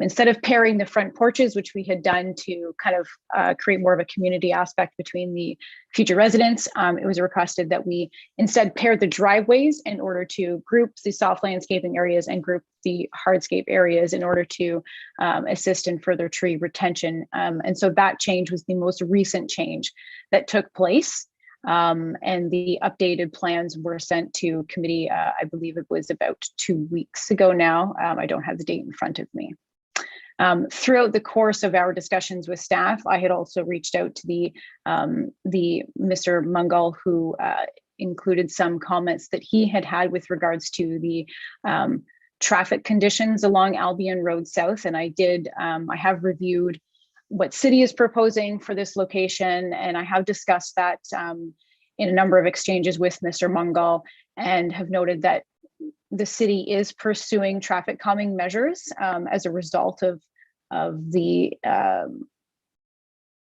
instead of pairing the front porches, which we had done to kind of create more of a community aspect between the future residents, it was requested that we instead pair the driveways in order to group the soft landscaping areas and group the hardscape areas in order to assist in further tree retention. And so that change was the most recent change that took place. And the updated plans were sent to committee, I believe it was about 2 weeks ago now. I don't have the date in front of me. Throughout the course of our discussions with staff, I had also reached out to the Mr. Mungal, who included some comments that he had with regards to the traffic conditions along Albion Road South. And I have reviewed what city is proposing for this location, and I have discussed that in a number of exchanges with Mr. Mungal, and have noted that the city is pursuing traffic calming measures as a result of the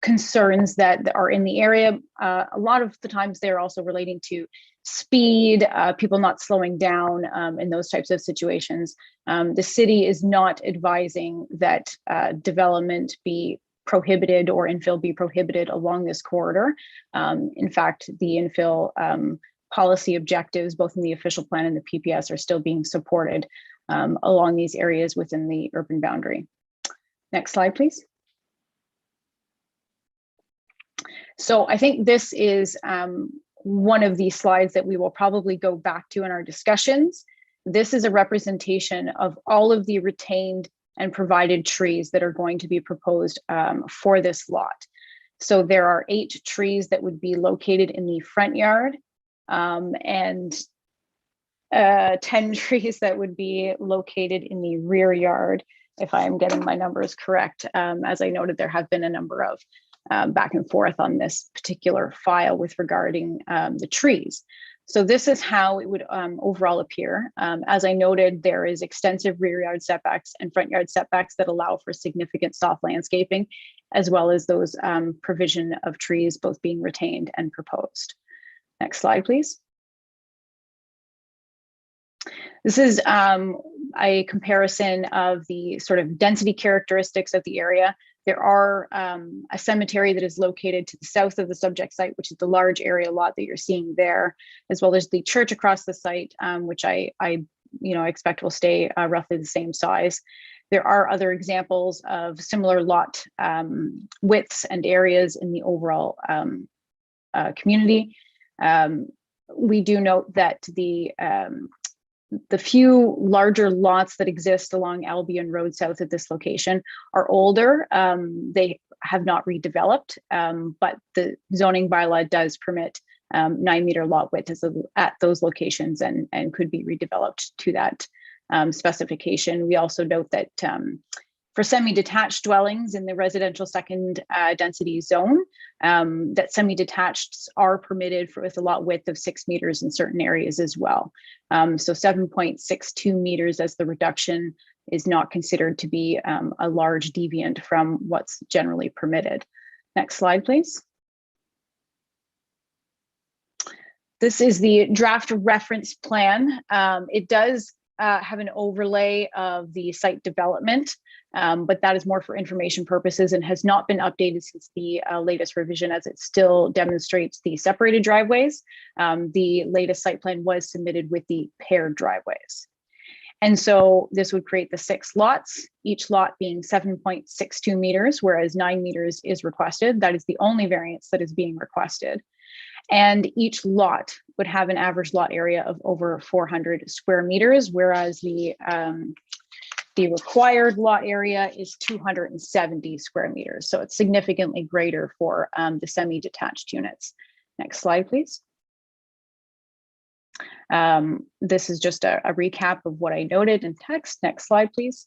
concerns that are in the area. A lot of the times they're also relating to speed, people not slowing down in those types of situations. The city is not advising that development be prohibited or infill be prohibited along this corridor. In fact, the infill policy objectives, both in the official plan and the PPS, are still being supported along these areas within the urban boundary. Next slide, please. So I think this is one of the slides that we will probably go back to in our discussions. This is a representation of all of the retained and provided trees that are going to be proposed for this lot. So there are 8 trees that would be located in the front yard, and 10 trees that would be located in the rear yard, if I am getting my numbers correct. As I noted, there have been a number of back and forth on this particular file with regarding the trees. So this is how it would overall appear. As I noted, there is extensive rear yard setbacks and front yard setbacks that allow for significant soft landscaping, as well as those provision of trees both being retained and proposed. Next slide, please. This is a comparison of the sort of density characteristics of the area. There are a cemetery that is located to the south of the subject site, which is the large area lot that you're seeing there, as well as the church across the site, which I expect will stay roughly the same size. There are other examples of similar lot widths and areas in the overall community. We do note that the few larger lots that exist along Albion Road south of this location are older. They have not redeveloped, but the zoning bylaw does permit 9-meter lot width at those locations and could be redeveloped to that specification. We also note that for semi-detached dwellings in the residential second density zone, that semi-detached are permitted with a lot width of 6 meters in certain areas as well. So 7.62 meters as the reduction is not considered to be a large deviant from what's generally permitted. Next slide, please. This is the draft reference plan. It does have an overlay of the site development, but that is more for information purposes and has not been updated since the latest revision, as it still demonstrates the separated driveways. The latest site plan was submitted with the paired driveways. And so this would create the 6 lots, each lot being 7.62 meters, whereas 9 meters is requested. That is the only variance that is being requested. And each lot would have an average lot area of over 400 square meters, whereas the required lot area is 270 square meters. So it's significantly greater for the semi-detached units. Next slide, please. This is just a recap of what I noted in text. Next slide, please.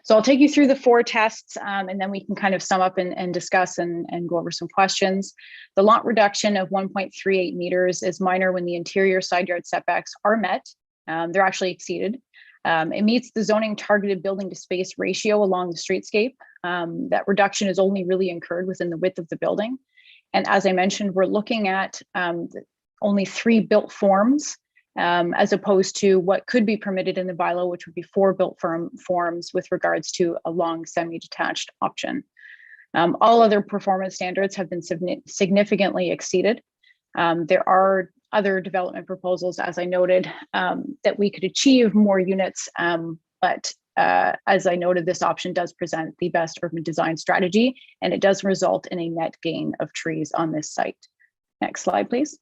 So I'll take you through the 4 tests and then we can kind of sum up and discuss and go over some questions. The lot reduction of 1.38 meters is minor when the interior side yard setbacks are met. They're actually exceeded. It meets the zoning targeted building to space ratio along the streetscape. That reduction is only really incurred within the width of the building. And as I mentioned, we're looking at only 3 built forms as opposed to what could be permitted in the bylaw, which would be 4 built forms with regards to a long semi-detached option. All other performance standards have been significantly exceeded. There are other development proposals, as I noted, that we could achieve more units, but as I noted, this option does present the best urban design strategy, and it does result in a net gain of trees on this site. Next slide, please.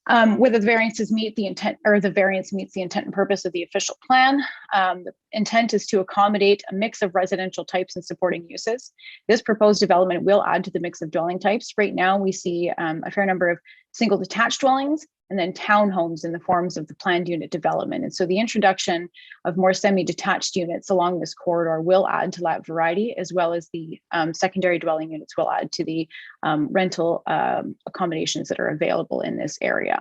Whether the variances meet the intent, or the variance meets the intent and purpose of the official plan. The intent is to accommodate a mix of residential types and supporting uses. This proposed development will add to the mix of dwelling types. Right now, we see a fair number of single detached dwellings and then townhomes in the forms of the planned unit development. And so the introduction of more semi-detached units along this corridor will add to that variety, as well as the secondary dwelling units will add to the rental accommodations that are available in this area.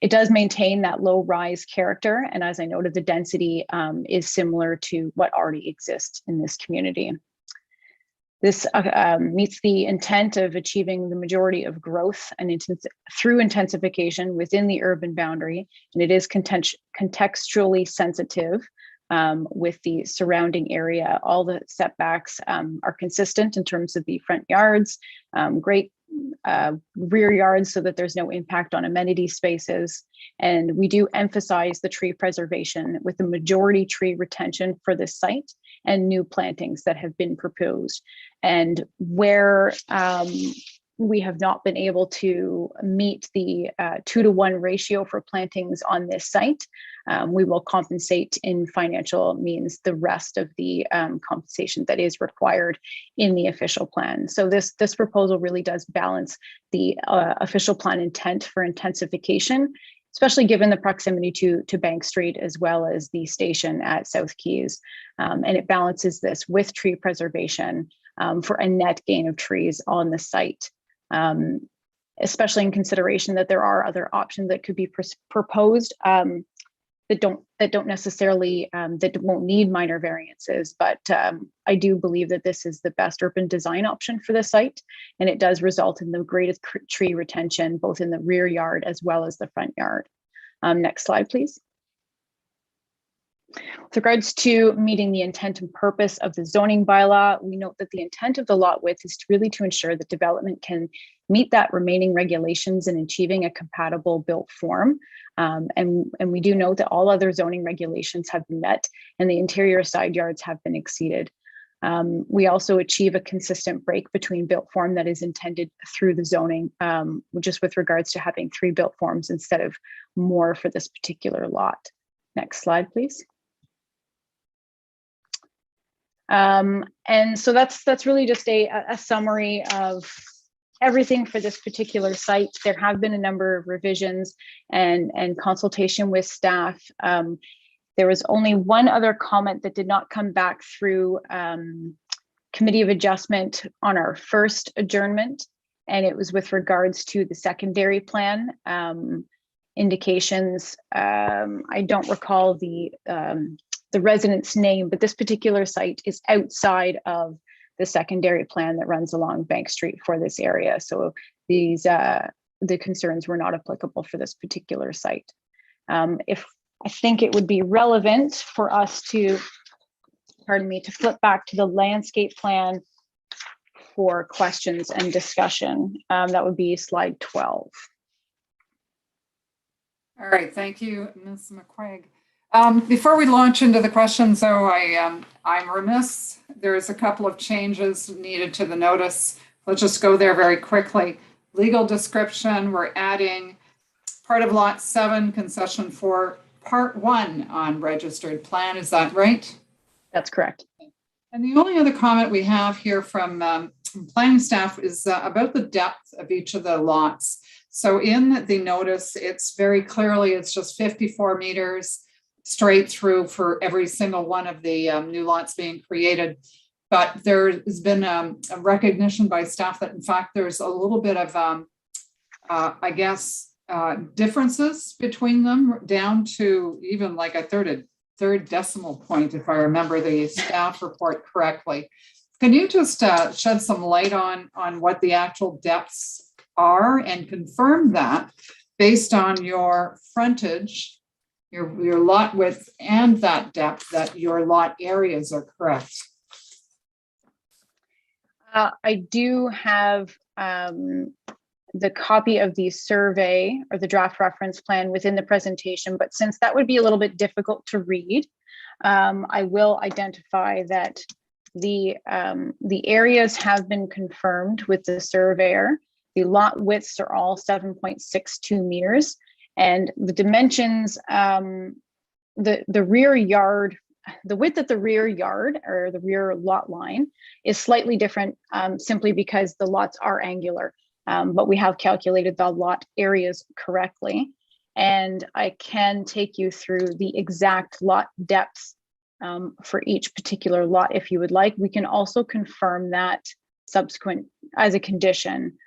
It does maintain that low rise character. And as I noted, the density is similar to what already exists in this community. This meets the intent of achieving the majority of growth and through intensification within the urban boundary, and it is contextually sensitive with the surrounding area. All the setbacks are consistent in terms of the front yards, great rear yards so that there's no impact on amenity spaces. And we do emphasize the tree preservation with the majority tree retention for this site and new plantings that have been proposed. And where we have not been able to meet the 2-to-1 ratio for plantings on this site, we will compensate in financial means the rest of the compensation that is required in the official plan. So this proposal really does balance the official plan intent for intensification, especially given the proximity to Bank Street as well as the station at South Keys. And it balances this with tree preservation for a net gain of trees on the site. Especially in consideration that there are other options that could be proposed that don't necessarily that won't need minor variances, but I do believe that this is the best urban design option for the site, and it does result in the greatest tree retention both in the rear yard as well as the front yard. Next slide, please. With regards to meeting the intent and purpose of the zoning bylaw, we note that the intent of the lot width is really to ensure that development can meet that remaining regulations and achieving a compatible built form. And we do note that all other zoning regulations have been met and the interior side yards have been exceeded. We also achieve a consistent break between built form that is intended through the zoning, just with regards to having 3 built forms instead of more for this particular lot. Next slide, please. And so that's really just a summary of everything for this particular site. There have been a number of revisions and consultation with staff. There was only one other comment that did not come back through Committee of Adjustment on our first adjournment, and it was with regards to the secondary plan indications. I don't recall the resident's name, but this particular site is outside of the secondary plan that runs along Bank Street for this area. So these the concerns were not applicable for this particular site. If I think it would be relevant for us to, pardon me, to flip back to the landscape plan for questions and discussion. That would be slide 12. All right, thank you, Ms. McQuaig. Before we launch into the questions, though, I'm remiss. There's a couple of changes needed to the notice. Let's just go there very quickly. Legal description, we're adding part of lot 7, concession 4, part 1 on registered plan. Is that right? That's correct. And the only other comment we have here from planning staff is about the depth of each of the lots. So in the notice, it's very clearly, it's just 54 meters straight through for every single one of the new lots being created. But there has been a recognition by staff that in fact, there's a little bit of, I guess, differences between them down to even like a third decimal point, if I remember the staff report correctly. Can you just shed some light on what the actual depths are and confirm that based on your frontage, your lot width and that depth, that your lot areas are correct? I do have the copy of the survey or the draft reference plan within the presentation, but since that would be a little bit difficult to read, I will identify that the areas have been confirmed with the surveyor. The lot widths are all 7.62 meters, and the dimensions, the rear yard, the width of the rear yard or the rear lot line is slightly different simply because the lots are angular, but we have calculated the lot areas correctly. And I can take you through the exact lot depths for each particular lot if you would like. We can also confirm that subsequent as a condition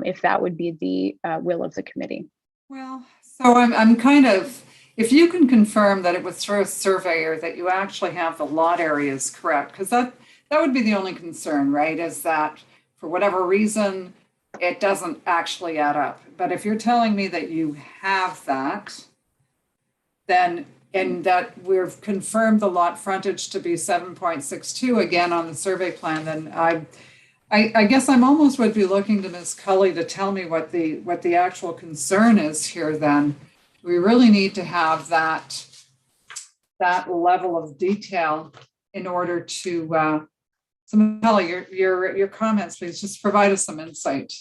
if that would be the will of the committee. Well, so I'm kind of, if you can confirm that it was through a surveyor that you actually have the lot areas correct, because that would be the only concern, right? Is that for whatever reason, it doesn't actually add up. But if you're telling me that you have that, then, and that we've confirmed the lot frontage to be 7.62 again on the survey plan, then I guess I'm almost would be looking to Ms. Cully to tell me what the actual concern is here then. We really need to have that level of detail in order to, so Kelly, your comments, please just provide us some insight.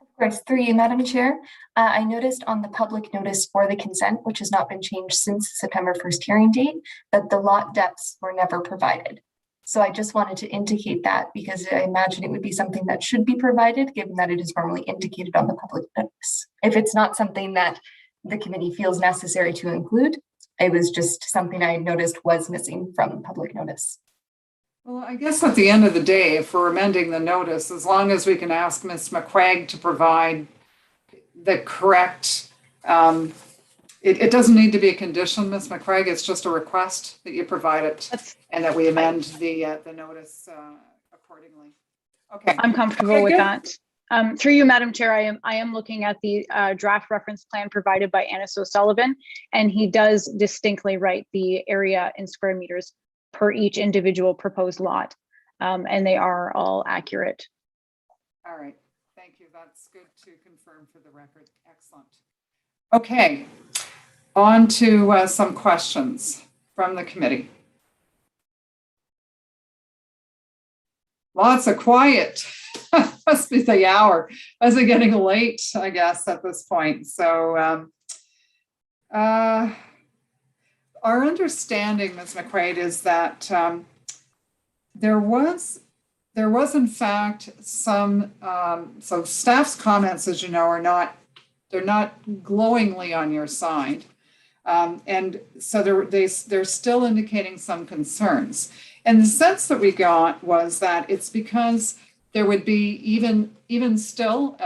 Of course, through you, Madam Chair. I noticed on the public notice for the consent, which has not been changed since September 1st hearing date, that the lot depths were never provided. So I just wanted to indicate that because I imagine it would be something that should be provided, given that it is normally indicated on the public notice. If it's not something that the committee feels necessary to include, it was just something I noticed was missing from public notice. Well, I guess at the end of the day, if we're amending the notice, as long as we can ask Ms. McCraig to provide the correct, it doesn't need to be a condition, Ms. McCraig, it's just a request that you provide it and that we amend the notice accordingly. Okay. I'm comfortable Okay, with good. that. Through you, Madam Chair, I am looking at the draft reference plan provided by Annis O'Sullivan, and he does distinctly write the area in square meters per each individual proposed lot, and they are all accurate. All right, thank you. That's good to confirm for the record. Excellent. Okay, on to some questions from the committee. Lots of quiet. Must be the hour. Is it getting late, I guess, at this point? So our understanding, Ms. McQuaid, is that there was in fact some, so staff's comments, as you know, they're not glowingly on your side. And so they're still indicating some concerns. And the sense that we got was that it's because there would be even still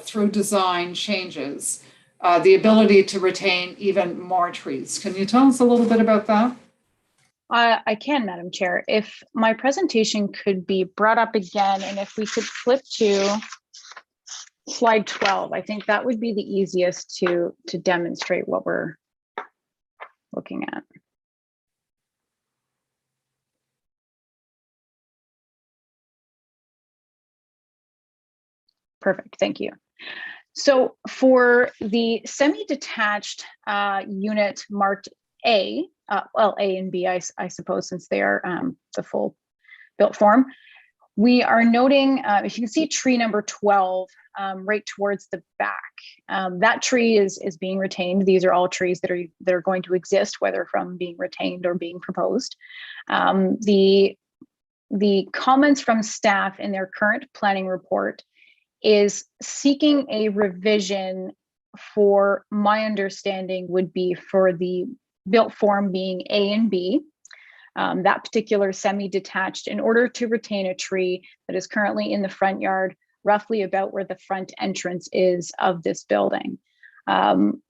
through design changes, the ability to retain even more trees. Can you tell us a little bit about that? I can, Madam Chair. If my presentation could be brought up again, and if we could flip to slide 12, I think that would be the easiest to demonstrate what we're looking at. Perfect, thank you. So for the semi-detached unit marked A, well, A and B, I suppose, since they are the full built form, we are noting, if you can see tree number 12 right towards the back, that tree is being retained. These are all trees that are going to exist, whether from being retained or being proposed. The comments from staff in their current planning report is seeking a revision for, my understanding would be for the built form being A and B, that particular semi-detached, in order to retain a tree that is currently in the front yard, roughly about where the front entrance is of this building. And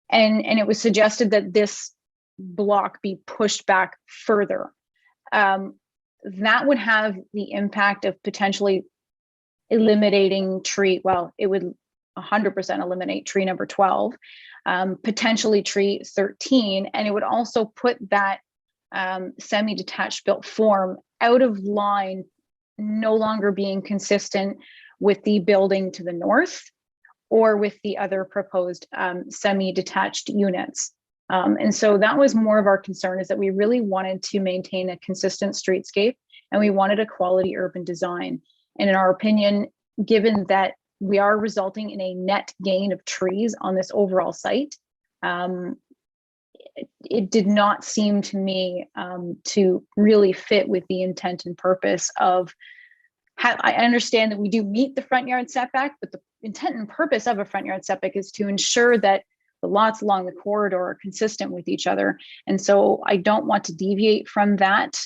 it was suggested that this block be pushed back further. That would have the impact of potentially eliminating tree, well, it would 100% eliminate tree number 12, potentially tree 13, and it would also put that semi-detached built form out of line, no longer being consistent with the building to the north or with the other proposed semi-detached units. And so that was more of our concern, is that we really wanted to maintain a consistent streetscape, and we wanted a quality urban design. And in our opinion, given that we are resulting in a net gain of trees on this overall site, it did not seem to me to really fit with the intent and purpose of, I understand that we do meet the front yard setback, but the intent and purpose of a front yard setback is to ensure that the lots along the corridor are consistent with each other. And so I don't want to deviate from that.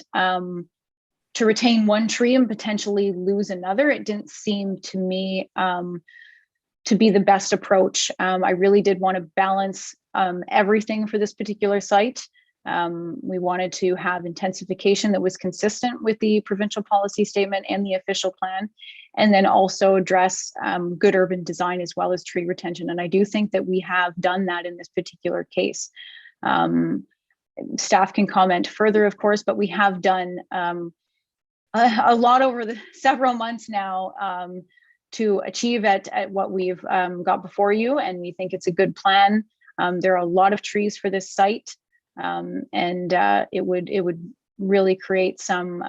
To retain one tree and potentially lose another, it didn't seem to me to be the best approach. I really did want to balance everything for this particular site. We wanted to have intensification that was consistent with the provincial policy statement and the official plan, and then also address good urban design as well as tree retention. And I do think that we have done that in this particular case. Staff can comment further, of course, but we have done a lot over the several months now to achieve at what we've got before you, and we think it's a good plan. There are a lot of trees for this site, and it would really create some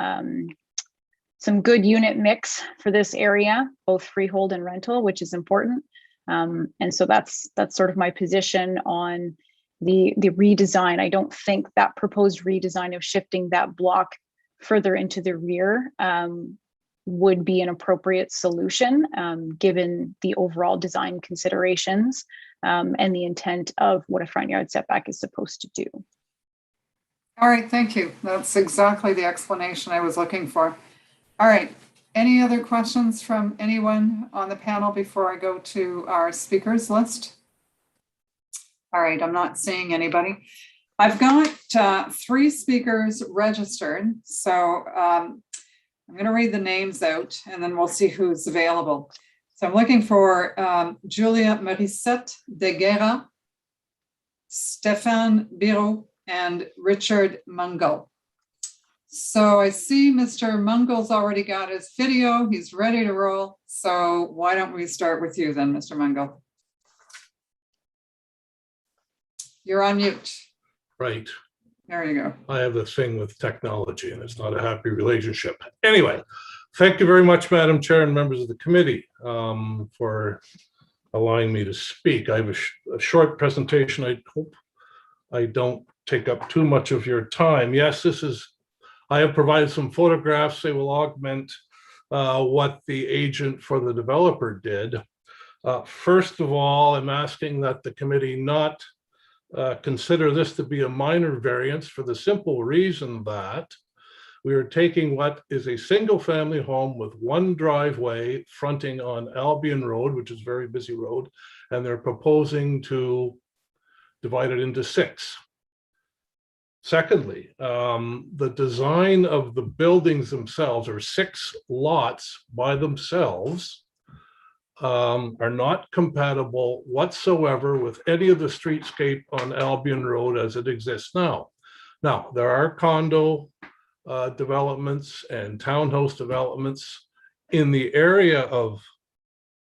good unit mix for this area, both freehold and rental, which is important. And so that's sort of my position on the redesign. I don't think that proposed redesign of shifting that block further into the rear would be an appropriate solution, given the overall design considerations and the intent of what a front yard setback is supposed to do. All right, thank you. That's exactly the explanation I was looking for. All right, any other questions from anyone on the panel before I go to our speakers list? All right, I'm not seeing anybody. I've got 3 speakers registered, so I'm going to read the names out and then we'll see who's available. So I'm looking for Julia Morissette de Guerra, Stéphane Biro, and Richard Mungle. So I see Mr. Mungle's already got his video. He's ready to roll. So why don't we start with you then, Mr. Mungle? You're on mute. Right. There you go. I have this thing with technology and it's not a happy relationship. Anyway, thank you very much, Madam Chair and members of the committee for allowing me to speak. I have a short presentation. I hope I don't take up too much of your time. Yes, I have provided some photographs. They will augment what the agent for the developer did. First of all, I'm asking that the committee not consider this to be a minor variance for the simple reason that we are taking what is a single family home with 1 driveway fronting on Albion Road, which is a very busy road, and they're proposing to divide it into 6. Secondly, the design of the buildings themselves, or 6 lots by themselves, are not compatible whatsoever with any of the streetscape on Albion Road as it exists now. Now, there are condo developments and townhouse developments in the area of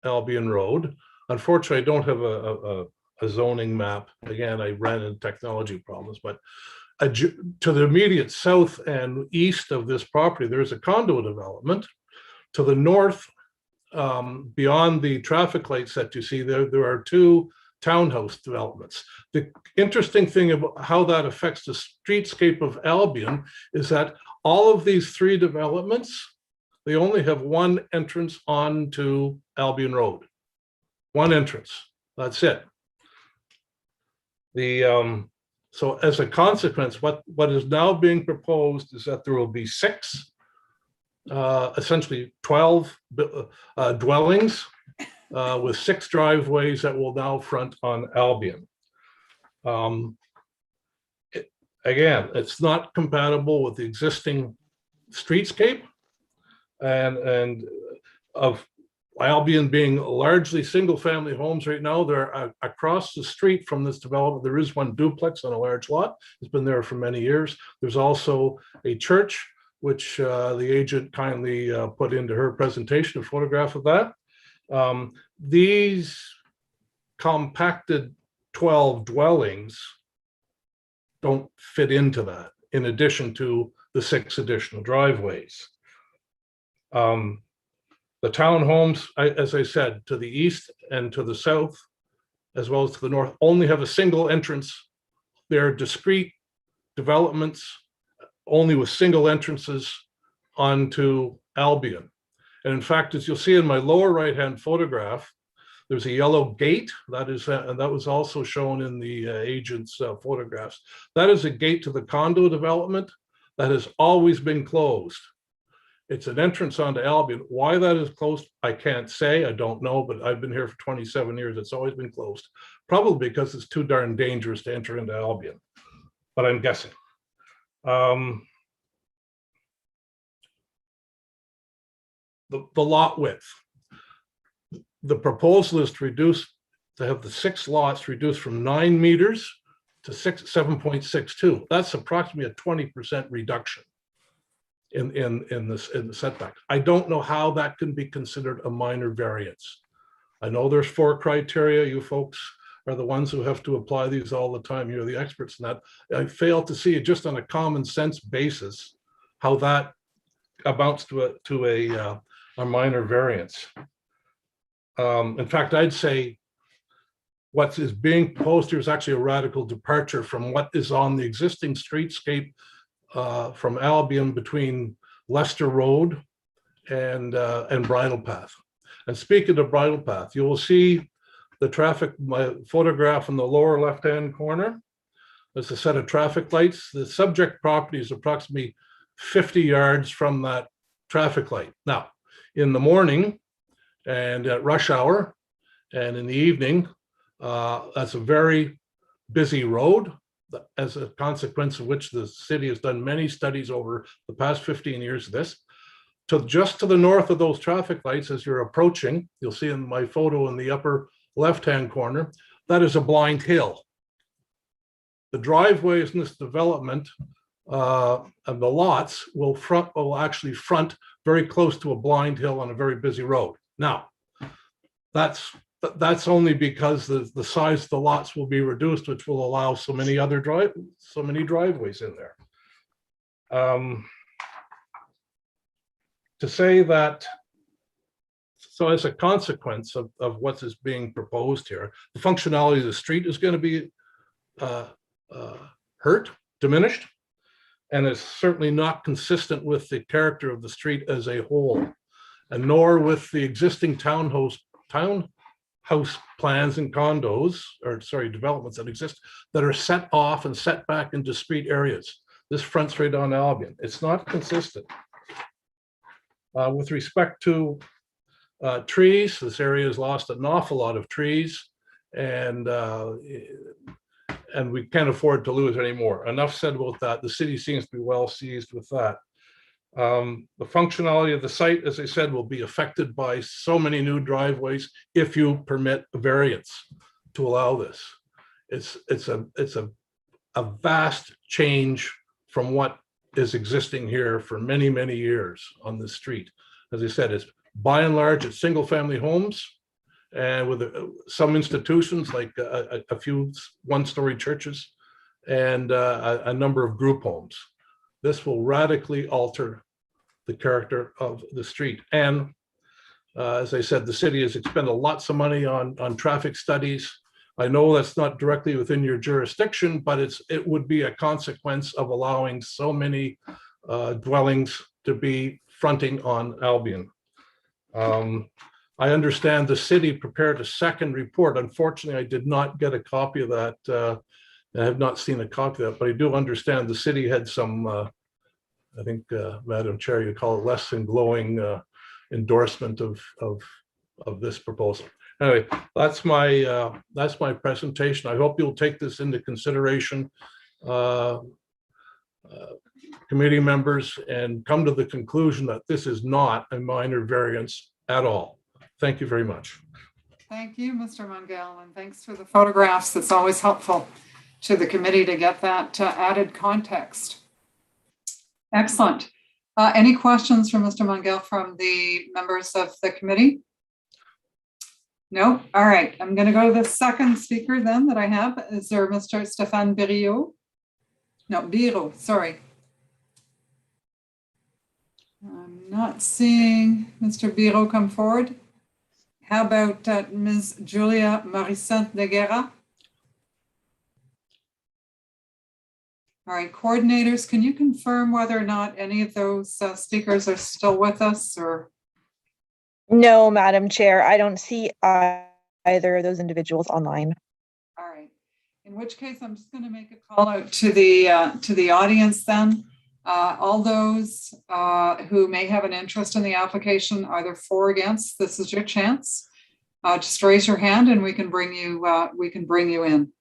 Albion Road. Unfortunately, I don't have a zoning map. Again, I ran into technology problems, but to the immediate south and east of this property, there's a condo development. To the north, beyond the traffic lights that you see there, there are 2 townhouse developments. The interesting thing about how that affects the streetscape of Albion is that all of these 3 developments, they only have 1 entrance onto Albion Road. 1 entrance, that's it. So as a consequence, what is now being proposed is that there will be 6, essentially 12 dwellings with 6 driveways that will now front on Albion. Again, it's not compatible with the existing streetscape and of Albion being largely single-family homes right now. They're across the street from this development. There is 1 duplex on a large lot. It's been there for many years. There's also a church, which the agent kindly put into her presentation, a photograph of that. These compacted 12 dwellings don't fit into that, in addition to the 6 additional driveways. The townhomes, as I said, to the east and to the south, as well as to the north, only have a single entrance. They're discrete developments, only with single entrances onto Albion. And in fact, as you'll see in my lower right-hand photograph, there's a yellow gate that is, and that was also shown in the agent's photographs. That is a gate to the condo development that has always been closed. It's an entrance onto Albion. Why that is closed, I can't say. I don't know, but I've been here for 27 years. It's always been closed. Probably because it's too darn dangerous to enter into Albion, but I'm guessing. The lot width. The proposal is to have the 6 lots reduced from 9 meters to 7.62. That's approximately a 20% reduction in the setback. I don't know how that can be considered a minor variance. I know there's 4 criteria. You folks are the ones who have to apply these all the time. You're the experts in that. I fail to see it just on a common sense basis how that amounts to a minor variance. In fact, I'd say what is being proposed here is actually a radical departure from what is on the existing streetscape from Albion between Leicester Road and Bridle Path. And speaking of Bridle Path, you will see the traffic, my photograph in the lower left-hand corner. There's a set of traffic lights. The subject property is approximately 50 yards from that traffic light. Now, in the morning and at rush hour and in the evening, that's a very busy road, as a consequence of which the city has done many studies over the past 15 years of this. Just to the north of those traffic lights, as you're approaching, you'll see in my photo in the upper left-hand corner, that is a blind hill. The driveways in this development and the lots will actually front very close to a blind hill on a very busy road. Now, that's only because the size of the lots will be reduced, which will allow so many driveways in there. To say that, so as a consequence of what is being proposed here, the functionality of the street is going to be diminished, and it's certainly not consistent with the character of the street as a whole, and nor with the existing townhouse plans and condos, or sorry, developments that exist that are set off and set back into street areas. This fronts right on Albion. It's not consistent. With respect to trees, this area has lost an awful lot of trees, and we can't afford to lose any more. Enough said about that. The city seems to be well seized with that. The functionality of the site, as I said, will be affected by so many new driveways if you permit a variance to allow this. It's a vast change from what is existing here for many, many years on this street. As I said, it's by and large, it's single family homes, and with some institutions like a few one-story churches and a number of group homes. This will radically alter the character of the street. And as I said, the city has expended lots of money on traffic studies. I know that's not directly within your jurisdiction, but it would be a consequence of allowing so many dwellings to be fronting on Albion. I understand the city prepared a second report. Unfortunately, I did not get a copy of that. I have not seen a copy of that, but I do understand the city had some, I think, Madam Chair, you call it less than glowing endorsement of this proposal. Anyway, that's my presentation. I hope you'll take this into consideration, committee members, and come to the conclusion that this is not a minor variance at all. Thank you very much. Thank you, Mr. Mungall, and thanks for the photographs. It's always helpful to the committee to get that added context. Excellent. Any questions for Mr. Mungall from the members of the committee? No? All right. I'm going to go to the second speaker then that I have. Is there Mr. Stéphane Biro? No, Biro, sorry. I'm not seeing Mr. Biro come forward. How about Ms. Julia Morissette de Guerra? All right, coordinators, can you confirm whether or not any of those speakers are still with us, or? No, Madam Chair, I don't see either of those individuals online. All right, in which case I'm just going to make a call out to the audience then. All those who may have an interest in the application, either for or against, this is your chance. Just raise your hand and we can bring you in.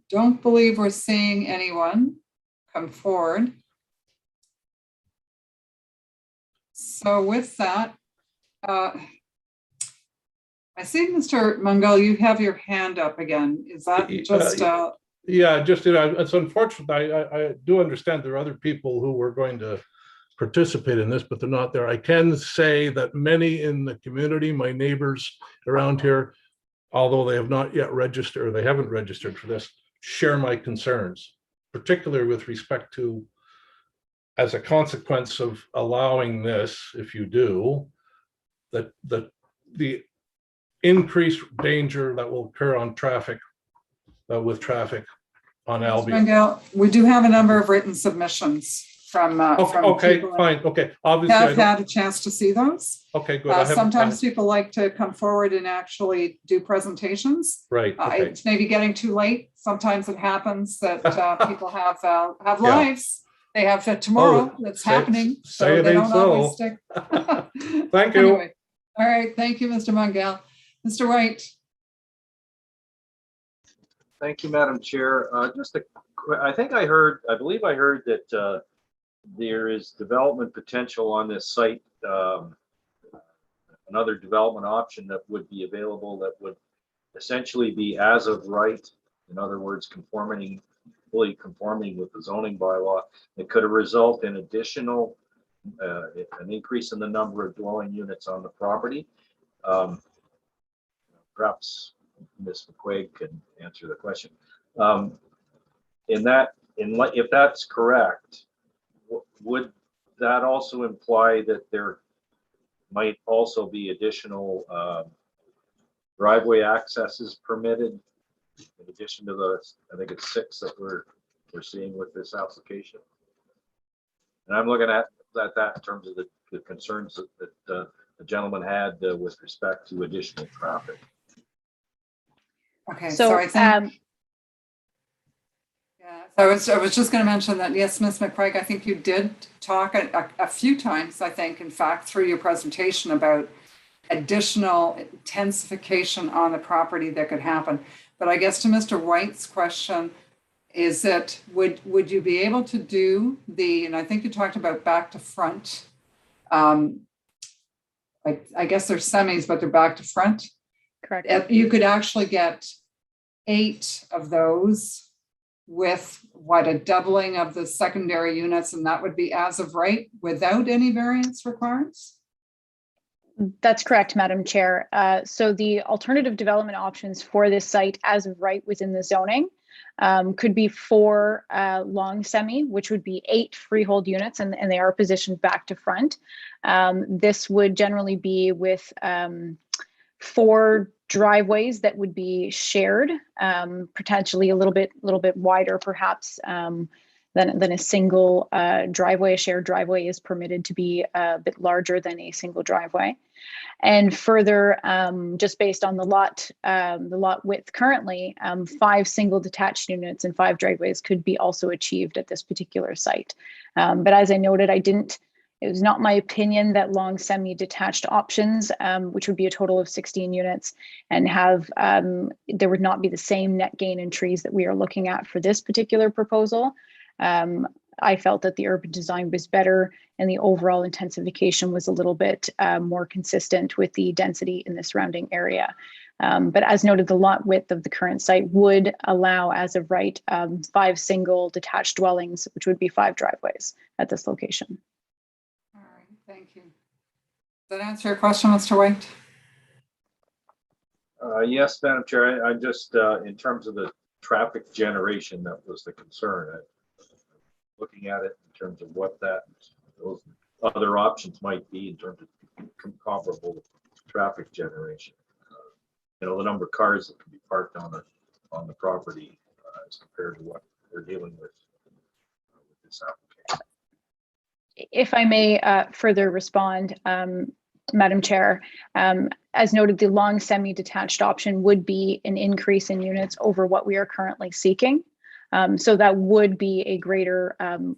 Don't believe we're seeing anyone come forward. So with that, I see, Mr. Mungall, you have your hand up again. Is that just? Yeah, just, it's unfortunate. I do understand there are other people who were going to participate in this, but they're not there. I can say that many in the community, my neighbors around here, although they have not yet registered, or they haven't registered for this, share my concerns, particularly with respect to, as a consequence of allowing this, if you do, that the increased danger that will occur on traffic, with traffic on Ms. Albion. Mangel, we do have a number of written submissions from Okay, people fine, okay. Obviously, I have don't, had a chance to see those. okay, good. I haven't- Sometimes people like to come forward and actually do presentations. Right, okay. It's maybe getting too late. Sometimes it happens that people have Yeah. lives. They have tomorrow Oh, that's say- happening, say so it they ain't don't always so. stick. Thank you. Anyway, all right, thank you, Mr. Mangel. Mr. White. Thank you, Madam Chair. I believe I heard that there is development potential on this site. Another development option that would be available that would essentially be as of right. In other words, fully conforming with the zoning bylaw. It could result in additional, an increase in the number of dwelling units on the property. Perhaps Ms. McQuaig can answer the question. If that's correct, would that also imply that there might also be additional driveway accesses permitted in addition to the, I think it's 6 that we're seeing with this application? And I'm looking at that in terms of the concerns that the gentleman had with respect to additional traffic. Okay, So, so I think, I was just going to mention that, yes, Ms. McCraig, I think you did talk a few times, I think, in fact, through your presentation about additional intensification on the property that could happen. But I guess to Mr. White's question, is that would you be able to do and I think you talked about back to front. I guess they're semis, but they're back to front. Correct. You could actually get 8 of those with a doubling of the secondary units, and that would be as of right without any variance requirements? That's correct, Madam Chair. So the alternative development options for this site as of right within the zoning could be 4 long semi, which would be 8 freehold units, and they are positioned back to front. This would generally be with 4 driveways that would be shared, potentially a little bit wider, perhaps, than a single driveway. A shared driveway is permitted to be a bit larger than a single driveway. And further, just based on the lot width currently, 5 single detached units and 5 driveways could be also achieved at this particular site. But as I noted, it was not my opinion that long semi-detached options, which would be a total of 16 units, and there would not be the same net gain in trees that we are looking at for this particular proposal. I felt that the urban design was better and the overall intensification was a little bit more consistent with the density in the surrounding area. But as noted, the lot width of the current site would allow, as of right, 5 single detached dwellings, which would be 5 driveways at this location. All right, thank you. Does that answer your question, Mr. White? Yes, Madam Chair. I just, in terms of the traffic generation, that was the concern. Looking at it in terms of what those other options might be in terms of comparable traffic generation. The number of cars that can be parked on the property as compared to what we're dealing with this application. If I may further respond, Madam Chair, as noted, the long semi-detached option would be an increase in units over what we are currently seeking. So that would be a greater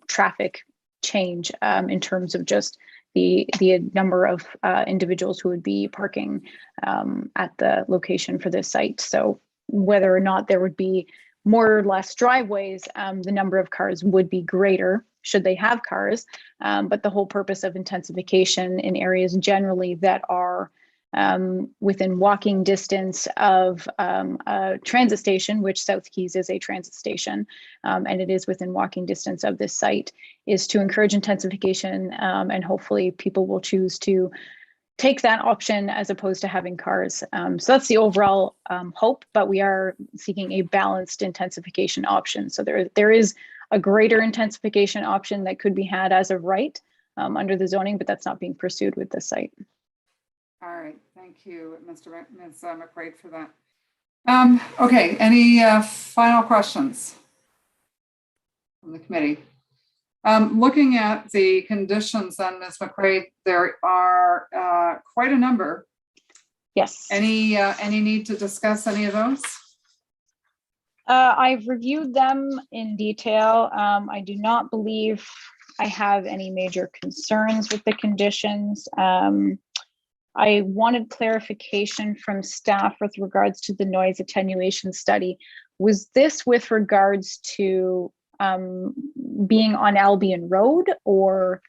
traffic change in terms of just the number of individuals who would be parking at the location for this site. So whether or not there would be more or less driveways, the number of cars would be greater should they have cars. But the whole purpose of intensification in areas generally that are within walking distance of a transit station, which South Keys is a transit station, and it is within walking distance of this site, is to encourage intensification, and hopefully people will choose to take that option as opposed to having cars. So that's the overall hope, but we are seeking a balanced intensification option. So there is a greater intensification option that could be had as of right under the zoning, but that's not being pursued with this site. All right, thank you, Ms. McQuaid, for that. Okay, any final questions from the committee? Looking at the conditions then, Ms. McQuaid, there are quite a number. Yes. Any need to discuss any of those? I've reviewed them in detail. I do not believe I have any major concerns with the conditions. I wanted clarification from staff with regards to the noise attenuation study. Was this with regards to being on Albion Road, or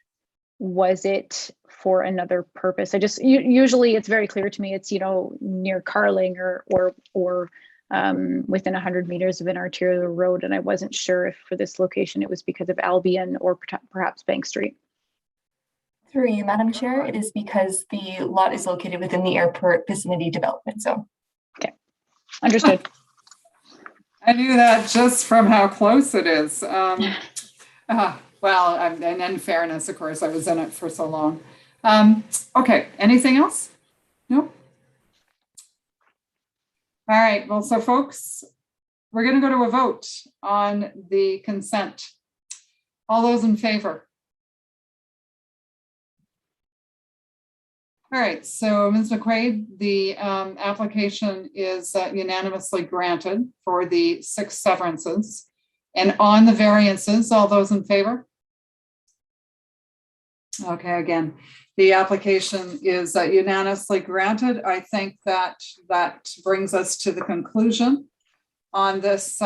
was it for another purpose? I just usually it's very clear to me it's, you know, near Carling or within 100 meters of an arterial road, and I wasn't sure if for this location it was because of Albion or perhaps Bank Street. Through you, Madam Chair, it is because the lot is located within the airport vicinity development zone. Okay, understood. I knew that just from how close it is. Well, and in fairness, of course, I was in it for so long. Okay, anything else? Nope. All right, well, so folks, we're going to go to a vote on the consent. All those in favor? All right, so Ms. McQuaid, the application is unanimously granted for the 6 severances. And on the variances, all those in favor? Okay, again, the application is unanimously granted. I think that brings us to the conclusion on this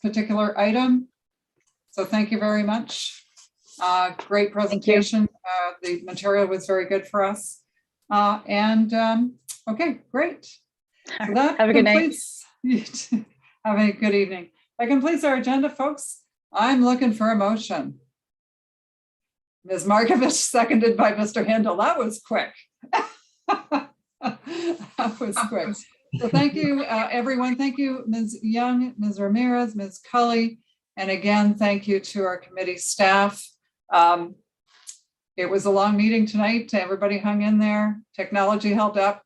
particular item. So thank you very much. Great presentation. The material was very good for us. Okay, great. So that have a good night. Have a good evening. That completes our agenda, folks. I'm looking for a motion. Ms. Markovich, seconded by Mr. Handel. That was quick. That was quick. So thank you, everyone. Thank you, Ms. Young, Ms. Ramirez, Ms. Cully. And again, thank you to our committee staff. It was a long meeting tonight. Everybody hung in there. Technology held up.